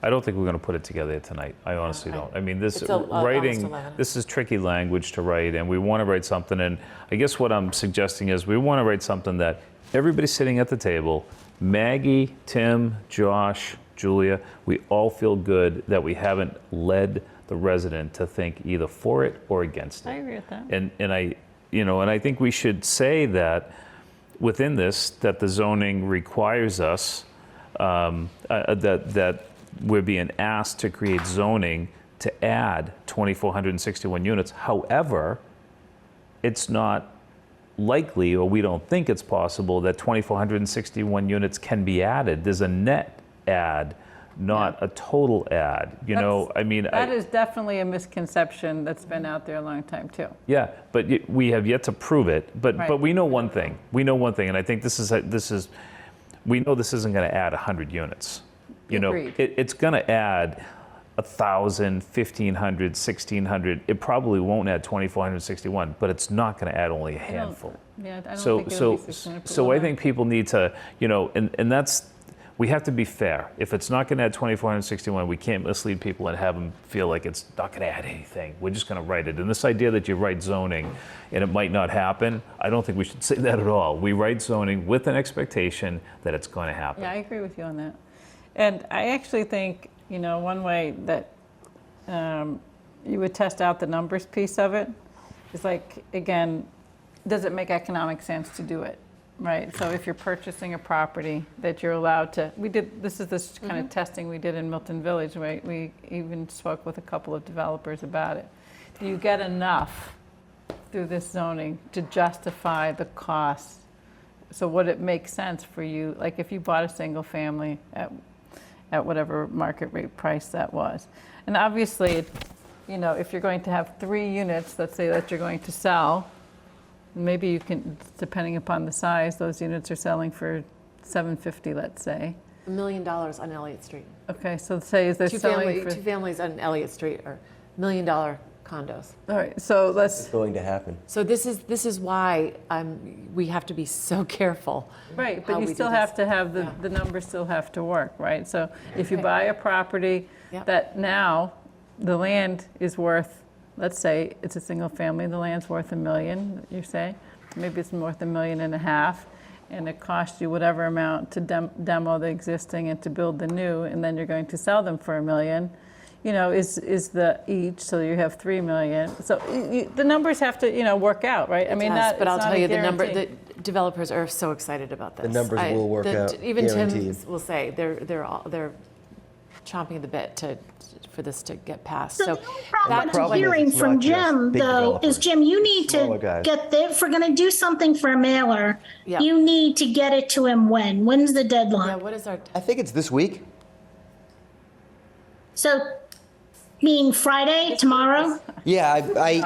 I don't think we're going to put it together tonight. I honestly don't. I mean, this writing, this is tricky language to write, and we want to write something. And I guess what I'm suggesting is we want to write something that everybody sitting at the table, Maggie, Tim, Josh, Julia, we all feel good that we haven't led the resident to think either for it or against it. I agree with that. And I, you know, and I think we should say that within this, that the zoning requires us, that we're being asked to create zoning to add 2,461 units. However, it's not likely, or we don't think it's possible, that 2,461 units can be added. There's a net add, not a total add. You know, I mean, that is definitely a misconception that's been out there a long time too. Yeah, but we have yet to prove it. But we know one thing. We know one thing, and I think this is we know this isn't going to add 100 units. You know, it's going to add 1,000, 1,500, 1,600. It probably won't add 2,461, but it's not going to add only a handful. I don't think it'll be 600. So I think people need to, you know, and that's we have to be fair. If it's not going to add 2,461, we can't mislead people and have them feel like it's not going to add anything. We're just going to write it. And this idea that you write zoning and it might not happen, I don't think we should say that at all. We write zoning with an expectation that it's going to happen. Yeah, I agree with you on that. And I actually think, one way that you would test out the numbers piece of it is like, again, does it make economic sense to do it? Right, so if you're purchasing a property that you're allowed to, this is this kind of testing we did in Milton Village, right? We even spoke with a couple of developers about it. Do you get enough through this zoning to justify the cost? So would it make sense for you, like if you bought a single family at whatever market rate price that was? And obviously, if you're going to have 3 units, let's say that you're going to sell, maybe you can, depending upon the size, those units are selling for $750, let's say. $1 million on Elliott Street. Okay, so say they're selling for... Two families on Elliott Street are $1 million condos. All right, so let's... It's going to happen. So this is why we have to be so careful. Right, how but we you do still this. have to have, the numbers still have to work, right? So if you buy a property Yep. that now the land is worth, let's say it's a single family, the land's worth $1 million, you say, maybe it's worth $1.5 million, and it costs you whatever amount to demo the existing and to build the new, and then you're going to sell them for $1 million, is the each, so you have $3 million. So the numbers have to, work out, right? But I'll tell you, guarantee. the developers are so excited about this. The numbers will work out, Even guaranteed. Tim will say they're chomping at the bit for this to get passed. So So the only problem that's I'm what- hearing It's from not just Jim, big though, is developers. Jim, you need Smaller to guys. get there. If we're going to do something for a mailer, Yeah. you need to get it to him when? When's the yeah, deadline? what is our I think it's this week. So, mean Friday, tomorrow? Yeah,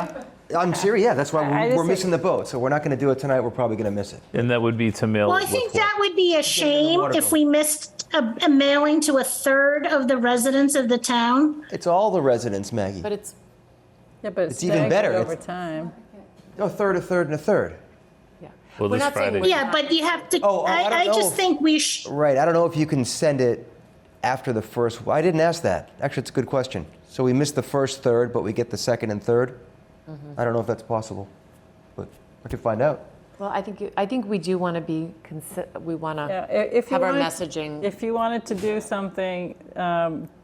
I'm serious. Yeah, that's why I just we're think- missing the boat. So we're not going to do it tonight. We're probably going to miss it. And that would be to mail Well, it I think before. that would be a shame if we missed a mailing to a third of the residents of the town. It's all the residents, Maggie. but it's Yeah, but It's even staggered better. over It's- time. A third, a third, and a third. yeah. Well, We're this not saying Friday- we're Yeah, not- but you have to, I don't I know just if- think we Right. I don't know if you can send it after the first. I didn't ask that. Actually, it's a good question. So we missed the first third, but we get the second and third. I don't know if that's possible, but I could find out. Well, I think we do want to be, we want Yeah, to if you have our wanted- messaging. If you wanted to do something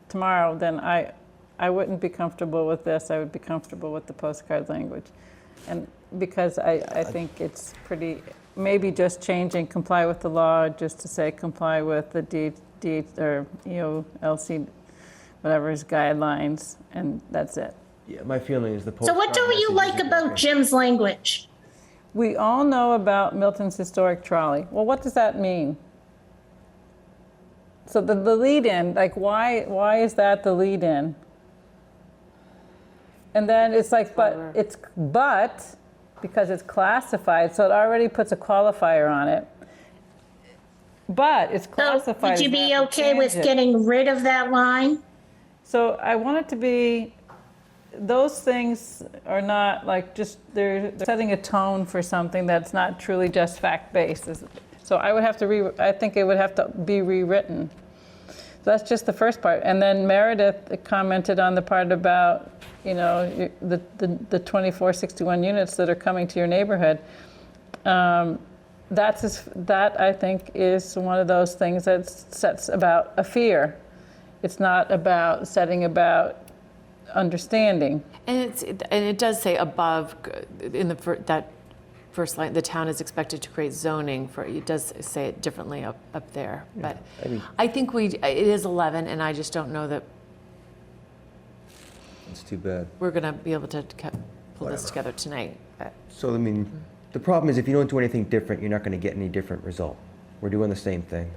tomorrow, then I wouldn't be comfortable with this. I would be comfortable with the postcard language. And because I think it's pretty, maybe just changing comply with the law, just to say comply with the D or EOLC, whatever's guidelines, and that's it. Yeah, my feeling is the So what don't you like about Jim's language? We all know about Milton's historic trolley. Well, what does that mean? So the lead-in, like why is that the lead-in? And then it's like, but because it's classified, so it already puts a qualifier on it. But it's So classified. would you as be that, okay with change it. getting rid of that line? So I want it to be, those things are not like just, they're setting a tone for something that's not truly just fact-based. So I would have to, I think it would have to be rewritten. So that's just the first part. And then Meredith commented on the part about, the 2461 units that are coming to your neighborhood. That I think is one of those things that sets about a fear. It's not about setting about understanding. And it does say above, in that first line, the town is expected to create zoning for, it does say it differently up there. But I think it is 11, and I just don't know that It's too bad. we're going to be able to pull this together tonight. But So, the problem is if you don't do anything different, you're not going to get any different result. We're doing the same thing.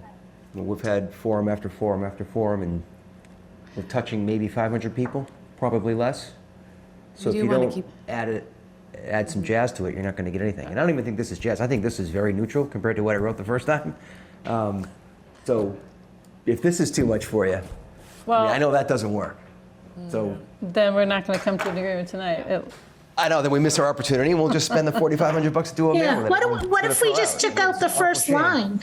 We've had forum after forum after forum, and we're touching maybe 500 people, probably less. So We if do you wanna don't add some jazz to it, you're not going to get anything. And I don't even think this is jazz. I think this is very neutral compared to what I wrote the first time. So if this is too much for you, Well, I know that doesn't work. So then we're not going to come to an agreement tonight. I know, then we miss our opportunity, and we'll just spend the $4,500 to do a Yeah, mailing. what if we just took out the first line?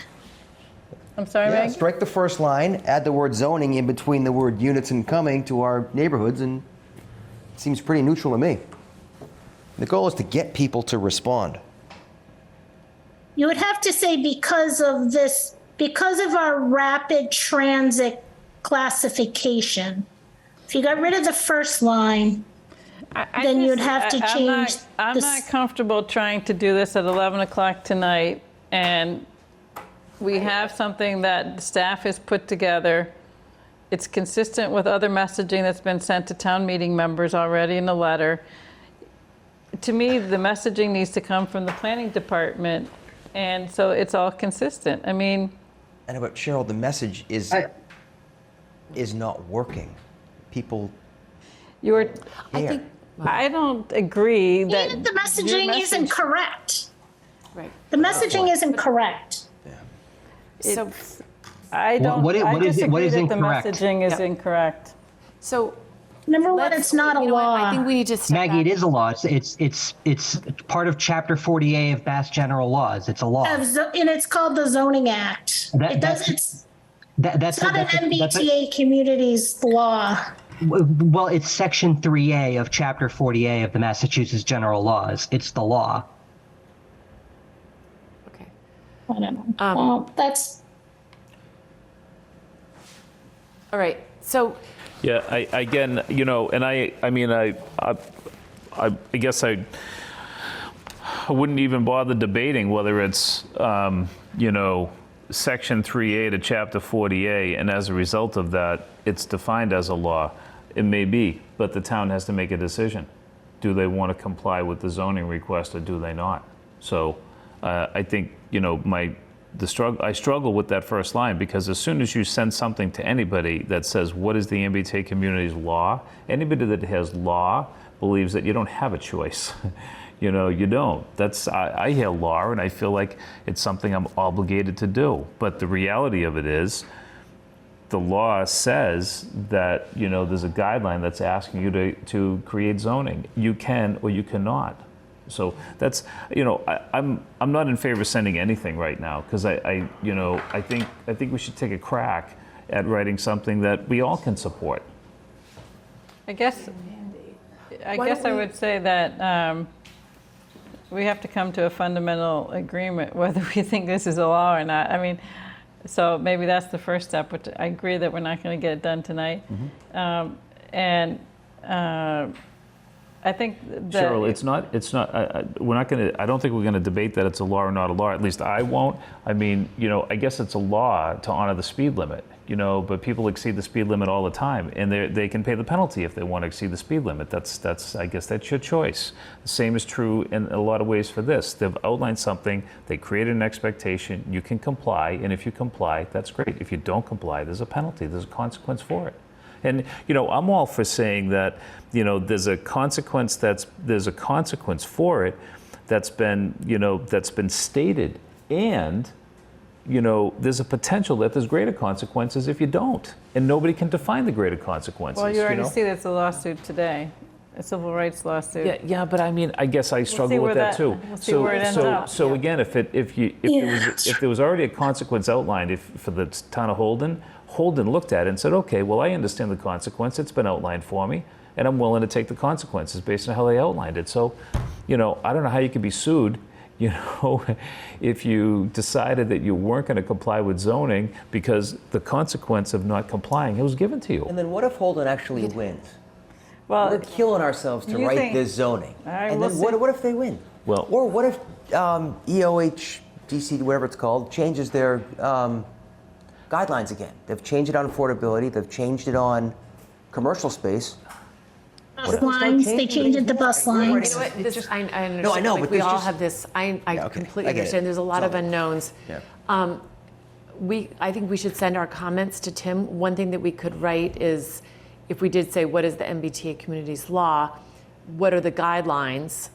I'm sorry, Yeah, Meg? strike the first line, add the word zoning in between the word units and coming to our neighborhoods, and it seems pretty neutral to me. The goal is to get people to respond. You would have to say because of this, because of our rapid transit classification. If you got rid of the first line, then you'd have to change I'm this. not comfortable trying to do this at 11 o'clock tonight, and we have something that the staff has put together. It's consistent with other messaging that's been sent to town meeting members already in the letter. To me, the messaging needs to come from the planning department, and so it's all consistent. I mean, And but Cheryl, the message is not working. People you're, care. I don't agree that The messaging isn't correct. Right. The messaging isn't correct. So, I don't, What is- I what is- disagree what is that incorrect? the messaging is Yeah. incorrect. so Number one, let's- it's not a you know what, I law. think we need to step Maggie, it back. is a law. It's part of Chapter 40A of Mass General Laws. It's a law. And it's called the Zoning Act. That- It does, that's- it's That's not an MBTA communities law. well, it's Section 3A of Chapter 40A of the Massachusetts General Laws. It's the law. Okay. I don't know. Well, that's, All right. So Yeah, again, you know, and I mean, I guess I wouldn't even bother debating whether it's, you know, Section 3A to Chapter 40A, and as a result of that, it's defined as a law. It may be, but the town has to make a decision. Do they want to comply with the zoning request or do they not? So I think, you know, I struggle with that first line, because as soon as you send something to anybody that says, what is the MBTA community's law? Anybody that has law believes that you don't have a choice. You know, you don't. I hear law and I feel like it's something I'm obligated to do. But the reality of it is, the law says that, you know, there's a guideline that's asking you to create zoning. You can or you cannot. So that's, you know, I'm not in favor of sending anything right now, because I think we should take a crack at writing something that we all can support. I guess I would say that we have to come to a fundamental agreement whether we think this is a law or not. I mean, so maybe that's the first step, which I agree that we're not going to get it done tonight. I think that Cheryl, we're not going to, I don't think we're going to debate that it's a law or not a law. At least I won't. I mean, you know, I guess it's a law to honor the speed limit, you know, but people exceed the speed limit all the time, and they can pay the penalty if they want to exceed the speed limit. I guess that's your choice. The same is true in a lot of ways for this. They've outlined something, they created an expectation, you can comply, and if you comply, that's great. If you don't comply, there's a penalty, there's a consequence for it. And, you know, I'm all for saying that, you know, there's a consequence for it that's been stated, and, you know, there's a potential that there's greater consequences if you don't, and nobody can define the greater consequences. well, you already know? see there's a lawsuit today, a civil rights lawsuit. Yeah, but I mean, I guess I struggle see with where that too. we'll see where it ends up. So again, if there was already a consequence outlined for the town of Holden looked at it and said, okay, well, I understand the consequence. It's been outlined for me, and I'm willing to take the consequences based on how they outlined it. So, you know, I don't know how you could be sued, you know, if you decided that you weren't going to comply with zoning because the consequence of not complying, it was given to you. And then what if Holden actually wins? Well, We're killing ourselves to you write think- this zoning. All right, And we'll then see. what if they win? Well- Or what if EOH, DC, whatever it's called, changes their guidelines again? They've changed it on affordability, they've changed it on commercial space. bus lines, they changed the bus lines. You know what, I understand. No, I know, like, but we there's all just- have this, I okay, completely I get it. understand, there's a lot of So- unknowns. Yeah. I think we should send our comments to Tim. One thing that we could write is, if we did say, what is the MBTA community's law? What are the guidelines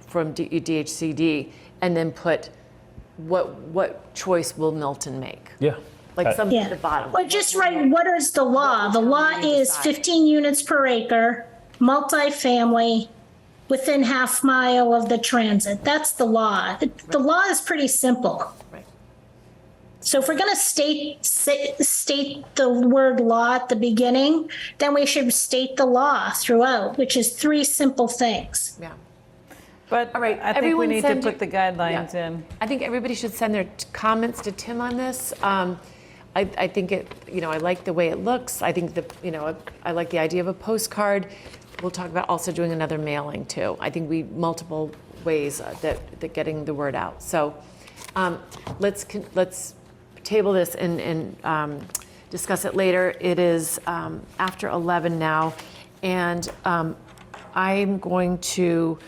from DHCD? And then put, what choice will Milton make? Yeah. Like something Yeah. at the bottom. Or just write, what is the law? The law is 15 units per acre, multifamily, within half mile of the transit. That's the law. The law is pretty simple. Right. So if we're going to state the word law at the beginning, then we should state the law throughout, which is 3 simple things. Yeah. But All right, I think we everyone need to send put the guidelines in. I think everybody should send their comments to Tim on this. I think it, I like the way it looks. I think I like the idea of a postcard. We'll talk about also doing another mailing too. I think multiple ways that getting the word out. So let's table this and discuss it later. It is after 11 now, and I'm going to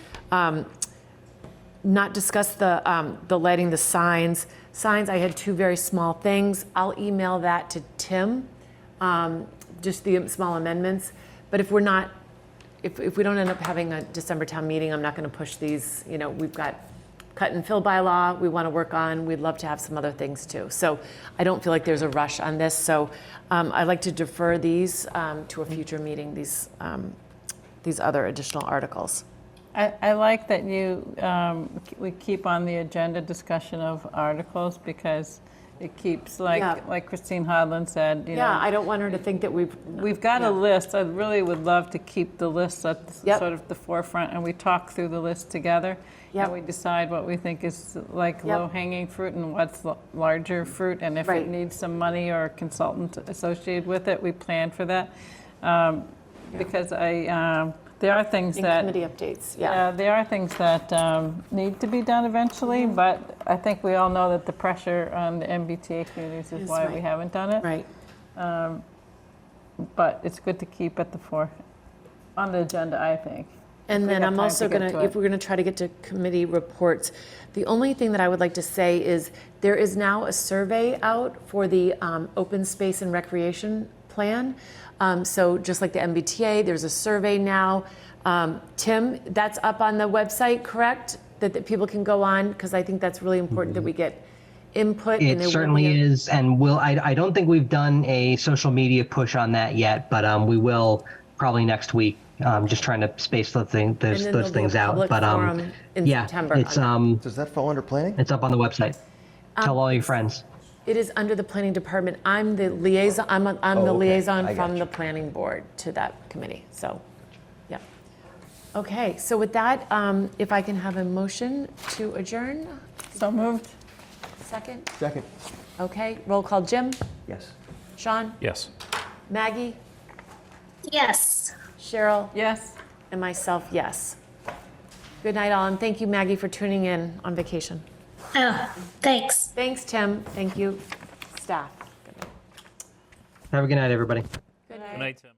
not discuss the lighting, the signs. Signs, I had 2 very small things. I'll email that to Tim, just the small amendments. But if we don't end up having a December town meeting, I'm not going to push these. We've got cut and fill bylaw we want to work on. We'd love to have some other things too. So I don't feel like there's a rush on this. So I'd like to defer these to a future meeting, these other additional articles. I like that we keep on the agenda discussion of articles, because it keeps, like Christine Hodlin said, I don't want her to think that we've got a list. I really would love to keep the list at sort of the forefront, and we talk through the list together. And we decide what we think is low-hanging fruit and what's larger fruit, and if it needs some money or a consultant associated with it, we plan for that. Because there are things committee updates. There are things that need to be done eventually, but I think we all know that the pressure on the MBTA communities is why we haven't done it. Right. But it's good to keep at the on the agenda, I think. And then I'm also going to, if we're going to try to get to committee reports, the only thing that I would like to say is there is now a survey out for the open space and recreation plan. So just like the MBTA, there's a survey now. Tim, that's up on the website, correct? That people can go on, because I think that's really important that we get input. It certainly is, and I don't think we've done a social media push on that yet, but we will probably next week. Just trying to space those things out. But September. It's Does that fall under planning? It's up on the website. Tell all your friends. It is under the planning department. I'm the liaison. I'm the liaison from the planning board to that committee. So, yeah. Okay. So with that, if I can have a motion to adjourn. So moved. Second. Second. Okay. Roll call. Jim. Yes. Sean. Yes. Maggie. Yes. Cheryl. Yes. And myself. Yes. Good night, all, and thank you, Maggie, for tuning in on vacation. Oh, thanks. Thanks, Tim. Thank you, staff. Good night. Have a good night, everybody. Good night. Good night, Tim.